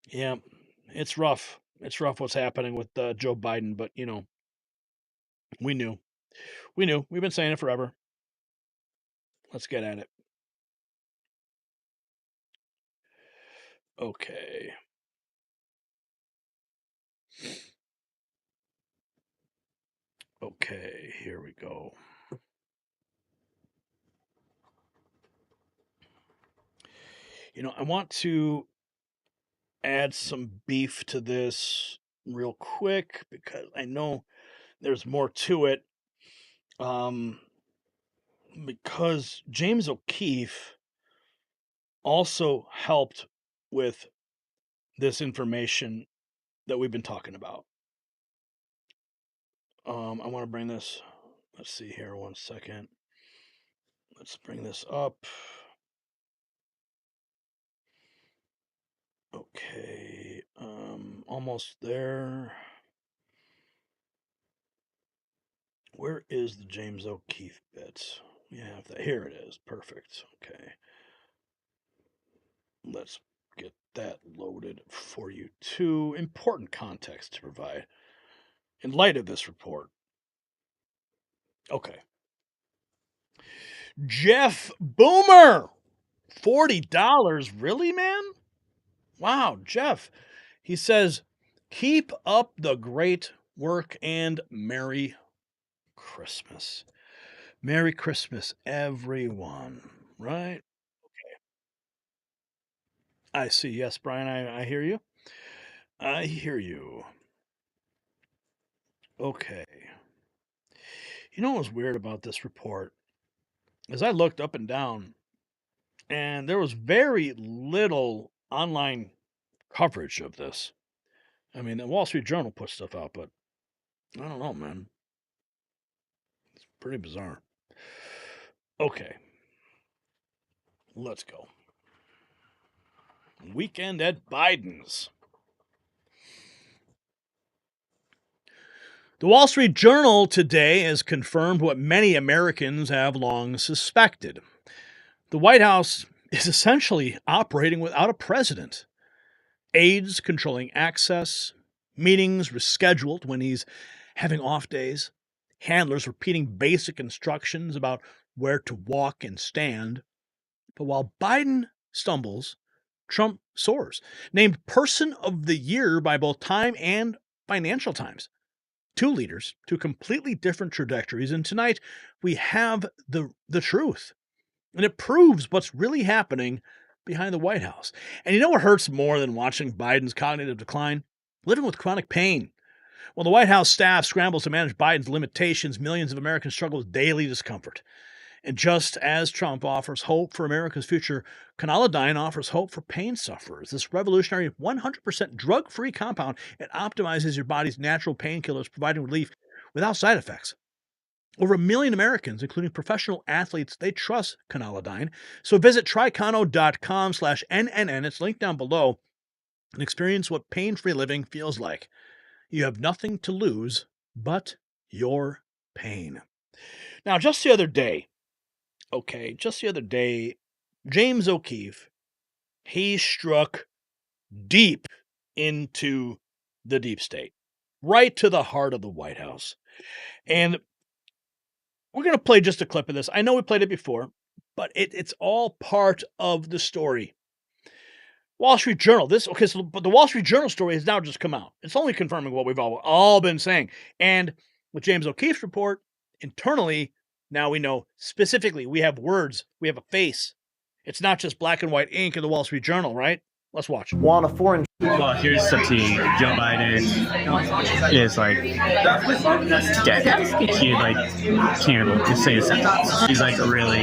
yeah, it's rough. It's rough what's happening with Joe Biden, but, we knew. We've been saying it forever. Let's get at it. Okay. Okay, here we go. I want to add some beef to this real quick because I know there's more to it. Because James O'Keefe also helped with this information that we've been talking about. I want to bring this. Let's see here. 1 second. Let's bring this up. Okay. Almost there. Where is the James O'Keefe bit? We have that. Here it is. Perfect. Okay. Let's get that loaded for you too. Important context to provide in light of this report. Okay. Jeff Boomer, $40. Really, man? Wow, Jeff. He says, keep up the great work and Merry Christmas. Merry Christmas, everyone. Right? Okay. I see. Yes, Brian, I hear you. I hear you. Okay. You know what was weird about this report? As I looked up and down, and there was very little online coverage of this. I mean, the Wall Street Journal put stuff out, but I don't know, man. It's pretty bizarre. Okay. Let's go. Weekend at Biden's. The Wall Street Journal today has confirmed what many Americans have long suspected. The White House is essentially operating without a president. Aides controlling access, meetings rescheduled when he's having off days, handlers repeating basic instructions about where to walk and stand. But while Biden stumbles, Trump soars. Named Person of the Year by both Time and Financial Times. Two leaders, two completely different trajectories, and tonight we have the truth. And it proves what's really happening behind the White House. And you know what hurts more than watching Biden's cognitive decline? Living with chronic pain. While the White House staff scrambles to manage Biden's limitations, millions of Americans struggle with daily discomfort. And just as Trump offers hope for America's future, Canalidine offers hope for pain sufferers. This revolutionary 100% drug-free compound, it optimizes your body's natural painkillers, providing relief without side effects. Over 1 million Americans, including professional athletes, they trust Canalidine. So visit tricano.com/NNN. It's linked down below and experience what pain-free living feels like. You have nothing to lose but your pain. Now, just the other day, James O'Keefe, he struck deep into the deep state, right to the heart of the White House. And we're going to play just a clip of this. I know we played it before, but it's all part of the story. Wall Street Journal, but the Wall Street Journal story has now just come out. It's only confirming what we've all been saying. And with James O'Keefe's report, internally, now we know specifically, we have words, we have a face. It's not just black and white ink in the Wall Street Journal, right? Let's watch. Well, here's the tea. Joe Biden is dead. He can't say his sentence. He's really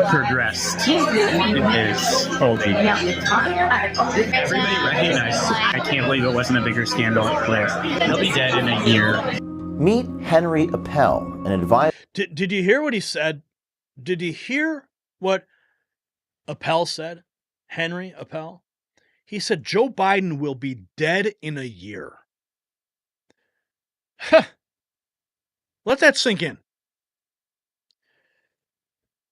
progressed in his holding. Everybody recognized. I can't believe it wasn't a bigger scandal at Blair. He'll be dead in a year. Meet Henry Appel, an advisor. Did you hear what he said? Did you hear what Appel said? Henry Appel? He said Joe Biden will be dead in a year. Let that sink in.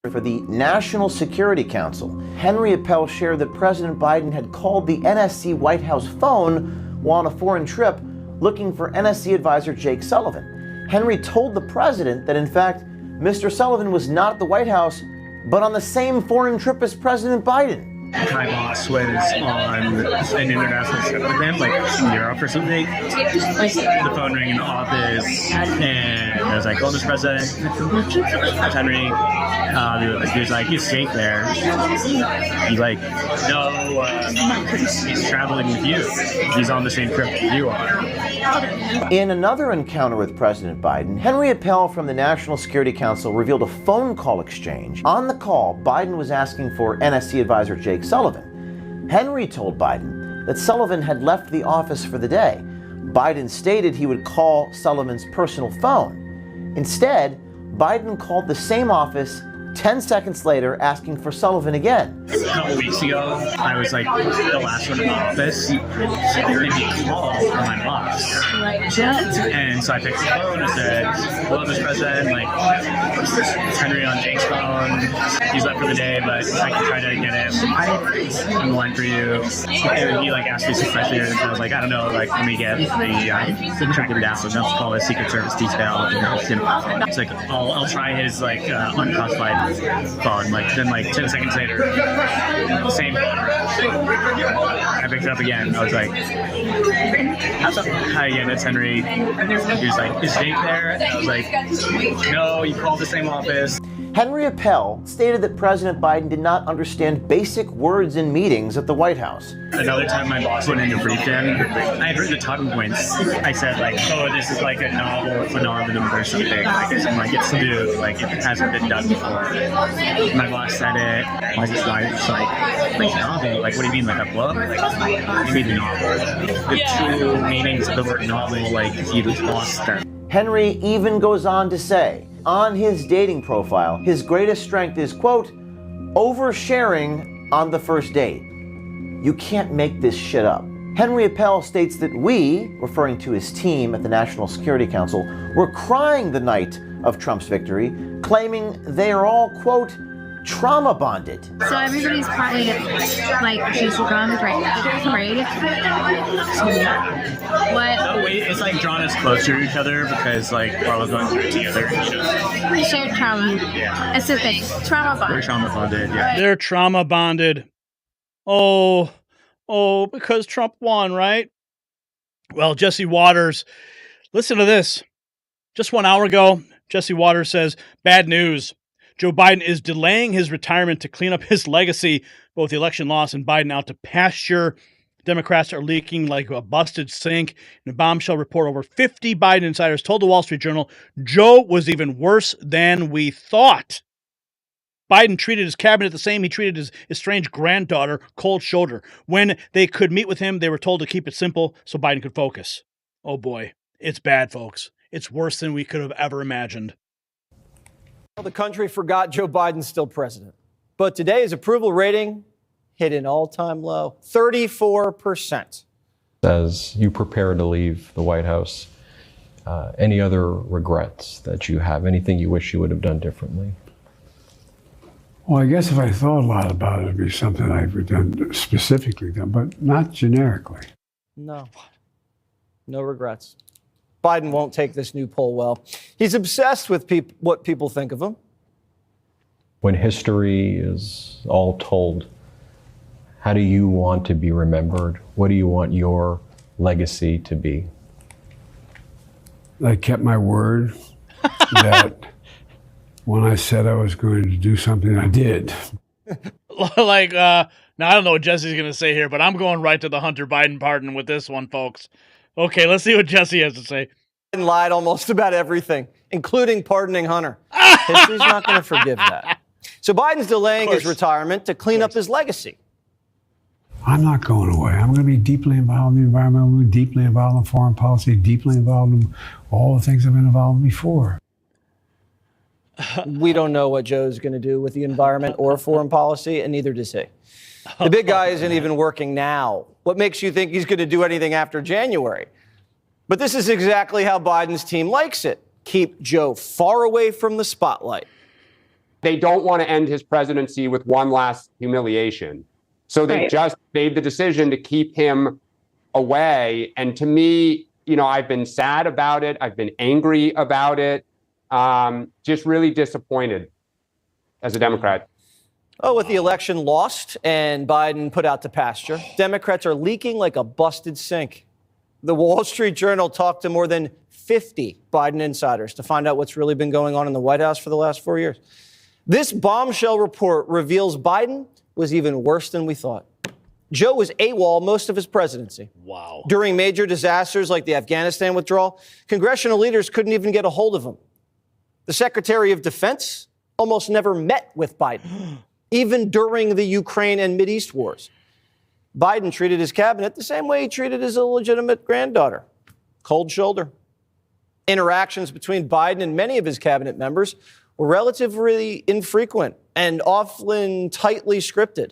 For the National Security Council, Henry Appel shared that President Biden had called the NSC White House phone while on a foreign trip looking for NSC advisor Jake Sullivan. Henry told the president that, in fact, Mr. Sullivan was not at the White House, but on the same foreign trip as President Biden. My boss was on an international trip with him, in Europe or something. The phone rang in the office, and I was like, "Oh, Mr. President, that's Henry." He was like, "He's safe there." He's like, "No, he's traveling with you. He's on the same trip that you are." In another encounter with President Biden, Henry Appel from the National Security Council revealed a phone call exchange. On the call, Biden was asking for NSC advisor Jake Sullivan. Henry told Biden that Sullivan had left the office for the day. Biden stated he would call Sullivan's personal phone. Instead, Biden called the same office 10 seconds later asking for Sullivan again. A couple weeks ago, I was like the last one in the office, and he called for my boss. And so I picked the phone and said, hello, Mr. President, like, it's Henry on Jake's phone. He's left for the day, but I can try to get him on the line for you. And he like asked me some questions, and I was like, I don't know, like, let me get the track him down, so enough to call his Secret Service detail. And it's like, I'll try his like unclassified phone. Like then like 10 seconds later, same phone. I picked it up again. I was like, hi again, it's Henry. He was like, is Jake there? And I was like, no, you called the same office. Henry Appel stated that President Biden did not understand basic words in meetings at the White House. Another time my boss went in to brief him, I had heard the talking points. I said like, oh, this is like a novel phenomenon or something. Like it's new, like it hasn't been done before. My boss said it. I was just like novel? Like what do you mean, like a book? Like what do you mean novel? The two meanings of the word novel, like he lost them. Henry even goes on to say, on his dating profile, his greatest strength is, quote, oversharing on the first date. You can't make this shit up. Henry Appel states that we, referring to his team at the National Security Council, were crying the night of Trump's victory, claiming they are all, quote, trauma bonded. So everybody's probably like juicy drums right What? No, wait, it's like drawn us closer to each other because like we're all going through it together. We share trauma. Yeah. It's the thing. Trauma bonded. We're trauma bonded, yeah. They're trauma bonded. Oh, because Trump won, right? Well, Jesse Waters, listen to this. Just 1 hour ago, Jesse Waters says, bad news. Joe Biden is delaying his retirement to clean up his legacy, both the election loss and Biden out to pasture. Democrats are leaking like a busted sink. In a bombshell report, over 50 Biden insiders told the Wall Street Journal Joe was even worse than we thought. Biden treated his cabinet the same he treated his estranged granddaughter, cold shoulder. When they could meet with him, they were told to keep it simple so Biden could focus. Oh boy, it's bad, folks. It's worse than we could have ever imagined. The country forgot Joe Biden's still president. But today his approval rating hit an all-time low, 34%. As you prepare to leave the White House, any other regrets that you have, anything you wish you would have done differently? Well, I guess if I thought a lot about it, it'd be something I would have done specifically, but not generically. No regrets. Biden won't take this new poll well. He's obsessed with what people think of him. When history is all told, how do you want to be remembered? What do you want your legacy to be? I kept my word that when I said I was going to do something, I did. Like, now I don't know what Jesse's going to say here, but I'm going right to the Hunter Biden pardon with this one, folks. Okay, let's see what Jesse has to say. Biden lied almost about everything, including pardoning Hunter. History's not going to forgive that. So Biden's delaying his retirement to clean up his legacy. I'm not going away. I'm going to be deeply involved in the environment. I'm going to be deeply involved in foreign policy, deeply involved in all the things I've been involved in before. We don't know what Joe's going to do with the environment or foreign policy, and neither does he. The big guy isn't even working now. What makes you think he's going to do anything after January? But this is exactly how Biden's team likes it. Keep Joe far away from the spotlight. They don't want to end his presidency with one last humiliation. So they just made the decision to keep him away. And to me, I've been sad about it. I've been angry about it. Just really disappointed as a Democrat. Oh, with the election lost and Biden put out to pasture, Democrats are leaking like a busted sink. The Wall Street Journal talked to more than 50 Biden insiders to find out what's really been going on in the White House for the last 4 years. This bombshell report reveals Biden was even worse than we thought. Joe was AWOL most of his presidency. Wow. During major disasters like the Afghanistan withdrawal, congressional leaders couldn't even get a hold of him. The Secretary of Defense almost never met with Biden, even during the Ukraine and Mideast wars. Biden treated his cabinet the same way he treated his illegitimate granddaughter. Cold shoulder. Interactions between Biden and many of his cabinet members were relatively infrequent and often tightly scripted.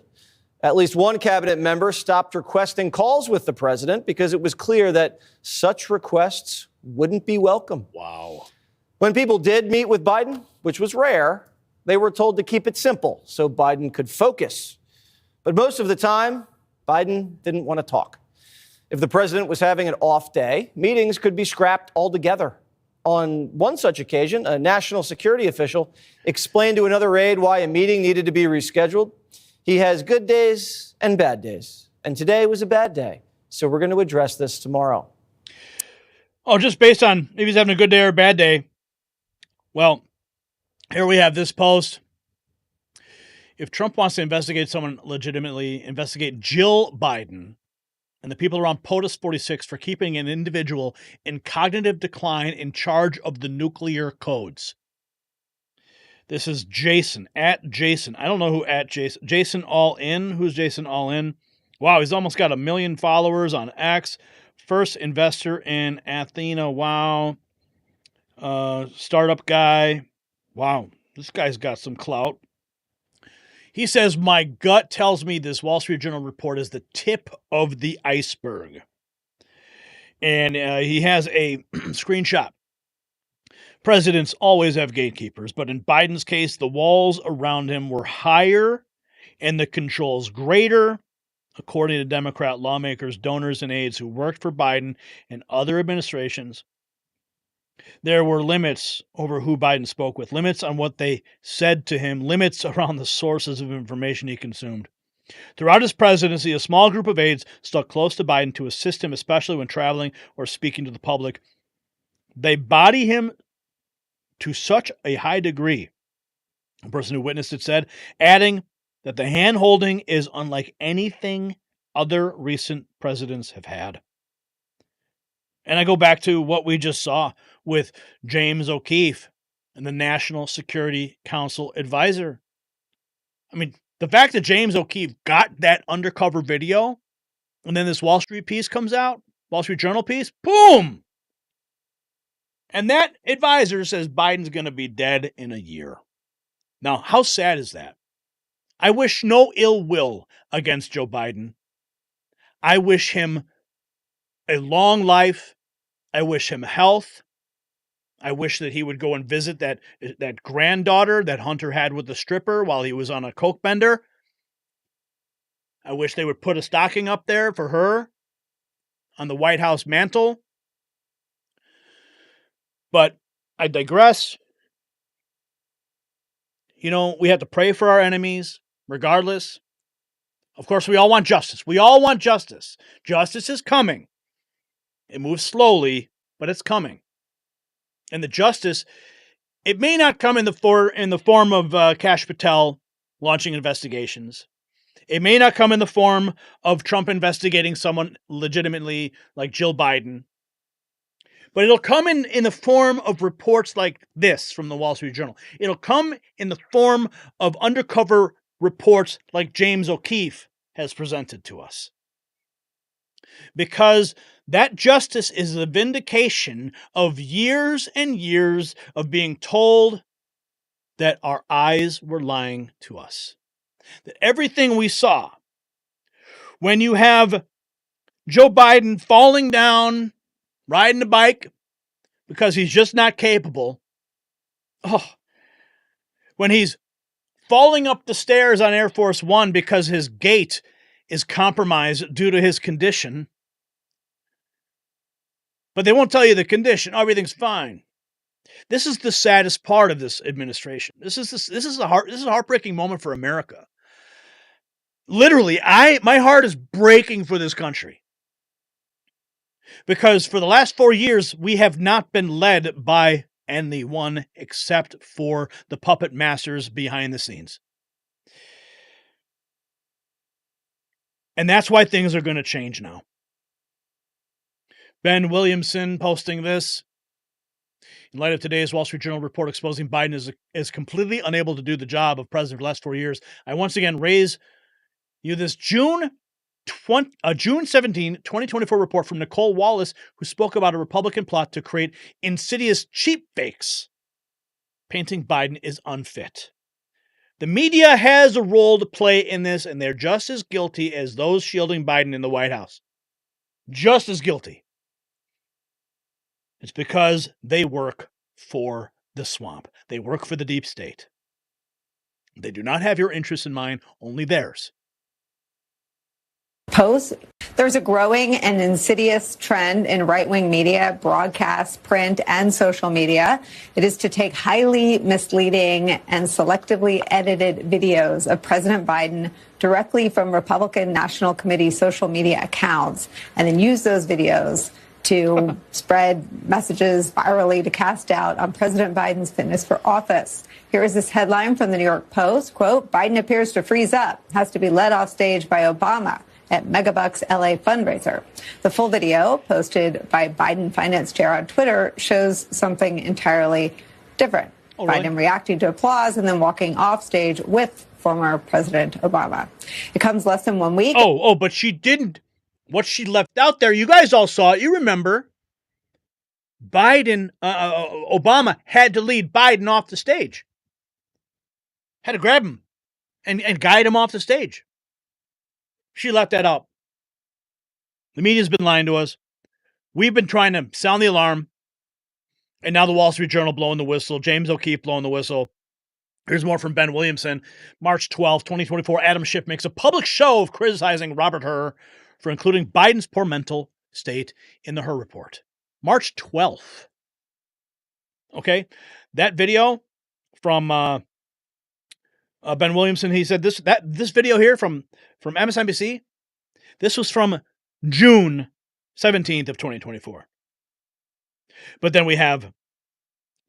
At least one cabinet member stopped requesting calls with the president because it was clear that such requests wouldn't be welcome. Wow. When people did meet with Biden, which was rare, they were told to keep it simple so Biden could focus. But most of the time, Biden didn't want to talk. If the president was having an off day, meetings could be scrapped altogether. On one such occasion, a national security official explained to another aide why a meeting needed to be rescheduled. He has good days and bad days, and today was a bad day, so we're going to address this tomorrow. Oh, just based on if he's having a good day or a bad day. Well, here we have this post. If Trump wants to investigate someone legitimately, investigate Jill Biden and the people around POTUS 46 for keeping an individual in cognitive decline in charge of the nuclear codes. This is Jason, at Jason. I don't know who at Jason. Jason All In. Who's Jason All In? Wow, he's almost got 1 million followers on X. First investor in Athena. Wow. Startup guy. Wow, this guy's got some clout. He says, my gut tells me this Wall Street Journal report is the tip of the iceberg. And he has a screenshot. Presidents always have gatekeepers, but in Biden's case, the walls around him were higher and the controls greater, according to Democrat lawmakers, donors, and aides who worked for Biden and other administrations. There were limits over who Biden spoke with, limits on what they said to him, limits around the sources of information he consumed. Throughout his presidency, a small group of aides stuck close to Biden to assist him, especially when traveling or speaking to the public. They body him to such a high degree, a person who witnessed it said, adding that the hand-holding is unlike anything other recent presidents have had. And I go back to what we just saw with James O'Keefe and the National Security Council advisor. I mean, the fact that James O'Keefe got that undercover video and then this Wall Street piece comes out, Wall Street Journal piece, boom! And that advisor says Biden's going to be dead in a year. Now, how sad is that? I wish no ill will against Joe Biden. I wish him a long life. I wish him health. I wish that he would go and visit that granddaughter that Hunter had with the stripper while he was on a coke bender. I wish they would put a stocking up there for her on the White House mantle. But I digress. You know, we have to pray for our enemies, regardless. Of course, we all want justice. We all want justice. Justice is coming. It moves slowly, but it's coming. And the justice, it may not come in the form of Kash Patel launching investigations. It may not come in the form of Trump investigating someone legitimately like Jill Biden. But it'll come in the form of reports like this from the Wall Street Journal. It'll come in the form of undercover reports like James O'Keefe has presented to us. Because that justice is the vindication of years and years of being told that our eyes were lying to us. That everything we saw, when you have Joe Biden falling down, riding a bike because he's just not capable. Oh, when he's falling up the stairs on Air Force One because his gait is compromised due to his condition. But they won't tell you the condition. Everything's fine. This is the saddest part of this administration. This is a heartbreaking moment for America. Literally, my heart is breaking for this country. Because for the last 4 years, we have not been led by anyone except for the puppet masters behind the scenes. And that's why things are going to change now. Ben Williamson posting this. In light of today's Wall Street Journal report exposing Biden is completely unable to do the job of president for the last 4 years, I once again raise you this June June 17, 2024 report from Nicole Wallace, who spoke about a Republican plot to create insidious cheap fakes, painting Biden is unfit. The media has a role to play in this, and they're just as guilty as those shielding Biden in the White House. Just as guilty. It's because they work for the swamp. They work for the deep state. They do not have your interests in mind, only theirs. Posts. There's a growing and insidious trend in right-wing media, broadcast, print, and social media. It is to take highly misleading and selectively edited videos of President Biden directly from Republican National Committee social media accounts and then use those videos to spread messages virally to cast doubt on President Biden's fitness for office. Here is this headline from the New York Post, quote, Biden appears to freeze up, has to be led off stage by Obama at Megabucks LA fundraiser. The full video posted by Biden finance chair on Twitter shows something entirely different. Oh, really? Biden reacting to applause and then walking off stage with former President Obama. It comes less than 1 week. But she didn't. What she left out there, you guys all saw it. You remember. Obama had to lead Biden off the stage. Had to grab him and guide him off the stage. She left that out. The media's been lying to us. We've been trying to sound the alarm. And now the Wall Street Journal blowing the whistle. James O'Keefe blowing the whistle. Here's more from Ben Williamson. March 12, 2024, Adam Schiff makes a public show of criticizing Robert Hur for including Biden's poor mental state in the Hur report. March 12th. Okay? That video from Ben Williamson, he said this video here from MSNBC, this was from June 17th of 2024. But then we have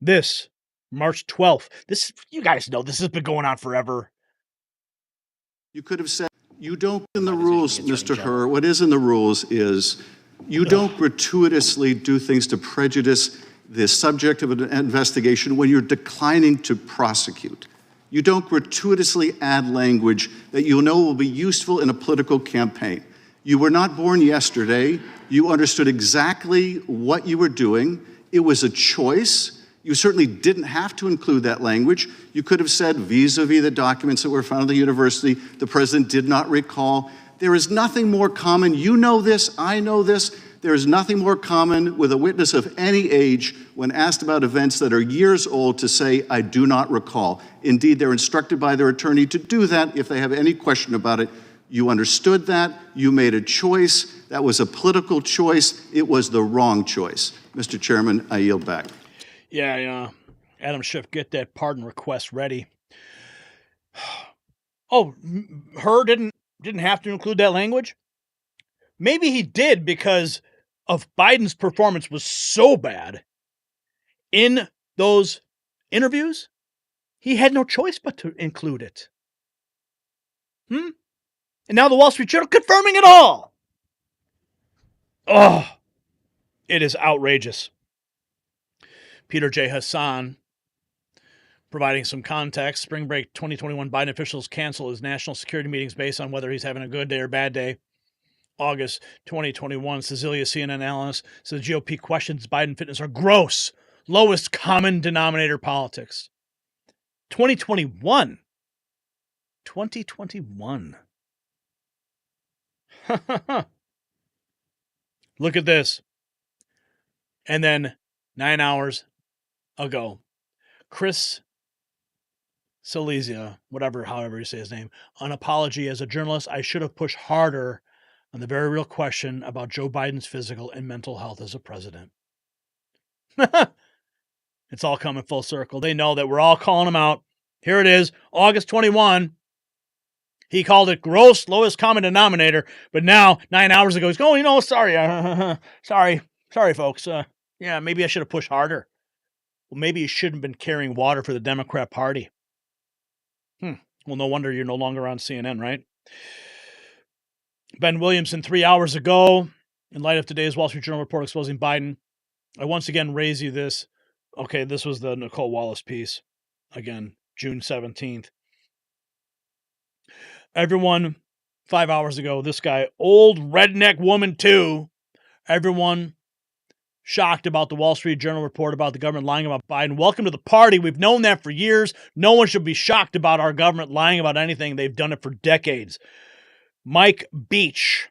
this, March 12th. This, you guys know, this has been going on forever. You could have said, you don't in the rules, Mr. Hur. What is in the rules is you don't gratuitously do things to prejudice the subject of an investigation when you're declining to prosecute. You don't gratuitously add language that you know will be useful in a political campaign. You were not born yesterday. You understood exactly what you were doing. It was a choice. You certainly didn't have to include that language. You could have said, vis-a-vis the documents that were found at the university, the president did not recall. There is nothing more common. You know this. I know this. There is nothing more common with a witness of any age when asked about events that are years old to say, I do not recall. Indeed, they're instructed by their attorney to do that if they have any question about it. You understood that. You made a choice. That was a political choice. It was the wrong choice. Mr. Chairman, I yield back. Yeah. Adam Schiff, get that pardon request ready. Hur didn't have to include that language? Maybe he did because of Biden's performance was so bad in those interviews, he had no choice but to include it. And now the Wall Street Journal confirming it all. Oh, it is outrageous. Peter J. Hassan providing some context. Spring break 2021, Biden officials cancel his national security meetings based on whether he's having a good day or bad day. August 2021, Cecilia, CNN analyst, says GOP questions Biden fitness are gross, lowest common denominator politics. 2021. Look at this. And then 9 hours ago, Chris Silesia, however you say his name, an apology as a journalist, I should have pushed harder on the very real question about Joe Biden's physical and mental health as a president. It's all coming full circle. They know that we're all calling him out. Here it is, August 21. He called it gross, lowest common denominator. But now, 9 hours ago, he's going, sorry. Sorry, folks. Maybe I should have pushed harder. Well, maybe you shouldn't have been carrying water for the Democrat Party. Well, no wonder you're no longer on CNN, right? Ben Williamson, 3 hours ago, in light of today's Wall Street Journal report exposing Biden, I once again raise you this. Okay, this was the Nicole Wallace piece. Again, June 17th. Everyone 5 hours ago, this guy, old redneck woman too. Everyone shocked about the Wall Street Journal report about the government lying about Biden. Welcome to the party. We've known that for years. No one should be shocked about our government lying about anything. They've done it for decades. Mike Beach.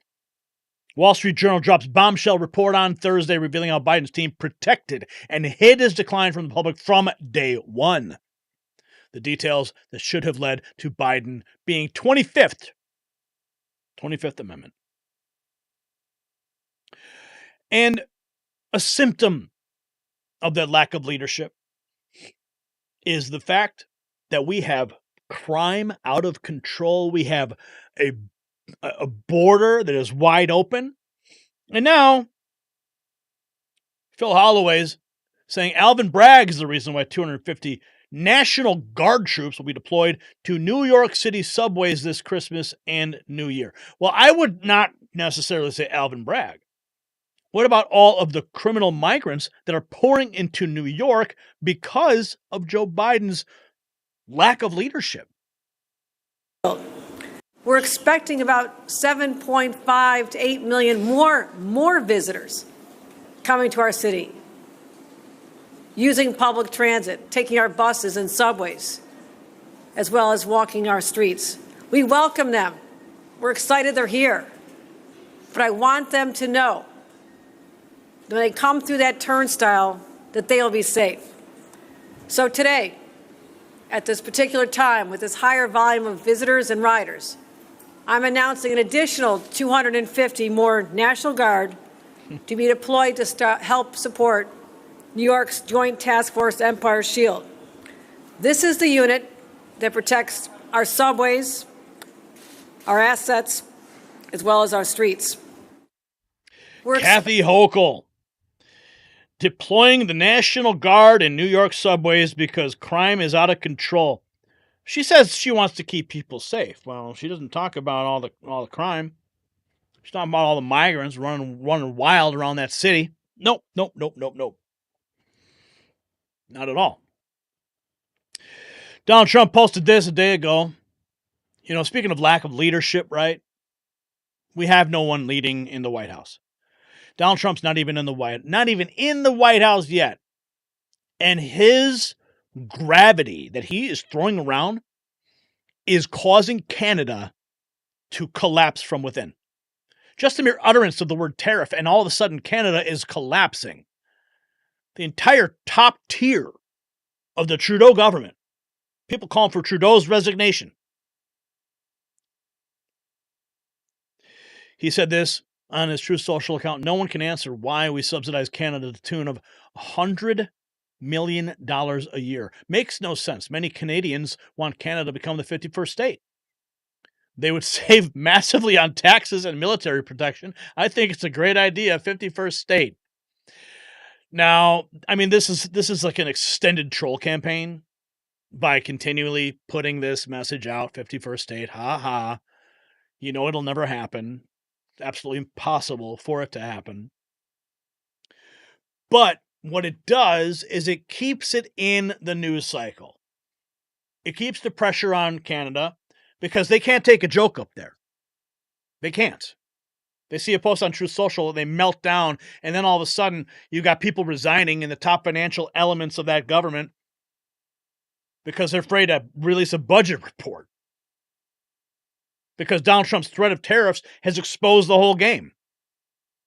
Wall Street Journal drops bombshell report on Thursday revealing how Biden's team protected and hid his decline from the public from day one. The details that should have led to Biden being 25th Amendment. And a symptom of that lack of leadership is the fact that we have crime out of control. We have a border that is wide open. And now, Phil Holloway's saying Alvin Bragg is the reason why 250 National Guard troops will be deployed to New York City subways this Christmas and New Year. Well, I would not necessarily say Alvin Bragg. What about all of the criminal migrants that are pouring into New York because of Joe Biden's lack of leadership? We're expecting about 7.5 to 8 million more visitors coming to our city, using public transit, taking our buses and subways, as well as walking our streets. We welcome them. We're excited they're here. But I want them to know that when they come through that turnstile, that they'll be safe. So today, at this particular time, with this higher volume of visitors and riders, I'm announcing an additional 250 more National Guard to be deployed to help support New York's Joint Task Force Empire Shield. This is the unit that protects our subways, our assets, as well as our streets. Kathy Hochul deploying the National Guard in New York subways because crime is out of control. She says she wants to keep people safe. Well, she doesn't talk about all the crime. She's talking about all the migrants running wild around that city. Nope. Not at all. Donald Trump posted this a day ago. You know, speaking of lack of leadership, right? We have no one leading in the White House. Donald Trump's not even in the White House yet. And his gravity that he is throwing around is causing Canada to collapse from within. Just the mere utterance of the word tariff, and all of a sudden Canada is collapsing. The entire top tier of the Trudeau government, people calling for Trudeau's resignation. He said this on his Truth Social account: no one can answer why we subsidize Canada to the tune of $100 million a year. Makes no sense. Many Canadians want Canada to become the 51st state. They would save massively on taxes and military protection. I think it's a great idea, 51st state. Now, I mean, this is like an extended troll campaign by continually putting this message out, 51st state, ha ha. You know it'll never happen. It's absolutely impossible for it to happen. But what it does is it keeps it in the news cycle. It keeps the pressure on Canada because they can't take a joke up there. They can't. They see a post on Truth Social, they melt down, and then all of a sudden you got people resigning in the top financial elements of that government because they're afraid to release a budget report. Because Donald Trump's threat of tariffs has exposed the whole game.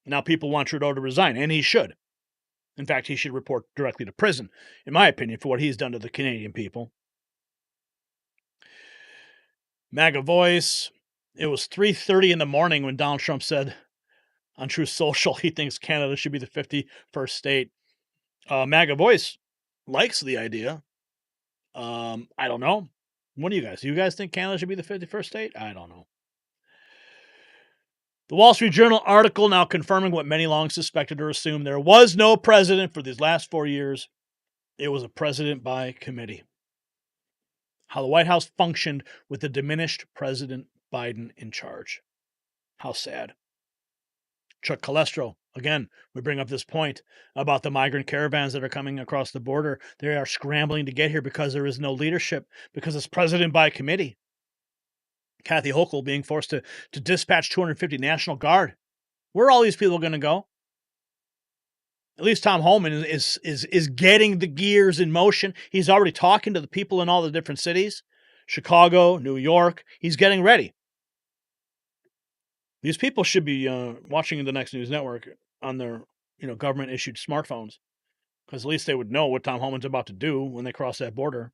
Now people want Trudeau to resign, and he should. In fact, he should report directly to prison, in my opinion, for what he's done to the Canadian people. MAGA Voice. It was 3:30 in the morning when Donald Trump said on Truth Social he thinks Canada should be the 51st state. MAGA Voice likes the idea. I don't know. What do you guys? Do you guys think Canada should be the 51st state? I don't know. The Wall Street Journal article now confirming what many long suspected or assumed: there was no president for these last 4 years. It was a president by committee. How the White House functioned with the diminished President Biden in charge. How sad. Chuck Calestro, again, we bring up this point about the migrant caravans that are coming across the border. They are scrambling to get here because there is no leadership, because it's president by committee. Kathy Hochul being forced to dispatch 250 National Guard. Where are all these people going to go? At least Tom Homan is getting the gears in motion. He's already talking to the people in all the different cities, Chicago, New York. He's getting ready. These people should be watching the Next News Network on their government-issued smartphones, because at least they would know what Tom Homan's about to do when they cross that border.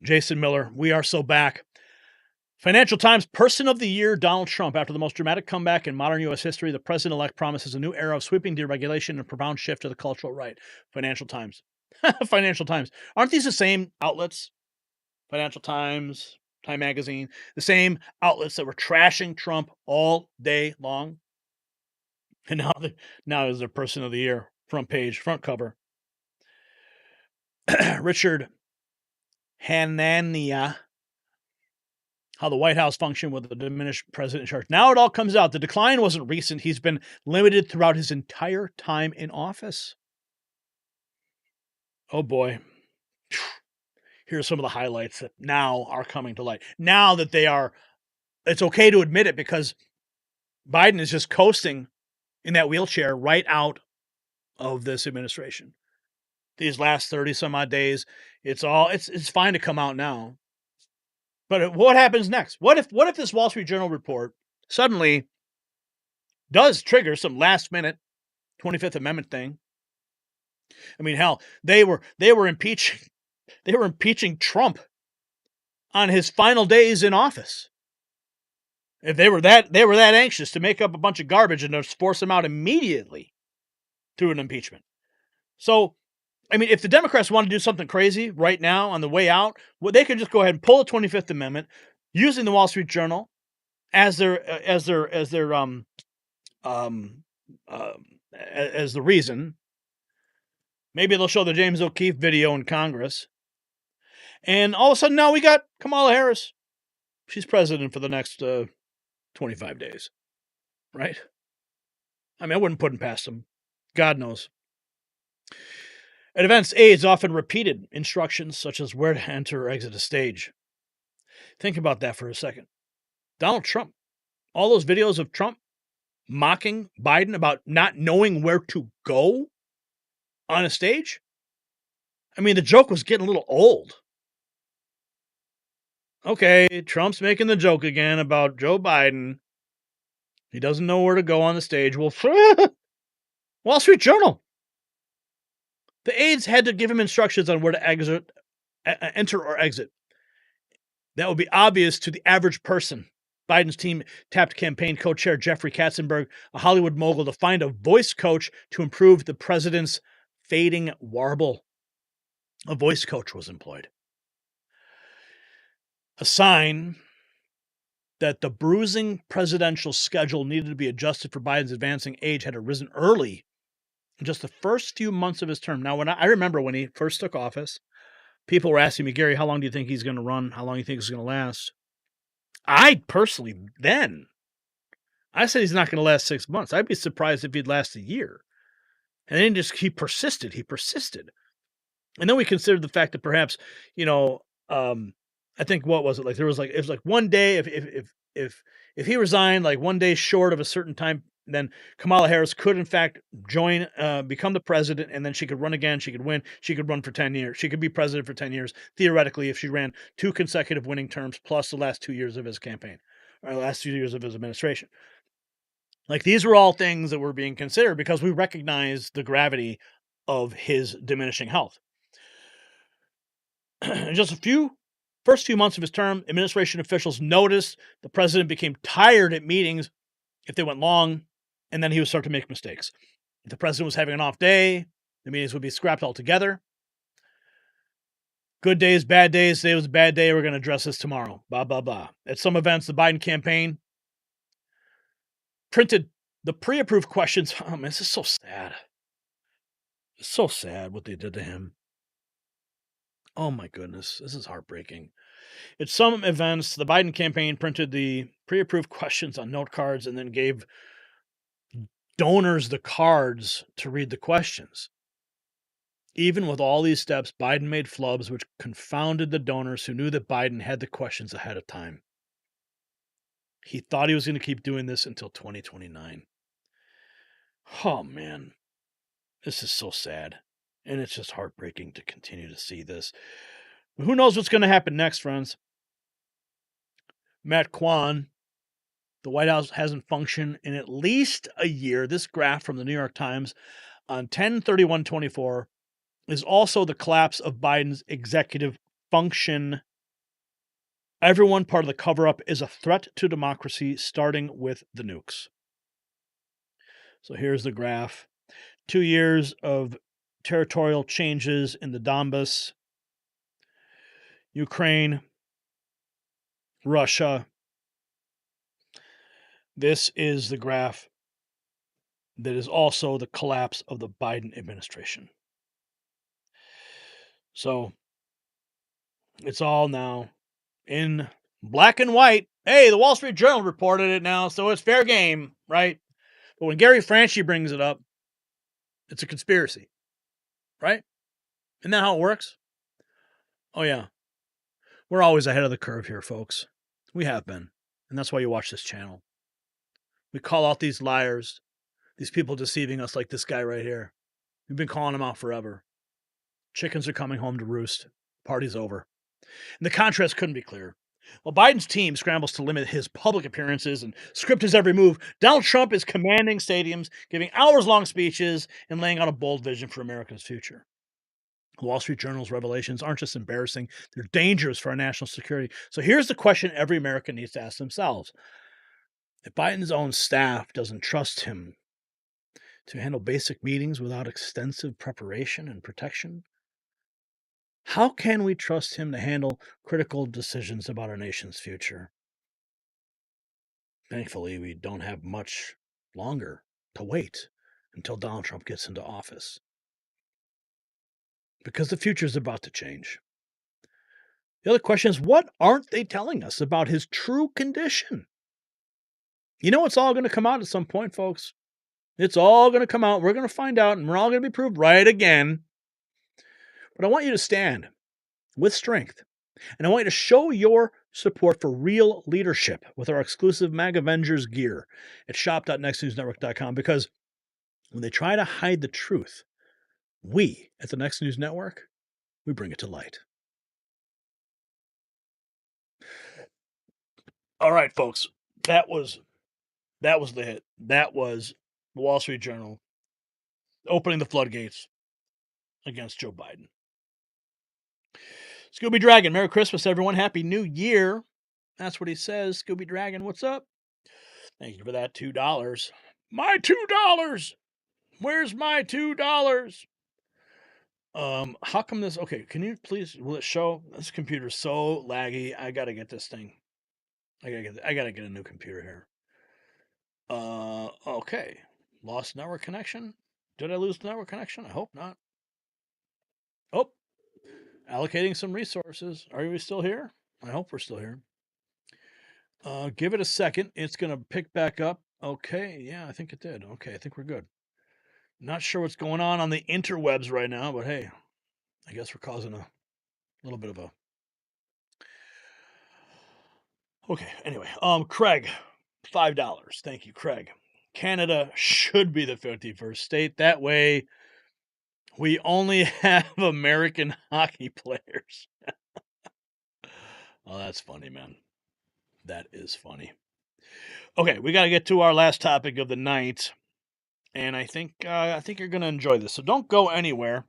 Jason Miller, we are so back. Financial Times, Person of the Year, Donald Trump. After the most dramatic comeback in modern U.S. history, the president-elect promises a new era of sweeping deregulation and a profound shift to the cultural right. Financial Times. Financial Times. Aren't these the same outlets? Financial Times, Time Magazine, the same outlets that were trashing Trump all day long? And now is their Person of the Year, front page, front cover. Richard Hanania. How the White House functioned with a diminished president in charge. Now it all comes out. The decline wasn't recent. He's been limited throughout his entire time in office. Oh boy. Here's some of the highlights that now are coming to light. Now that it's okay to admit it, because Biden is just coasting in that wheelchair right out of this administration. These last 30 some odd days, it's fine to come out now. But what happens next? What if this Wall Street Journal report suddenly does trigger some last minute 25th Amendment thing? I mean, hell, they were impeaching Trump on his final days in office. If they were that anxious to make up a bunch of garbage and just force him out immediately through an impeachment. So, I mean, if the Democrats want to do something crazy right now on the way out, well, they could just go ahead and pull the 25th Amendment using the Wall Street Journal as the reason. Maybe they'll show the James O'Keefe video in Congress. And all of a sudden now we got Kamala Harris. She's president for the next 25 days. Right? I mean, I wouldn't put it past them. God knows. At events, aides often repeated instructions such as where to enter or exit a stage. Think about that for a second. Donald Trump, all those videos of Trump mocking Biden about not knowing where to go on a stage. I mean, the joke was getting a little old. Okay, Trump's making the joke again about Joe Biden. He doesn't know where to go on the stage. Well, Wall Street Journal. The aides had to give him instructions on where to enter or exit. That would be obvious to the average person. Biden's team tapped campaign co-chair Jeffrey Katzenberg, a Hollywood mogul, to find a voice coach to improve the president's fading warble. A voice coach was employed. A sign that the bruising presidential schedule needed to be adjusted for Biden's advancing age had arisen early in just the first few months of his term. Now, I remember when he first took office, people were asking me, Gary, how long do you think he's going to run? How long do you think it's going to last? I personally, I said he's not going to last 6 months. I'd be surprised if he'd last a year. And then he persisted. And then we considered the fact that perhaps, I think what was it like? It was like one day if he resigned like one day short of a certain time, then Kamala Harris could in fact become the president, and then she could run again. She could win. She could run for 10 years. She could be president for 10 years, theoretically, if she ran 2 consecutive winning terms plus the last 2 years of his campaign, or the last 2 years of his administration. Like, these were all things that were being considered because we recognize the gravity of his diminishing health. In just first few months of his term, administration officials noticed the president became tired at meetings if they went long, and then he would start to make mistakes. If the president was having an off day, the meetings would be scrapped altogether. Good days, bad days. Today was a bad day. We're going to address this tomorrow. Blah, blah, blah. At some events, the Biden campaign printed the pre-approved questions. Oh, man, this is so sad. It's so sad what they did to him. Oh, my goodness. This is heartbreaking. At some events, the Biden campaign printed the pre-approved questions on note cards and then gave donors the cards to read the questions. Even with all these steps, Biden made flubs which confounded the donors who knew that Biden had the questions ahead of time. He thought he was going to keep doing this until 2029. Oh, man. This is so sad. And it's just heartbreaking to continue to see this. But who knows what's going to happen next, friends? Matt Kwan, the White House hasn't functioned in at least a year. This graph from the New York Times on 10/31/24 is also the collapse of Biden's executive function. Everyone part of the cover-up is a threat to democracy, starting with the nukes. So here's the graph. 2 years of territorial changes in the Donbass, Ukraine, Russia. This is the graph that is also the collapse of the Biden administration. So it's all now in black and white. Hey, the Wall Street Journal reported it now, so it's fair game, right? But when Gary Franchi brings it up, it's a conspiracy, right? Isn't that how it works? Oh, yeah. We're always ahead of the curve here, folks. We have been. And that's why you watch this channel. We call out these liars, these people deceiving us like this guy right here. We've been calling them out forever. Chickens are coming home to roost. Party's over. And the contrast couldn't be clearer. While Biden's team scrambles to limit his public appearances and script his every move, Donald Trump is commanding stadiums, giving hours-long speeches, and laying out a bold vision for America's future. The Wall Street Journal's revelations aren't just embarrassing, they're dangerous for our national security. So here's the question every American needs to ask themselves. If Biden's own staff doesn't trust him to handle basic meetings without extensive preparation and protection, how can we trust him to handle critical decisions about our nation's future? Thankfully, we don't have much longer to wait until Donald Trump gets into office. Because the future is about to change. The other question is, what aren't they telling us about his true condition? You know, it's all going to come out at some point, folks. It's all going to come out. We're going to find out, and we're all going to be proved right again. But I want you to stand with strength, and I want you to show your support for real leadership with our exclusive MAG Avengers gear at shop.nextnewsnetwork.com, because when they try to hide the truth, we at the Next News Network, we bring it to light. All right, folks, that was the hit. That was the Wall Street Journal opening the floodgates against Joe Biden. Scooby Dragon, Merry Christmas, everyone. Happy New Year. That's what he says. Scooby Dragon, what's up? Thank you for that $2. My $2. Where's my $2? How come this? Okay, can you please? Will it show? This computer's so laggy. I gotta get this thing. I gotta get a new computer here. Okay. Lost network connection. Did I lose the network connection? I hope not. Oh, allocating some resources. Are we still here? I hope we're still here. Give it a second. It's gonna pick back up. Okay, yeah, I think it did. Okay, I think we're good. Not sure what's going on the interwebs right now, but hey, I guess we're causing a little bit of a... Okay, anyway, Craig, $5. Thank you, Craig. Canada should be the 51st state. That way, we only have American hockey players. Oh, that's funny, man. That is funny. Okay, we got to get to our last topic of the night. And I think you're going to enjoy this. So don't go anywhere.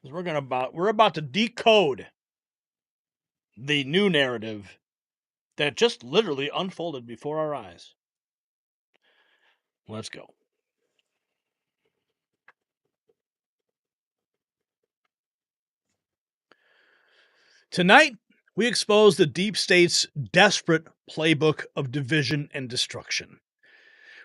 We're about to decode the new narrative that just literally unfolded before our eyes. Let's go. Tonight, we expose the deep state's desperate playbook of division and destruction.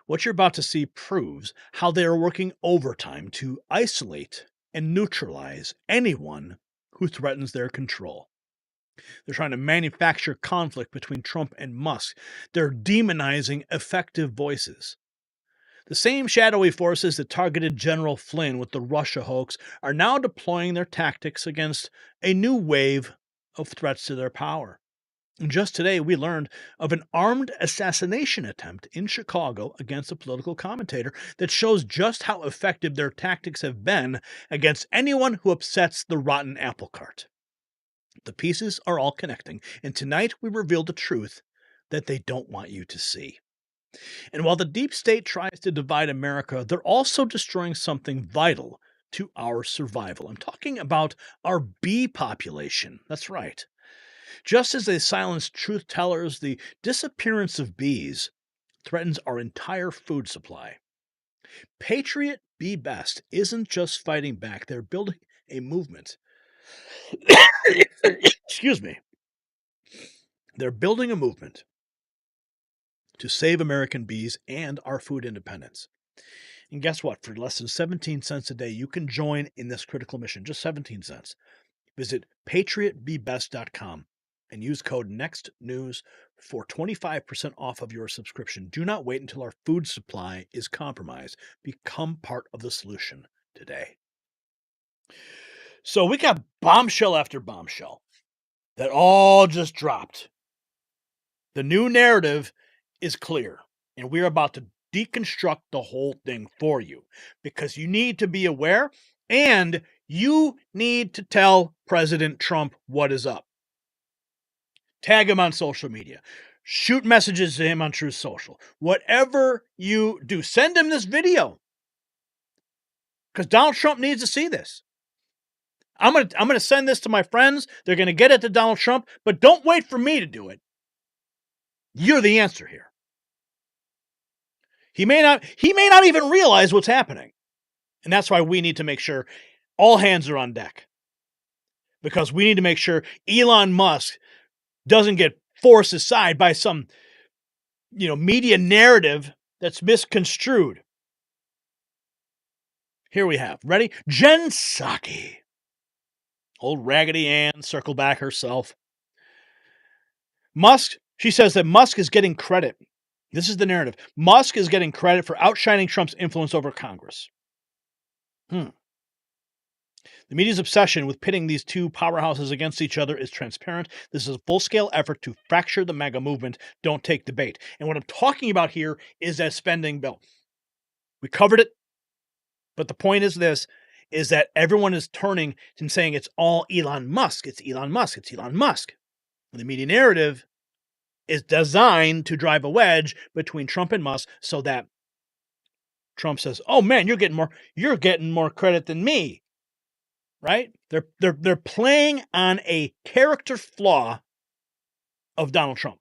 What you're about to see proves how they are working overtime to isolate and neutralize anyone who threatens their control. They're trying to manufacture conflict between Trump and Musk. They're demonizing effective voices. The same shadowy forces that targeted General Flynn with the Russia hoax are now deploying their tactics against a new wave of threats to their power. And just today, we learned of an armed assassination attempt in Chicago against a political commentator that shows just how effective their tactics have been against anyone who upsets the rotten apple cart. The pieces are all connecting, and tonight we reveal the truth that they don't want you to see. And while the deep state tries to divide America, they're also destroying something vital to our survival. I'm talking about our bee population. That's right. Just as they silence truth tellers, the disappearance of bees threatens our entire food supply. Patriot Bee Best isn't just fighting back, they're building a movement. Excuse me. They're building a movement to save American bees and our food independence. And guess what? For less than 17 cents a day, you can join in this critical mission. Just 17 cents. Visit patriotbeebest.com and use code NEXTNEWS for 25% off of your subscription. Do not wait until our food supply is compromised. Become part of the solution today. So we got bombshell after bombshell that all just dropped. The new narrative is clear, and we're about to deconstruct the whole thing for you because you need to be aware and you need to tell President Trump what is up. Tag him on social media. Shoot messages to him on Truth Social. Whatever you do, send him this video because Donald Trump needs to see this. I'm gonna send this to my friends. They're gonna get it to Donald Trump, but don't wait for me to do it. You're the answer here. He may not even realize what's happening. And that's why we need to make sure all hands are on deck. Because we need to make sure Elon Musk doesn't get forced aside by some, media narrative that's misconstrued. Here we have, ready? Jen Psaki. Old Raggedy Ann, circle back herself. She says that Musk is getting credit. This is the narrative. Musk is getting credit for outshining Trump's influence over Congress. The media's obsession with pitting these two powerhouses against each other is transparent. This is a full-scale effort to fracture the MAGA movement. Don't take the bait. And what I'm talking about here is that spending bill. We covered it, but the point is this, is that everyone is turning and saying it's all Elon Musk. It's Elon Musk. It's Elon Musk. And the media narrative is designed to drive a wedge between Trump and Musk so that Trump says, "Oh man, you're getting more credit than me." Right? They're playing on a character flaw of Donald Trump.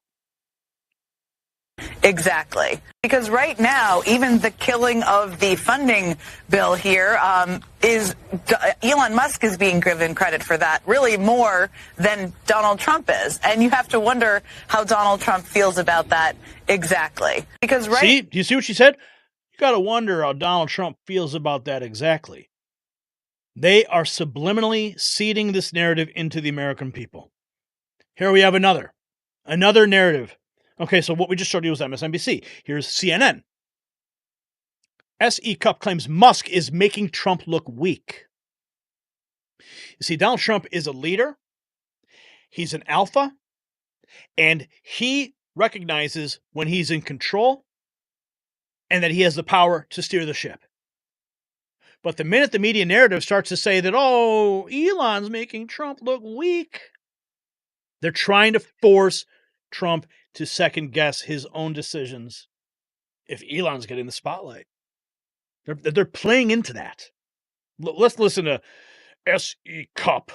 Exactly. Because right now, even the killing of the funding bill here is Elon Musk is being given credit for that really more than Donald Trump is. And you have to wonder how Donald Trump feels about that exactly. Because See, do you see what she said? You got to wonder how Donald Trump feels about that exactly. They are subliminally seeding this narrative into the American people. Here we have another narrative. Okay, so what we just showed you was MSNBC. Here's CNN. SE Cup claims Musk is making Trump look weak. You see, Donald Trump is a leader. He's an alpha. And he recognizes when he's in control and that he has the power to steer the ship. But the minute the media narrative starts to say that, oh, Elon's making Trump look weak, they're trying to force Trump to second guess his own decisions if Elon's getting the spotlight. They're playing into that. Let's listen to S.E. Cup.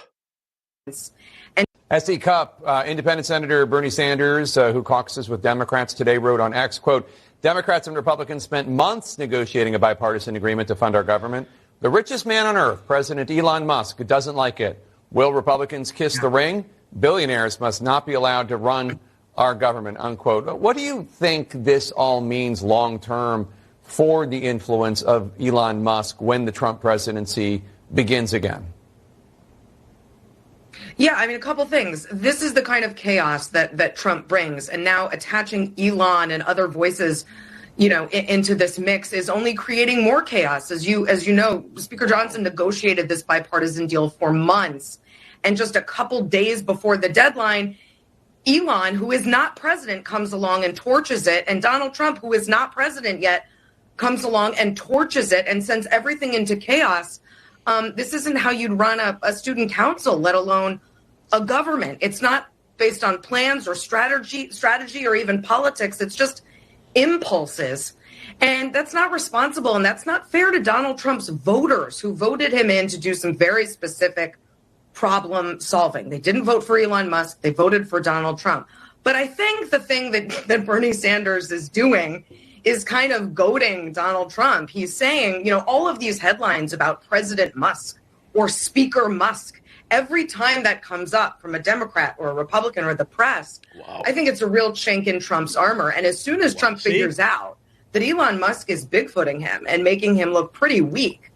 S.E. Cup, independent Senator Bernie Sanders, who caucuses with Democrats today, wrote on X, quote, Democrats and Republicans spent months negotiating a bipartisan agreement to fund our government. The richest man on earth, President Elon Musk, doesn't like it. Will Republicans kiss the ring? Billionaires must not be allowed to run our government, unquote. What do you think this all means long term for the influence of Elon Musk when the Trump presidency begins again? Yeah, I mean, a couple things. This is the kind of chaos that Trump brings. And now attaching Elon and other voices, into this mix is only creating more chaos. As you know, Speaker Johnson negotiated this bipartisan deal for months. And just a couple days before the deadline, Elon, who is not president, comes along and torches it. And Donald Trump, who is not president yet, comes along and torches it and sends everything into chaos. This isn't how you'd run a student council, let alone a government. It's not based on plans or strategy or even politics. It's just impulses. And that's not responsible. And that's not fair to Donald Trump's voters who voted him in to do some very specific problem solving. They didn't vote for Elon Musk. They voted for Donald Trump. But I think the thing that Bernie Sanders is doing is kind of goading Donald Trump. He's saying, all of these headlines about President Musk or Speaker Musk, every time that comes up from a Democrat or a Republican or the press, I think it's a real chink in Trump's armor. And as soon as Trump figures out that Elon Musk is bigfooting him and making him look pretty weak,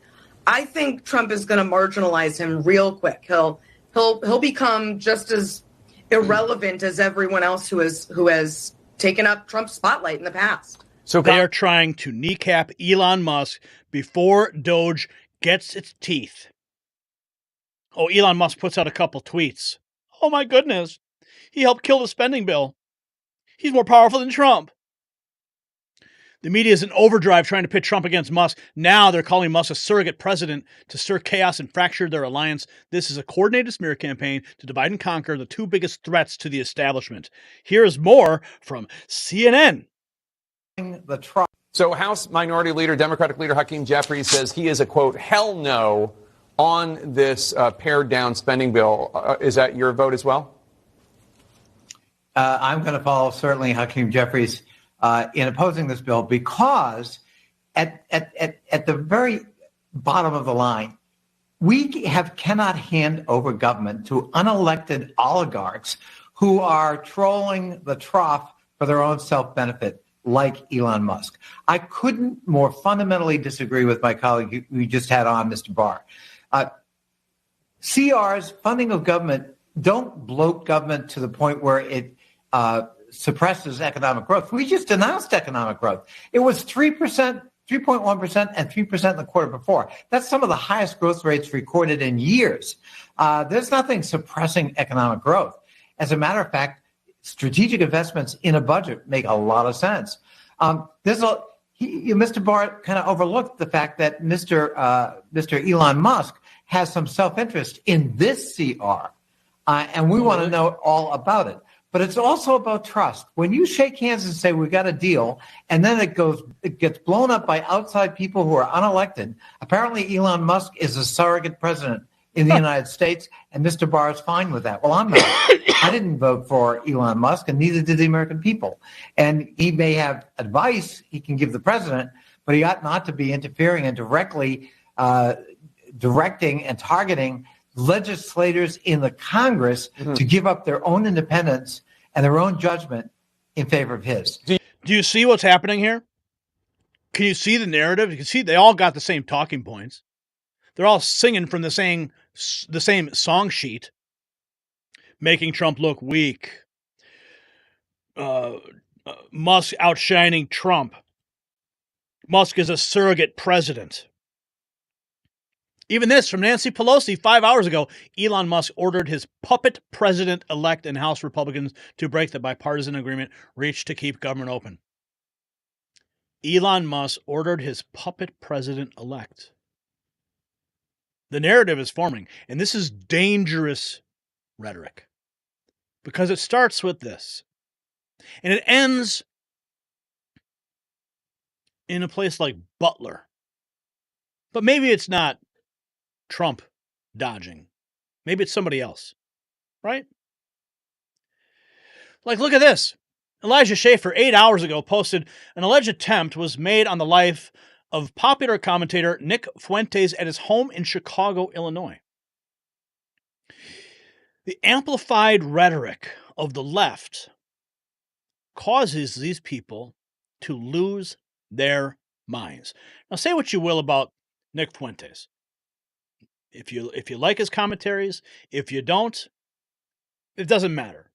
I think Trump is going to marginalize him real quick. He'll become just as irrelevant as everyone else who has taken up Trump's spotlight in the past. So they are trying to kneecap Elon Musk before Doge gets its teeth. Oh, Elon Musk puts out a couple tweets. Oh my goodness. He helped kill the spending bill. He's more powerful than Trump. The media is in overdrive trying to pit Trump against Musk. Now they're calling Musk a surrogate president to stir chaos and fracture their alliance. This is a coordinated smear campaign to divide and conquer the two biggest threats to the establishment. Here's more from CNN. So House Minority Leader, Democratic Leader Hakeem Jeffries says he is a, quote, hell no on this pared down spending bill. Is that your vote as well? I'm going to follow certainly Hakeem Jeffries in opposing this bill because at the very bottom of the line, we cannot hand over government to unelected oligarchs who are trolling the trough for their own self-benefit, like Elon Musk. I couldn't more fundamentally disagree with my colleague we just had on, Mr. Barr. CR's funding of government don't bloat government to the point where it suppresses economic growth. We just announced economic growth. It was 3%, 3.1%, and 3% in the quarter before. That's some of the highest growth rates recorded in years. There's nothing suppressing economic growth. As a matter of fact, strategic investments in a budget make a lot of sense. Mr. Barr kind of overlooked the fact that Mr. Elon Musk has some self-interest in this CR, and we want to know all about it. But it's also about trust. When you shake hands and say, we got a deal, and then it gets blown up by outside people who are unelected. Apparently, Elon Musk is a surrogate president in the United States, and Mr. Barr is fine with that. Well, I'm not. I didn't vote for Elon Musk, and neither did the American people. And he may have advice he can give the president, but he ought not to be interfering and directly directing and targeting legislators in the Congress to give up their own independence and their own judgment in favor of his. Do you see what's happening here? Can you see the narrative? You can see they all got the same talking points. They're all singing from the same song sheet, making Trump look weak. Musk outshining Trump. Musk is a surrogate president. Even this from Nancy Pelosi 5 hours ago. Elon Musk ordered his puppet president-elect and House Republicans to break the bipartisan agreement reached to keep government open. Elon Musk ordered his puppet president-elect. The narrative is forming, and this is dangerous rhetoric because it starts with this, and it ends in a place like Butler. But maybe it's not Trump dodging. Maybe it's somebody else, right? Like, look at this. Elijah Schaffer, 8 hours ago, posted an alleged attempt was made on the life of popular commentator Nick Fuentes at his home in Chicago, Illinois. The amplified rhetoric of the left causes these people to lose their minds. Now, say what you will about Nick Fuentes. If you like his commentaries, if you don't, it doesn't matter.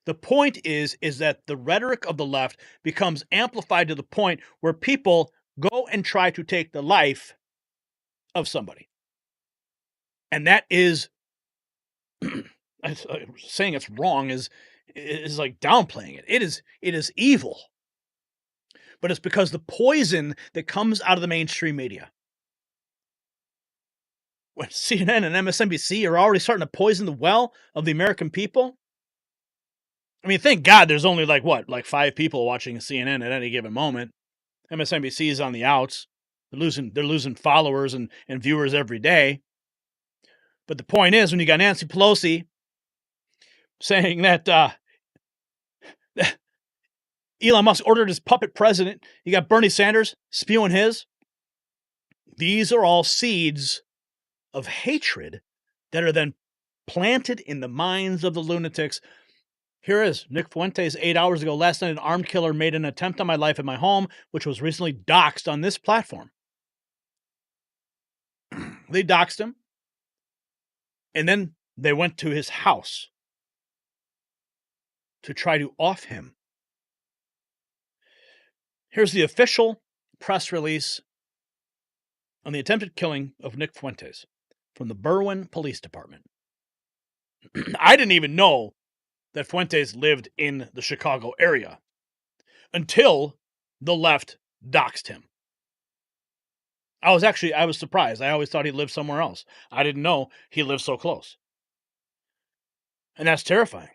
The point is that the rhetoric of the left becomes amplified to the point where people go and try to take the life of somebody. And that is, saying it's wrong is like downplaying it. It is evil. But it's because the poison that comes out of the mainstream media. When CNN and MSNBC are already starting to poison the well of the American people. I mean, thank God there's only like 5 people watching CNN at any given moment. MSNBC is on the outs. They're losing followers and viewers every day. But the point is, when you got Nancy Pelosi saying that Elon Musk ordered his puppet president, you got Bernie Sanders spewing his. These are all seeds of hatred that are then planted in the minds of the lunatics. Here is Nick Fuentes 8 hours ago. Last night, an armed killer made an attempt on my life at my home, which was recently doxxed on this platform. They doxxed him, and then they went to his house to try to off him. Here's the official press release on the attempted killing of Nick Fuentes from the Berwyn Police Department. I didn't even know that Fuentes lived in the Chicago area until the left doxed him. I was surprised. I always thought he lived somewhere else. I didn't know he lived so close. And that's terrifying.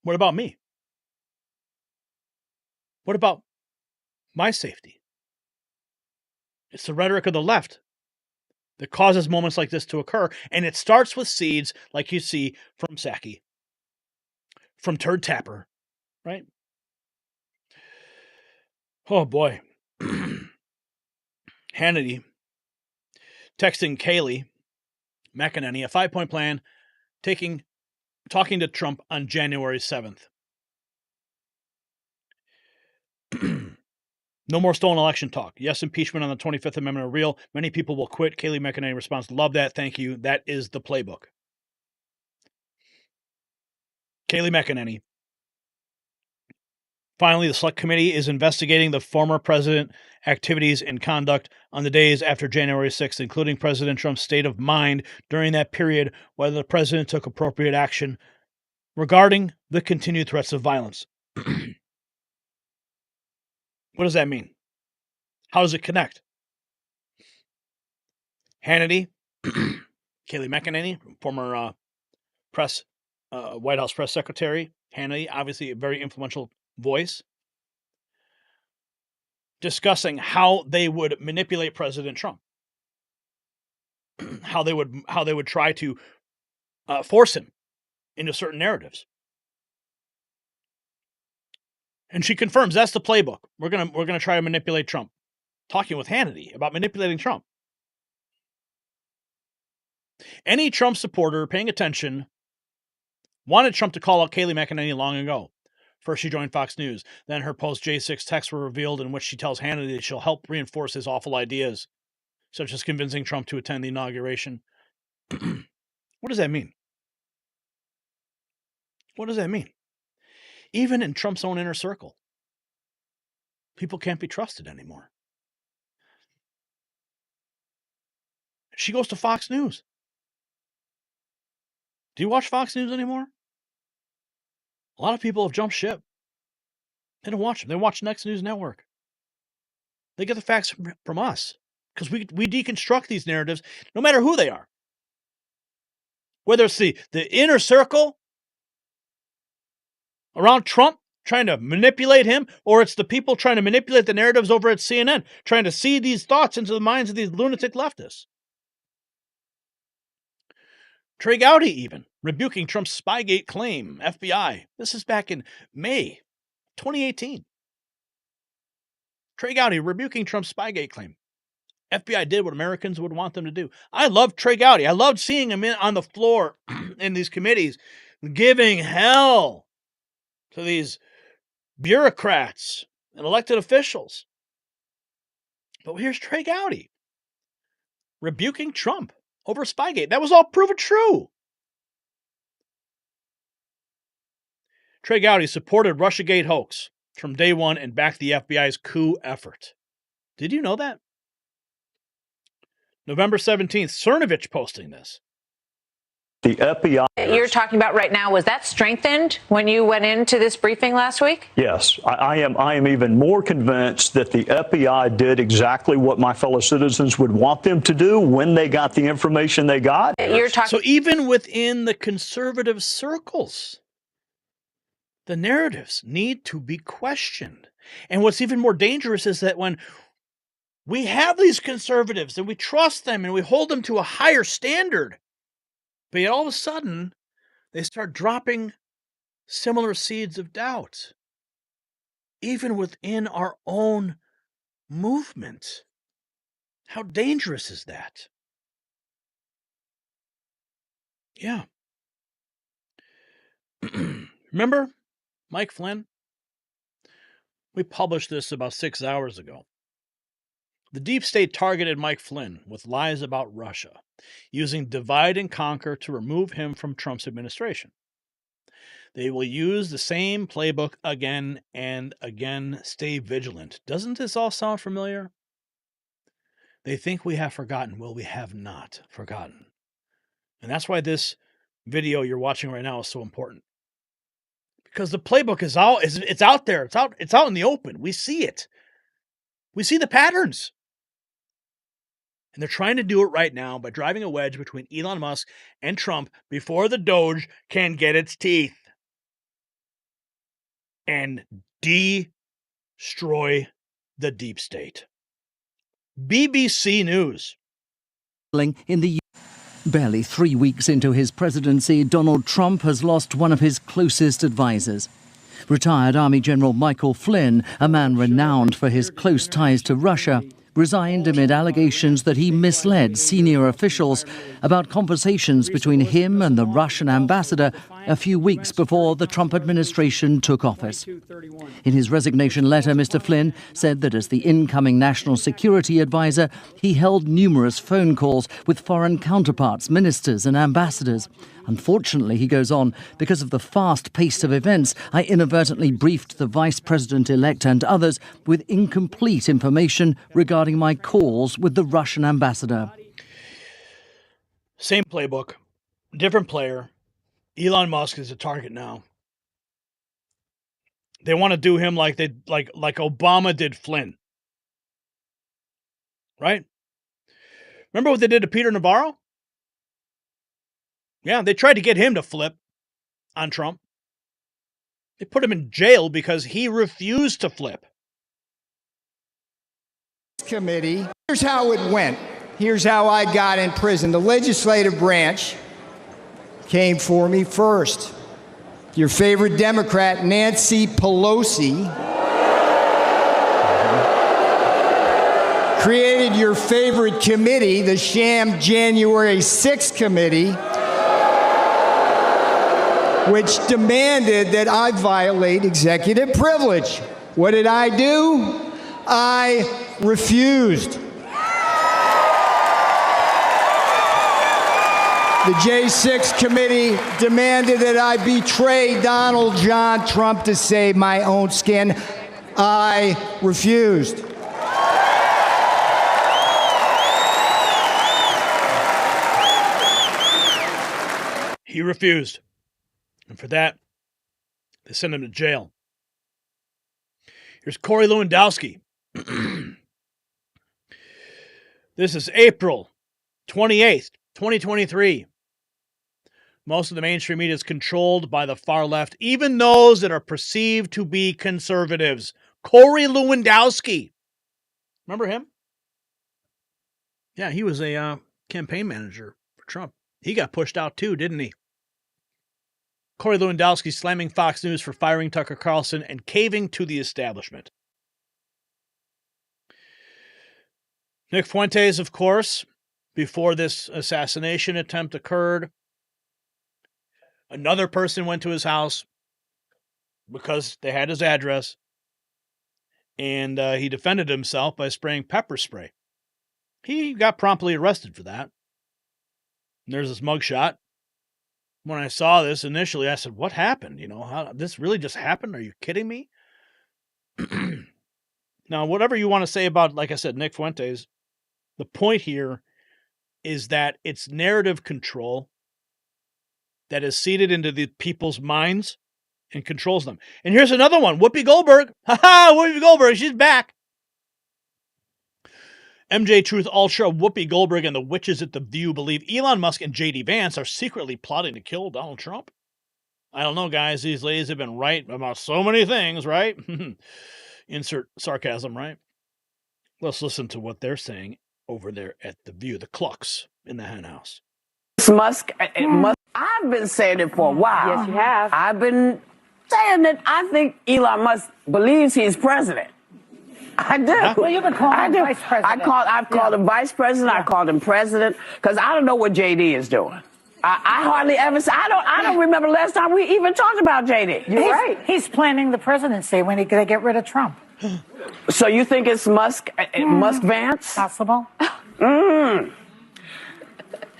What about me? What about my safety? It's the rhetoric of the left that causes moments like this to occur. And it starts with seeds like you see from Psaki, from Turd Tapper, right? Oh boy. Hannity texting Kayleigh McEnany a 5-point plan, talking to Trump on January 7th. No more stolen election talk. Yes, impeachment on the 25th Amendment are real. Many people will quit. Kayleigh McEnany responds, love that. Thank you. That is the playbook. Kayleigh McEnany. Finally, the Select Committee is investigating the former president activities and conduct on the days after January 6th, including President Trump's state of mind during that period, whether the president took appropriate action regarding the continued threats of violence. What does that mean? How does it connect? Hannity, Kayleigh McEnany, former White House press secretary. Hannity, obviously a very influential voice, discussing how they would manipulate President Trump, how they would try to force him into certain narratives. And she confirms that's the playbook. We're gonna try to manipulate Trump. Talking with Hannity about manipulating Trump. Any Trump supporter paying attention wanted Trump to call out Kayleigh McEnany long ago. First, she joined Fox News. Then her post-J6 texts were revealed in which she tells Hannity that she'll help reinforce his awful ideas, such as convincing Trump to attend the inauguration. What does that mean? What does that mean? Even in Trump's own inner circle, people can't be trusted anymore. She goes to Fox News. Do you watch Fox News anymore? A lot of people have jumped ship. They don't watch them. They watch Next News Network. They get the facts from us because we deconstruct these narratives no matter who they are. Whether it's the inner circle around Trump trying to manipulate him, or it's the people trying to manipulate the narratives over at CNN, trying to seed these thoughts into the minds of these lunatic leftists. Trey Gowdy even rebuking Trump's Spygate claim, FBI. This is back in May 2018. Trey Gowdy rebuking Trump's Spygate claim. FBI did what Americans would want them to do. I loved Trey Gowdy. I loved seeing him on the floor in these committees, giving hell to these bureaucrats and elected officials. But here's Trey Gowdy rebuking Trump over Spygate. That was all proven true. Trey Gowdy supported Russiagate hoax from day one and backed the FBI's coup effort. Did you know that? November 17th, Cernovich posting this. The FBI. You're talking about right now, was that strengthened when you went into this briefing last week? Yes, I am even more convinced that the FBI did exactly what my fellow citizens would want them to do when they got the information they got. So even within the conservative circles, the narratives need to be questioned. And what's even more dangerous is that when we have these conservatives and we trust them and we hold them to a higher standard, but yet all of a sudden, they start dropping similar seeds of doubt, even within our own movement. How dangerous is that? Yeah. Remember Mike Flynn? We published this about 6 hours ago. The deep state targeted Mike Flynn with lies about Russia, using divide and conquer to remove him from Trump's administration. They will use the same playbook again and again. Stay vigilant. Doesn't this all sound familiar? They think we have forgotten. Well, we have not forgotten. And that's why this video you're watching right now is so important. Because the playbook is out, it's out there. It's out in the open. We see it. We see the patterns. And they're trying to do it right now by driving a wedge between Elon Musk and Trump before the Doge can get its teeth and destroy the deep state. BBC News. In the Barely 3 weeks into his presidency, Donald Trump has lost one of his closest advisors. Retired Army General Michael Flynn, a man renowned for his close ties to Russia, resigned amid allegations that he misled senior officials about conversations between him and the Russian ambassador a few weeks before the Trump administration took office. In his resignation letter, Mr. Flynn said that as the incoming national security advisor, he held numerous phone calls with foreign counterparts, ministers and ambassadors. Unfortunately, he goes on, because of the fast pace of events, I inadvertently briefed the vice president-elect and others with incomplete information regarding my calls with the Russian ambassador. Same playbook, different player. Elon Musk is a target now. They want to do him like Obama did Flynn. Right? Remember what they did to Peter Navarro? Yeah, they tried to get him to flip on Trump. They put him in jail because he refused to flip. Committee. Here's how it went. Here's how I got in prison. The legislative branch came for me first. Your favorite Democrat, Nancy Pelosi, created your favorite committee, the sham January 6th committee, which demanded that I violate executive privilege. What did I do? I refused. The J6 committee demanded that I betray Donald John Trump to save my own skin. I refused. He refused. And for that, they sent him to jail. Here's Corey Lewandowski. This is April 28th, 2023. Most of the mainstream media is controlled by the far left, even those that are perceived to be conservatives. Corey Lewandowski. Remember him? Yeah, he was a campaign manager for Trump. He got pushed out too, didn't he? Corey Lewandowski slamming Fox News for firing Tucker Carlson and caving to the establishment. Nick Fuentes, of course, before this assassination attempt occurred, another person went to his house because they had his address, and he defended himself by spraying pepper spray. He got promptly arrested for that. And there's this mugshot. When I saw this initially, I said, what happened? How this really just happened? Are you kidding me? Now, whatever you want to say about, like I said, Nick Fuentes, the point here is that it's narrative control that is seeded into the people's minds and controls them. And here's another one. Whoopi Goldberg. Ha-ha, Whoopi Goldberg. She's back. MJ Truth Ultra, Whoopi Goldberg, and the witches at The View believe Elon Musk and J.D. Vance are secretly plotting to kill Donald Trump. I don't know, guys. These ladies have been right about so many things, right? Insert sarcasm, right? Let's listen to what they're saying over there at The View, the clucks in the hen house. Musk, I've been saying it for a while. Yes, you have. I've been saying that I think Elon Musk believes he's president. I do. Well, you've been calling him vice president. I've called him vice president. I called him president because I don't know what JD is doing. I hardly ever say. I don't remember the last time we even talked about JD. You're right. He's planning the presidency when they get rid of Trump. So you think it's Musk Vance? Possible.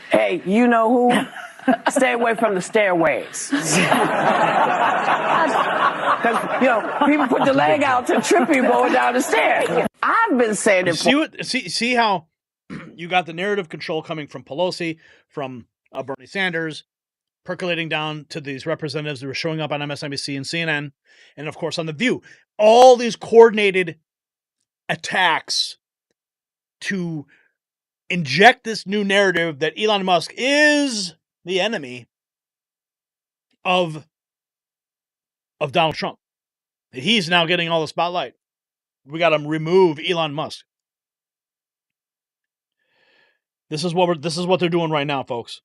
Hey, you know who? Stay away from the stairways. Because, people put the leg out to trip you going down the stairs. I've been saying it See how you got the narrative control coming from Pelosi, from Bernie Sanders, percolating down to these representatives that were showing up on MSNBC and CNN, and of course on The View. All these coordinated attacks to inject this new narrative that Elon Musk is the enemy of Donald Trump. He's now getting all the spotlight. We got to remove Elon Musk. This is what they're doing right now, folks.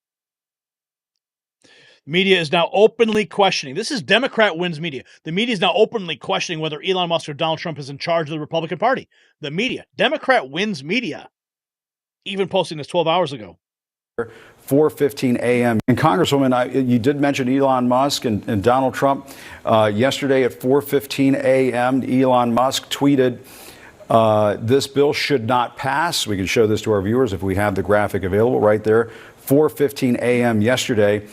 Media is now openly questioning. This is Democrat wins media. The media is now openly questioning whether Elon Musk or Donald Trump is in charge of the Republican Party. The media. Democrat wins media. Even posting this 12 hours ago. 4:15 a.m. And Congresswoman, you did mention Elon Musk and Donald Trump. Yesterday at 4:15 a.m., Elon Musk tweeted, this bill should not pass. We can show this to our viewers if we have the graphic available right there. 4:15 a.m. yesterday.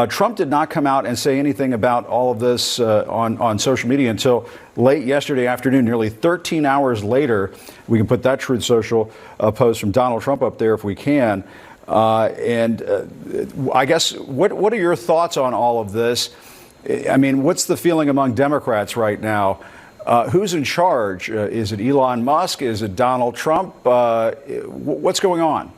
Trump did not come out and say anything about all of this on social media until late yesterday afternoon, nearly 13 hours later. We can put that Truth Social post from Donald Trump up there if we can. I guess, what are your thoughts on all of this? I mean, what's the feeling among Democrats right now? Who's in charge? Is it Elon Musk? Is it Donald Trump? What's going on?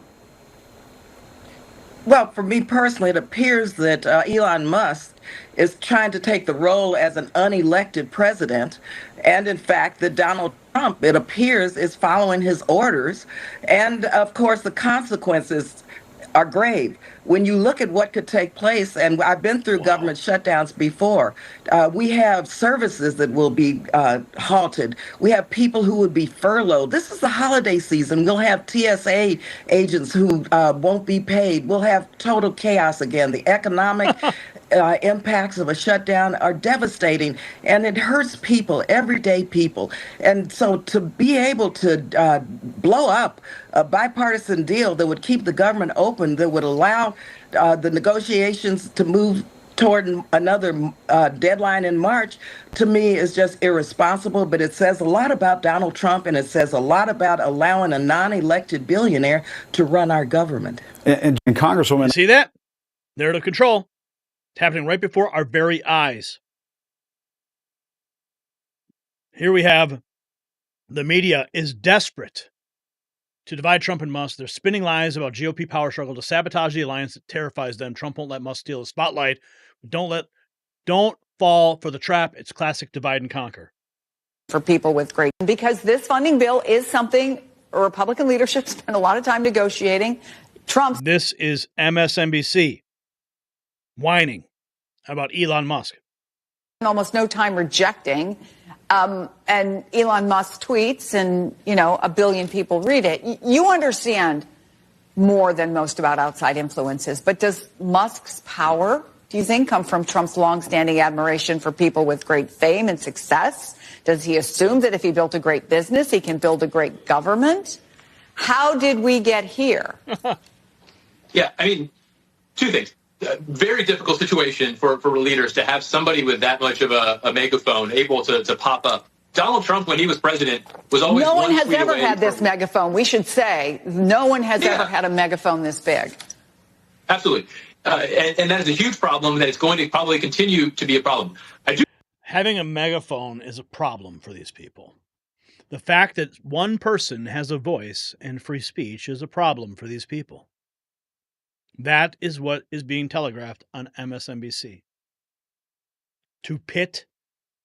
Well, for me personally, it appears that Elon Musk is trying to take the role as an unelected president. And in fact, that Donald Trump, it appears, is following his orders. And of course, the consequences are grave. When you look at what could take place, and I've been through government shutdowns before, we have services that will be halted. We have people who would be furloughed. This is the holiday season. We'll have TSA agents who won't be paid. We'll have total chaos again. The economic impacts of a shutdown are devastating, and it hurts people, everyday people. And so to be able to blow up a bipartisan deal that would keep the government open, that would allow the negotiations to move toward another deadline in March, to me is just irresponsible. But it says a lot about Donald Trump, and it says a lot about allowing a non-elected billionaire to run our government. And Congresswoman, see that? Narrative control. It's happening right before our very eyes. Here we have the media is desperate to divide Trump and Musk. They're spinning lies about GOP power struggle to sabotage the alliance that terrifies them. Trump won't let Musk steal the spotlight. Don't fall for the trap. It's classic divide and conquer. For people with great, because this funding bill is something Republican leadership spent a lot of time negotiating. This is MSNBC whining about Elon Musk. Almost no time rejecting. And Elon Musk tweets and, a billion people read it. You understand more than most about outside influences. But does Musk's power, do you think, come from Trump's longstanding admiration for people with great fame and success? Does he assume that if he built a great business, he can build a great government? How did we get here? Yeah, I mean, two things. very difficult situation for leaders to have somebody with that much of a megaphone able to pop up. Donald Trump, when he was president, was always no one has tweet ever away had this megaphone. We should say no one has ever had a megaphone this big. Absolutely. And that is a huge problem that is going to probably continue to be a problem. Having a megaphone is a problem for these people. The fact that one person has a voice and free speech is a problem for these people. That is what is being telegraphed on MSNBC. To pit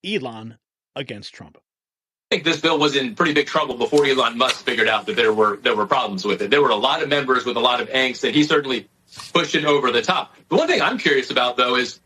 Elon against Trump. I think this bill was in pretty big trouble before Elon Musk figured out that there were problems with it. There were a lot of members with a lot of angst, and he certainly pushed it over the top. The one thing I'm curious about, though, is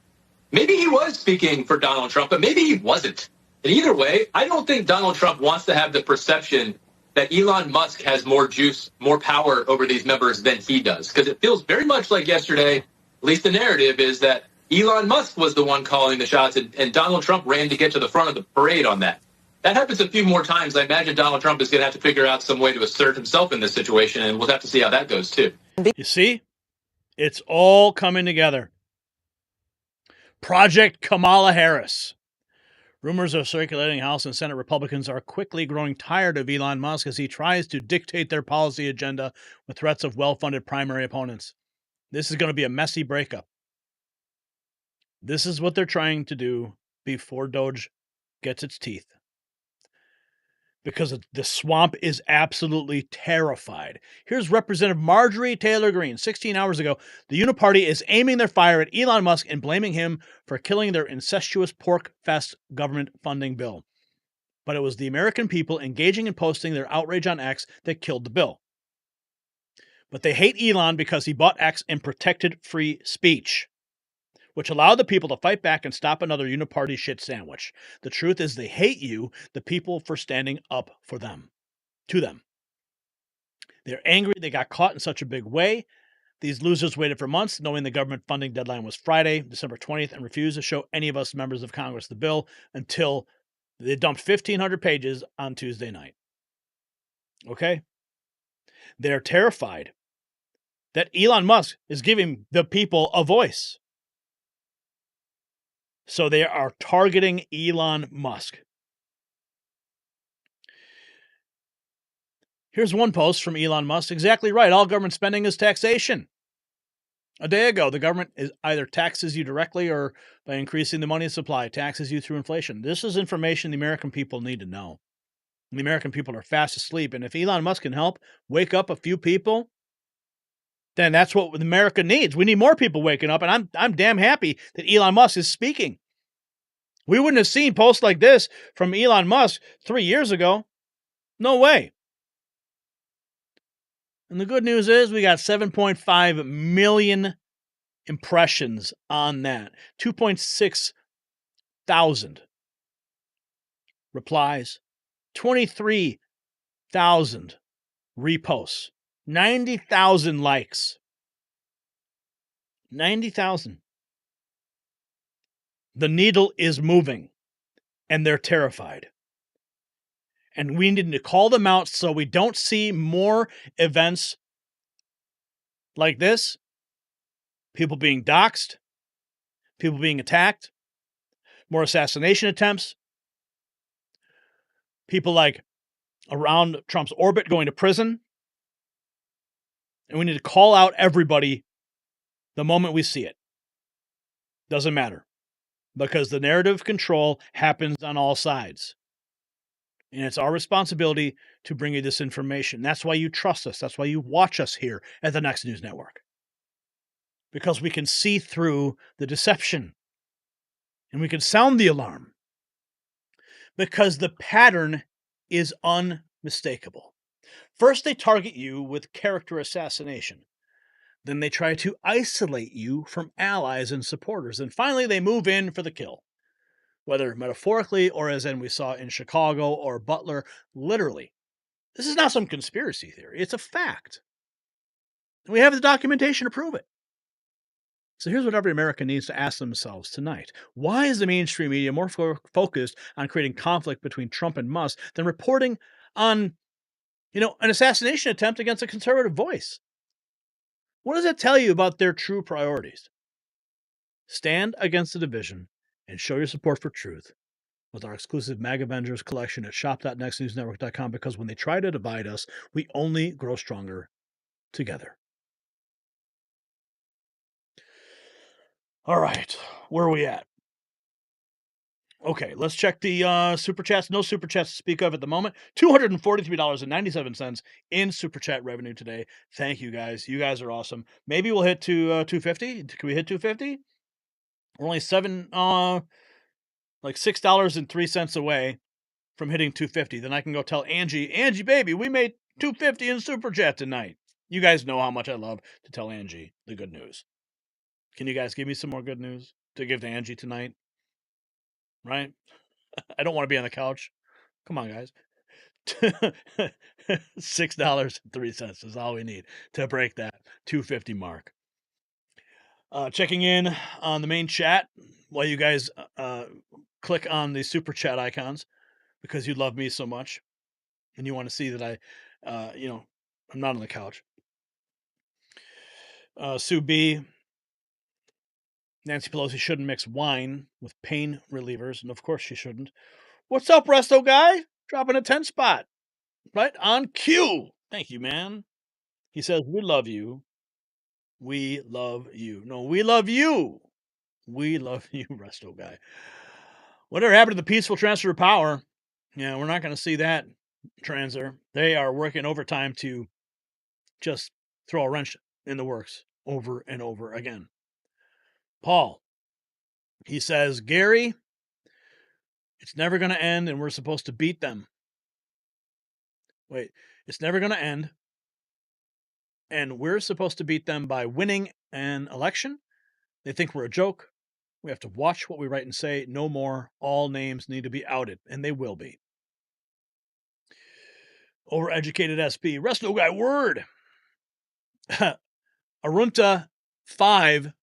maybe he was speaking for Donald Trump, but maybe he wasn't. And either way, I don't think Donald Trump wants to have the perception that Elon Musk has more juice, more power over these members than he does. Because it feels very much like yesterday, at least the narrative is that Elon Musk was the one calling the shots, and Donald Trump ran to get to the front of the parade on that. That happens a few more times. I imagine Donald Trump is going to have to figure out some way to assert himself in this situation, and we'll have to see how that goes, too. You see? It's all coming together. Project Kamala Harris. Rumors of circulating House and Senate Republicans are quickly growing tired of Elon Musk as he tries to dictate their policy agenda with threats of well-funded primary opponents. This is going to be a messy breakup. This is what they're trying to do before Doge gets its teeth. Because the swamp is absolutely terrified. Here's Representative Marjorie Taylor Greene. 16 hours ago, the Uni-party is aiming their fire at Elon Musk and blaming him for killing their incestuous pork fest government funding bill. But it was the American people engaging and posting their outrage on X that killed the bill. But they hate Elon because he bought X and protected free speech, which allowed the people to fight back and stop another Uni-party shit sandwich. The truth is they hate you, the people, for standing up for them, to them. They're angry they got caught in such a big way. These losers waited for months, knowing the government funding deadline was Friday, December 20th, and refused to show any of us members of Congress the bill until they dumped 1,500 pages on Tuesday night. Okay? They're terrified that Elon Musk is giving the people a voice. So they are targeting Elon Musk. Here's one post from Elon Musk. Exactly right. All government spending is taxation. A day ago, the government either taxes you directly or by increasing the money supply, taxes you through inflation. This is information the American people need to know. The American people are fast asleep. And if Elon Musk can help wake up a few people, then that's what America needs. We need more people waking up. And I'm damn happy that Elon Musk is speaking. We wouldn't have seen posts like this from Elon Musk 3 years ago. No way. And the good news is we got 7.5 million impressions on that. 2.6 thousand replies. 23,000 reposts. 90,000 likes. 90,000. The needle is moving, and they're terrified. And we need to call them out so we don't see more events like this. People being doxxed, people being attacked, more assassination attempts, people like around Trump's orbit going to prison. And we need to call out everybody the moment we see it. Doesn't matter. Because the narrative control happens on all sides. And it's our responsibility to bring you this information. That's why you trust us. That's why you watch us here at the Next News Network. Because we can see through the deception. And we can sound the alarm. Because the pattern is unmistakable. First, they target you with character assassination. Then they try to isolate you from allies and supporters. And finally, they move in for the kill. Whether metaphorically or as in we saw in Chicago or Butler, literally. This is not some conspiracy theory. It's a fact. We have the documentation to prove it. So here's what every American needs to ask themselves tonight. Why is the mainstream media more focused on creating conflict between Trump and Musk than reporting on, an assassination attempt against a conservative voice? What does that tell you about their true priorities? Stand against the division and show your support for truth with our exclusive Mag Avengers collection at shop.nextnewsnetwork.com, because when they try to divide us, we only grow stronger together. All right, where are we at? Okay, let's check the super chats. No super chats to speak of at the moment. $243.97 in super chat revenue today. Thank you guys. You guys are awesome. Maybe we'll hit to 250. Can we hit 250? We're only $6.03 away from hitting 250. Then I can go tell Angie, baby, we made 250 in super chat tonight. You guys know how much I love to tell Angie the good news. Can you guys give me some more good news to give to Angie tonight? Right? I don't want to be on the couch. Come on, guys. $6.03 is all we need to break that 250 mark. Checking in on the main chat while you guys click on the super chat icons, because you love me so much and you want to see that I'm not on the couch. Sue B. Nancy Pelosi shouldn't mix wine with pain relievers, and of course she shouldn't. What's up, Resto Guy? Dropping a 10 spot. Right on cue. Thank you, man. He says, we love you. We love you. No, we love you. We love you, Resto Guy. Whatever happened to the peaceful transfer of power? Yeah, we're not going to see that, Transer. They are working overtime to just throw a wrench in the works over and over again. Paul, he says, Gary, it's never going to end and we're supposed to beat them. Wait, it's never going to end and we're supposed to beat them by winning an election? They think we're a joke. We have to watch what we write and say. No more. All names need to be outed, and they will be. Overeducated SP. Resto Guy word. Arunta 5.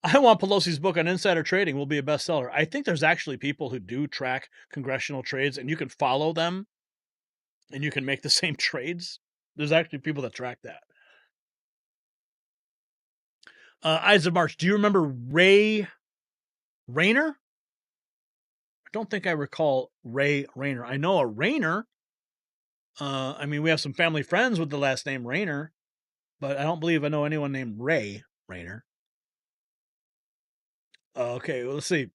I want Pelosi's book on insider trading will be a bestseller. I think there's actually people who do track congressional trades, and you can follow them, and you can make the same trades. There's actually people that track that. Eyes of March. Do you remember Ray Rayner? I don't think I recall Ray Rayner. I know a Rayner. We have some family friends with the last name Rayner, but I don't believe I know anyone named Ray Rayner. Okay, well, let's see.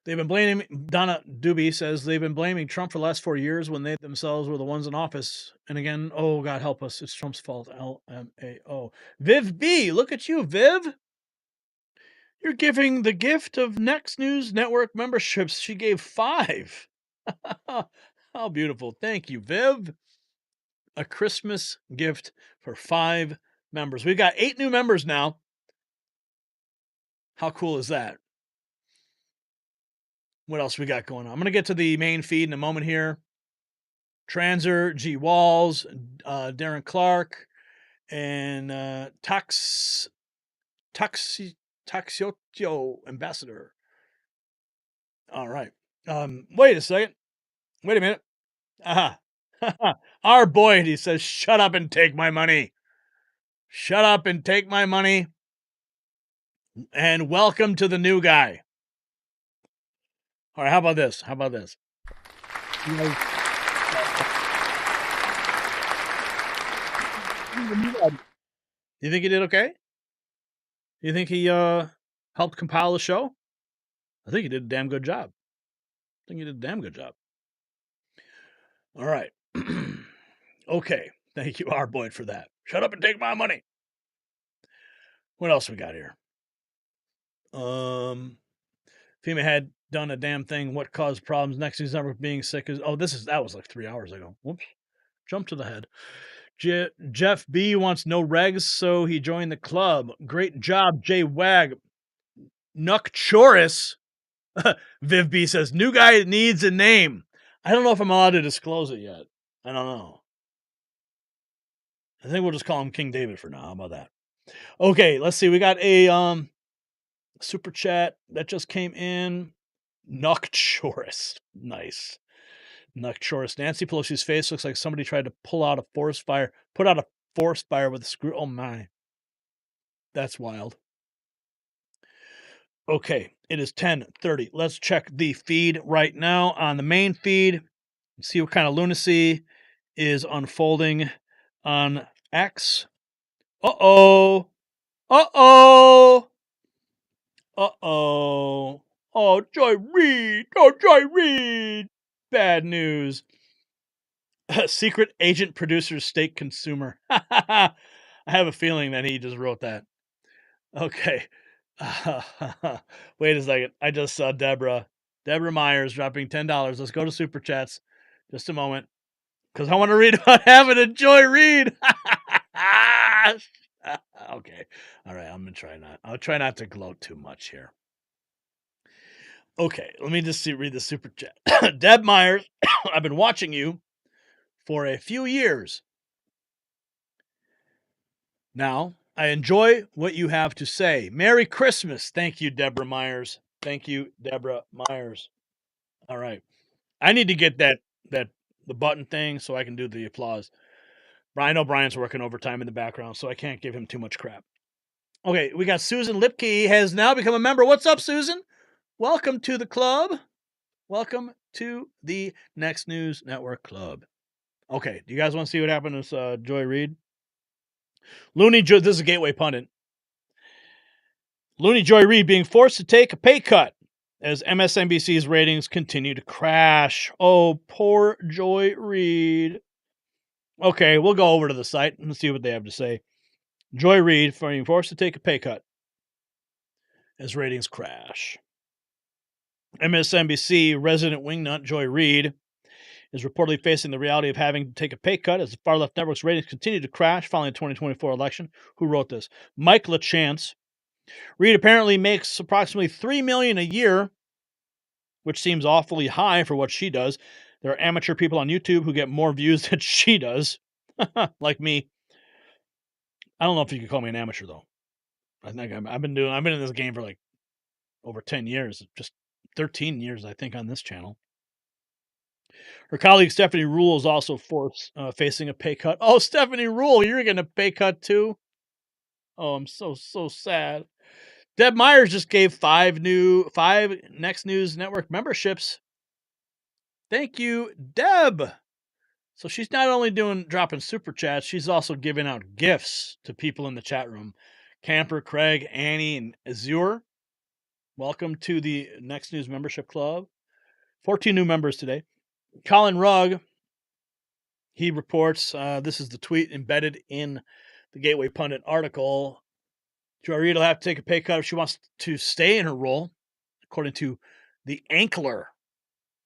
They've been blaming, Donna Doobie says, they've been blaming Trump for the last 4 years when they themselves were the ones in office. And again, oh, God help us, it's Trump's fault. LMAO. Viv B, look at you, Viv. You're giving the gift of Next News Network memberships. She gave 5. How beautiful. Thank you, Viv. A Christmas gift for 5 members. We've got 8 new members now. How cool is that? What else we got going on? I'm going to get to the main feed in a moment here. Transer, G. Walls, Darren Clark, and Taxiotio Ambassador. All right. Wait a second. Wait a minute. Our Boyd, he says, shut up and take my money. Shut up and take my money. And welcome to the new guy. All right, how about this? You think he did okay? You think he helped compile the show? I think he did a damn good job. All right. Okay. Thank you, R. Boyd, for that. Shut up and take my money. What else we got here? FEMA had done a damn thing. What caused problems? Next News Network being sick is... that was like 3 hours ago. Whoops. Jump to the head. Jeff B wants no regs, so he joined the club. Great job, Jay Wag. Nuck Choris. Viv B says, new guy needs a name. I don't know if I'm allowed to disclose it yet. I don't know. I think we'll just call him King David for now. How about that? Okay, let's see. We got a super chat that just came in. Nuckchoris. Nice. Nuckchoris. Nancy Pelosi's face looks like somebody tried to put out a forest fire with a screw. Oh my. That's wild. Okay, it is 10:30. Let's check the feed right now on the main feed. See what kind of lunacy is unfolding on X. Uh-oh. Uh-oh. Uh-oh. Oh, Joy Reid. Oh, Joy Reid. Bad news. Secret agent producer state consumer. I have a feeling that he just wrote that. Okay. Wait a second. I just saw Deborah Myers dropping $10. Let's go to Super Chats. Just a moment. Because I want to read about having a Joy Reid. Okay. All right. I'll try not to gloat too much here. Okay. Let me just read the Super Chat. Deb Myers, I've been watching you for a few years now. I enjoy what you have to say. Merry Christmas. Thank you, Deborah Myers. Thank you, Deborah Myers. All right. I need to get the button thing so I can do the applause. I know Brian's working overtime in the background, so I can't give him too much crap. Okay, we got Susan Lipke has now become a member. What's up, Susan? Welcome to the club. Welcome to the Next News Network Club. Okay, do you guys want to see what happened to Joy Reid? This is a Gateway pundit. Looney Joy Reid being forced to take a pay cut as MSNBC's ratings continue to crash. Oh, poor Joy Reid. Okay, we'll go over to the site and see what they have to say. Joy Reid being forced to take a pay cut as ratings crash. MSNBC resident wingnut Joy Reid is reportedly facing the reality of having to take a pay cut as the far-left network's ratings continue to crash following the 2024 election. Who wrote this? Mike LaChance. Reid apparently makes approximately $3 million a year, which seems awfully high for what she does. There are amateur people on YouTube who get more views than she does, like me. I don't know if you could call me an amateur though. I think I've been in this game for like over 10 years, just 13 years, I think, on this channel. Her colleague Stephanie Rule is also facing a pay cut. Oh, Stephanie Rule, you're getting a pay cut too? Oh, I'm so sad. Deb Myers just gave 5 Next News Network memberships. Thank you, Deb. So she's not only dropping super chats, she's also giving out gifts to people in the chat room. Camper, Craig, Annie, and Azure. Welcome to the Next News Membership Club. 14 new members today. Colin Rugg, he reports, this is the tweet embedded in the Gateway Pundit article. Joy Reid will have to take a pay cut if she wants to stay in her role, according to the Ankler.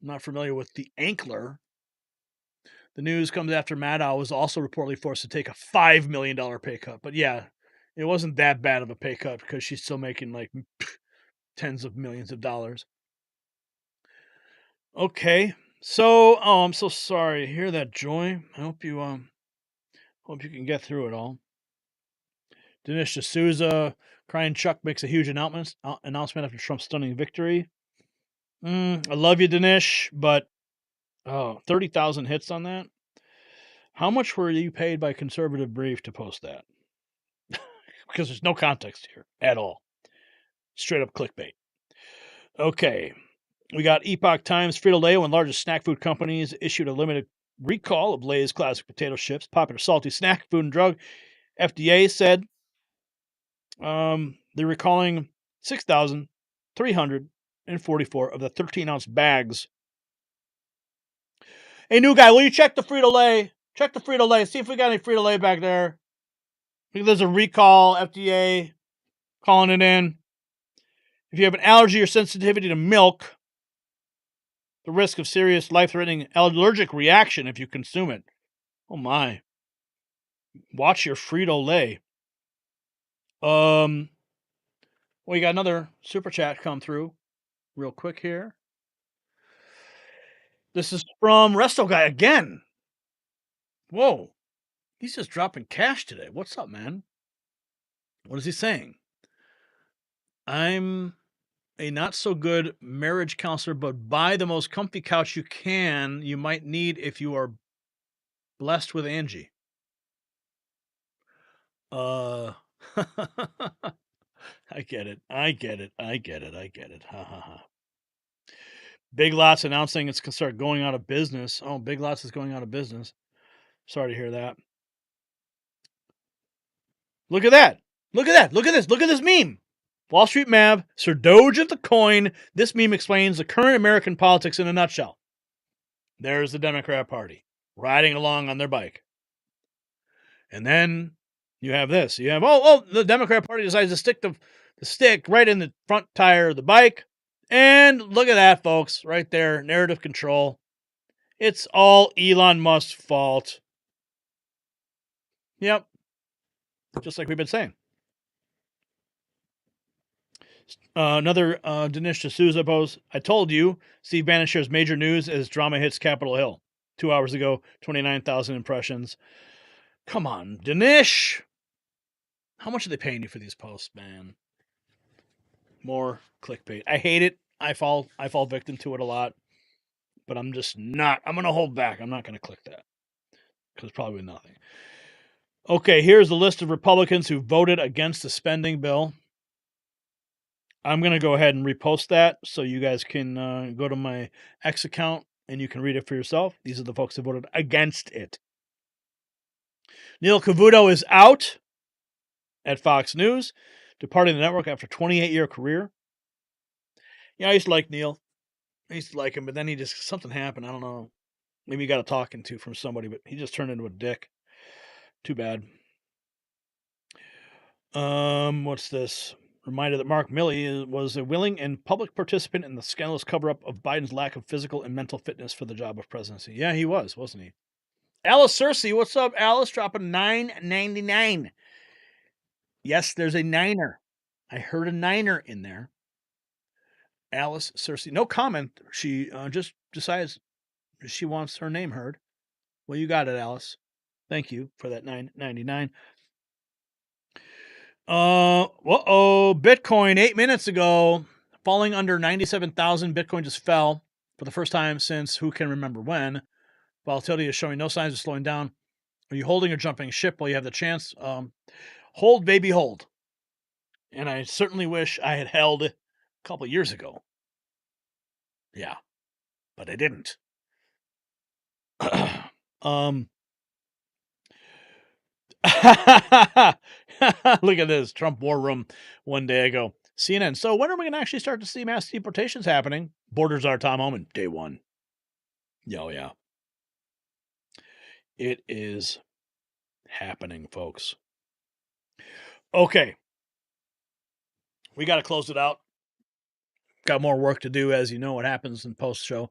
I'm not familiar with the Ankler. The news comes after Maddow was also reportedly forced to take a $5 million pay cut. But yeah, it wasn't that bad of a pay cut because she's still making like tens of millions of dollars. Okay. So, I'm so sorry to hear that, Joy. I hope you can get through it all. Dinesh D'Souza, crying Chuck makes a huge announcement after Trump's stunning victory. I love you, Dinesh, but 30,000 hits on that. How much were you paid by Conservative Brief to post that? Because there's no context here at all. Straight up clickbait. Okay. We got Epoch Times. Frito-Lay, one of the largest snack food companies, issued a limited recall of Lay's classic potato chips, popular salty snack food and drug. FDA said they're recalling 6,344 of the 13-ounce bags. Hey, new guy, will you check the Frito-Lay? Check the Frito-Lay. See if we got any Frito-Lay back there. I think there's a recall, FDA calling it in. If you have an allergy or sensitivity to milk, the risk of serious life-threatening allergic reaction if you consume it. Oh my. Watch your Frito-Lay. We got another super chat come through real quick here. This is from Resto Guy again. Whoa. He's just dropping cash today. What's up, man? What is he saying? I'm a not-so-good marriage counselor, but buy the most comfy couch you might need if you are blessed with Angie. I I get it. Ha ha ha. Big Lots announcing it's going to start going out of business. Oh, Big Lots is going out of business. Sorry to hear that. Look at that. Look at that. Look at this. Look at this meme. Wall Street Mav, Sir Doge of the coin. This meme explains the current American politics in a nutshell. There's the Democrat Party riding along on their bike. And then you have this. You have, the Democrat Party decides to stick the stick right in the front tire of the bike. And look at that, folks, right there, narrative control. It's all Elon Musk's fault. Yep. Just like we've been saying. Another Dinesh D'Souza post. I told you, Steve Bannon shares major news as drama hits Capitol Hill. 2 hours ago, 29,000 impressions. Come on, Dinesh. How much are they paying you for these posts, man? More clickbait. I hate it. I fall victim to it a lot. But I'm just not. I'm going to hold back. I'm not going to click that. Because probably nothing. Okay, here's the list of Republicans who voted against the spending bill. I'm going to go ahead and repost that so you guys can go to my X account and you can read it for yourself. These are the folks who voted against it. Neil Cavuto is out at Fox News, departing the network after a 28-year career. Yeah, I used to like Neil. I used to like him, but then something happened. I don't know. Maybe he got a talking to from somebody, but he just turned into a dick. Too bad. What's this? Reminded that Mark Milley was a willing and public participant in the scandalous cover-up of Biden's lack of physical and mental fitness for the job of presidency. Yeah, he was, wasn't he? Alice Cersei, what's up, Alice? Dropping $9.99. Yes, there's a niner. I heard a niner in there. Alice Cersei. No comment. She just decides she wants her name heard. Well, you got it, Alice. Thank you for that $9.99. Bitcoin 8 minutes ago, falling under 97,000. Bitcoin just fell for the first time since who can remember when. Volatility is showing no signs of slowing down. Are you holding or jumping ship while you have the chance? Hold, baby, hold. And I certainly wish I had held a couple years ago. Yeah, but I didn't. Look at this Trump war room one day ago. CNN. So when are we going to actually start to see mass deportations happening? Borders are Tom Homan. Day one. Oh, yeah. It is happening, folks. Okay. We got to close it out. Got more work to do, as you know what happens in post-show.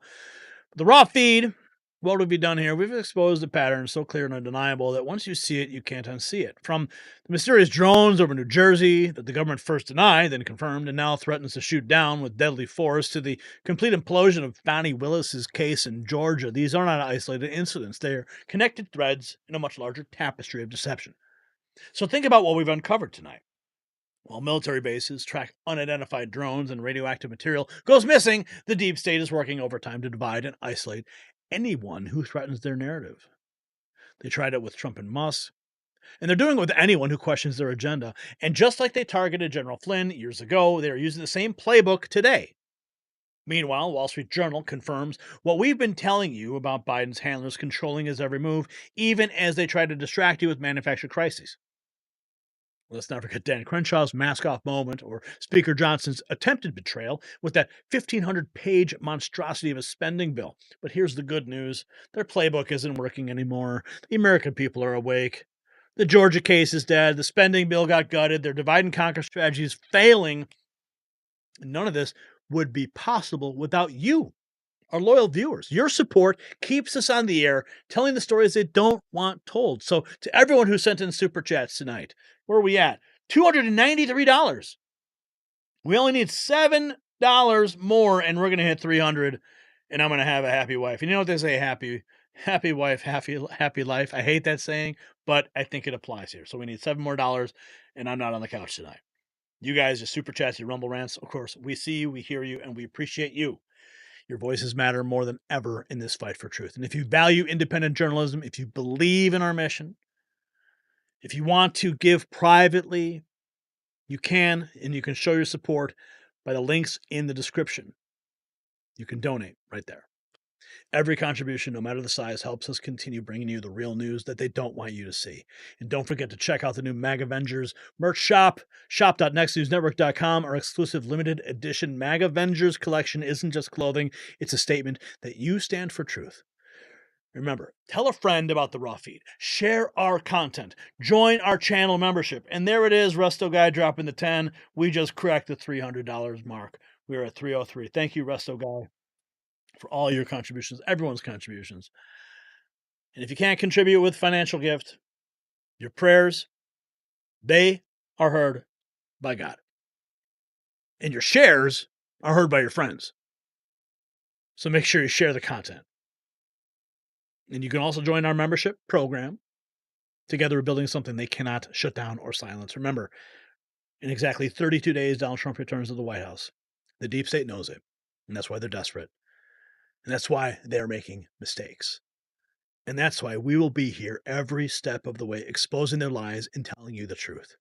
The raw feed. What have we done here? We've exposed a pattern so clear and undeniable that once you see it, you can't unsee it. From the mysterious drones over New Jersey that the government first denied, then confirmed, and now threatens to shoot down with deadly force, to the complete implosion of Fani Willis's case in Georgia. These are not isolated incidents. They are connected threads in a much larger tapestry of deception. So think about what we've uncovered tonight. While military bases track unidentified drones and radioactive material goes missing, the deep state is working overtime to divide and isolate anyone who threatens their narrative. They tried it with Trump and Musk, and they're doing it with anyone who questions their agenda. And just like they targeted General Flynn years ago, they are using the same playbook today. Meanwhile, Wall Street Journal confirms what we've been telling you about Biden's handlers controlling his every move, even as they try to distract you with manufactured crises. Let's not forget Dan Crenshaw's mask-off moment, or Speaker Johnson's attempted betrayal with that 1,500-page monstrosity of a spending bill. But here's the good news. Their playbook isn't working anymore. The American people are awake. The Georgia case is dead. The spending bill got gutted. Their divide-and-conquer strategy is failing. And none of this would be possible without you, our loyal viewers. Your support keeps us on the air, telling the stories they don't want told. So to everyone who sent in super chats tonight, where are we at? $293. We only need $7 more, and we're going to hit 300, and I'm going to have a happy wife. And you know what they say, happy wife, happy life. I hate that saying, but I think it applies here. So we need $7 more, and I'm not on the couch tonight. You guys, your super chats, your Rumble rants, of course, we see you, we hear you, and we appreciate you. Your voices matter more than ever in this fight for truth. And if you value independent journalism, if you believe in our mission, if you want to give privately, You can, and you can show your support by the links in the description. You can donate right there. Every contribution, no matter the size, helps us continue bringing you the real news that they don't want you to see. And don't forget to check out the new MAG Avengers merch shop, shop.nextnewsnetwork.com. Our exclusive limited edition MAG Avengers collection isn't just clothing, it's a statement that you stand for truth. Remember, tell a friend about the Raw Feed. Share our content. Join our channel membership. And there it is, Resto Guy dropping the 10. We just cracked the $300 mark. We're at 303. Thank you, Resto Guy, for all your contributions, everyone's contributions. And if you can't contribute with financial gift, your prayers, they are heard by God. And your shares are heard by your friends. So make sure you share the content. And you can also join our membership program. Together, we're building something they cannot shut down or silence. Remember, in exactly 32 days, Donald Trump returns to the White House. The deep state knows it, and that's why they're desperate. And that's why they're making mistakes. And that's why we will be here every step of the way, exposing their lies and telling you the truth.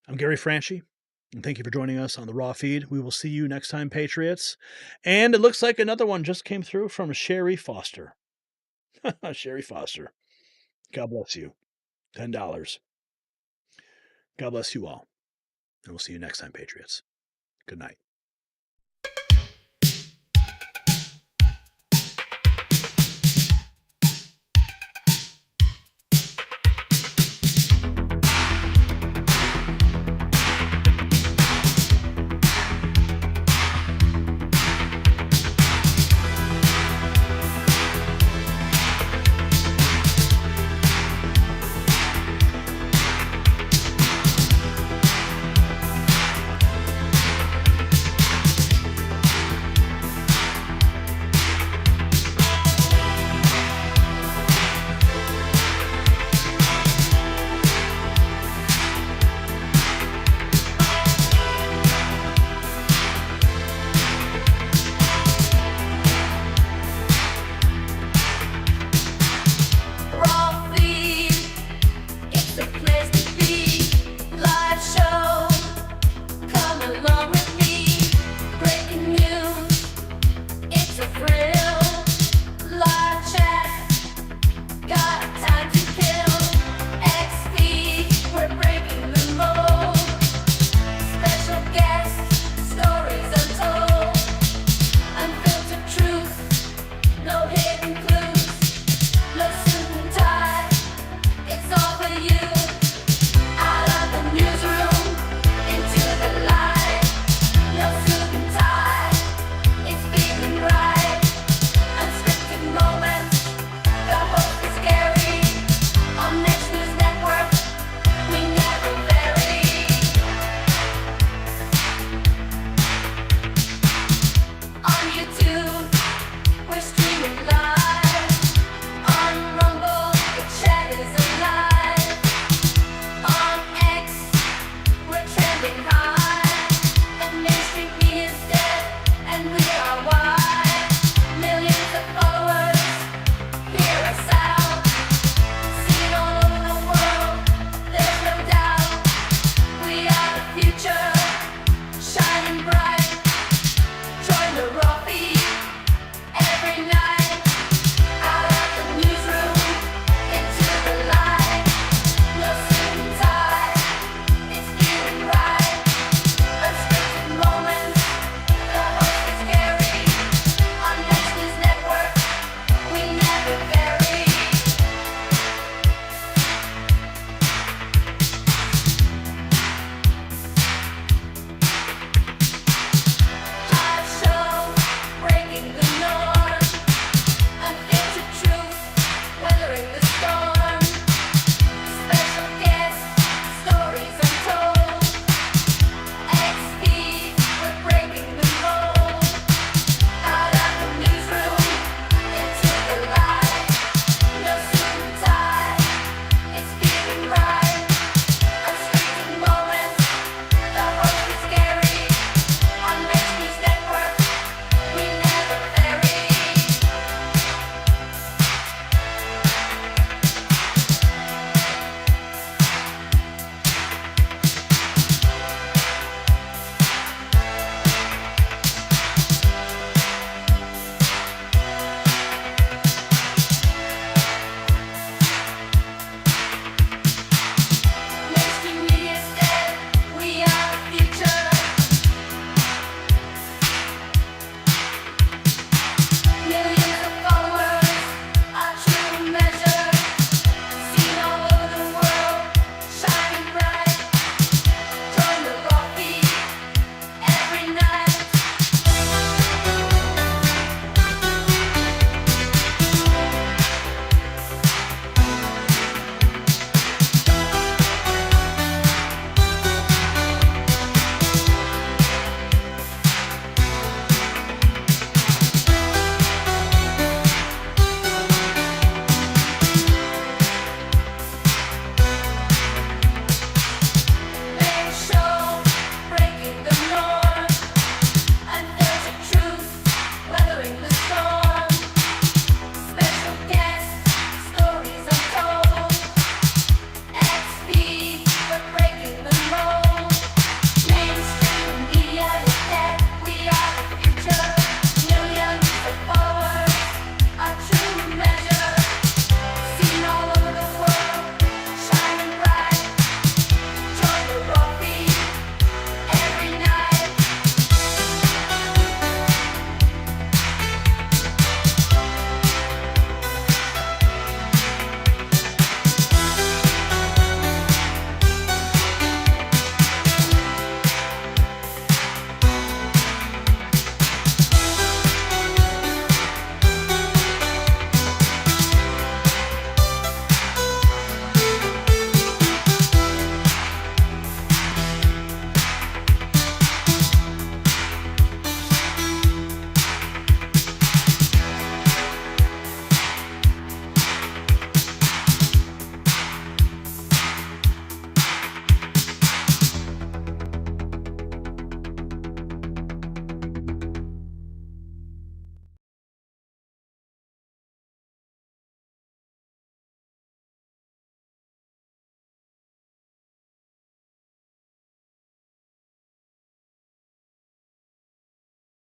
I'm Gary Franchi, and thank you for joining us on the Raw Feed. We will see you next time, Patriots. And it looks like another one just came through from Sherry Foster. Sherry Foster. God bless you. $10. God bless you all. And we'll see you next time, Patriots. Good night. It's a place to be. Live show. Come along.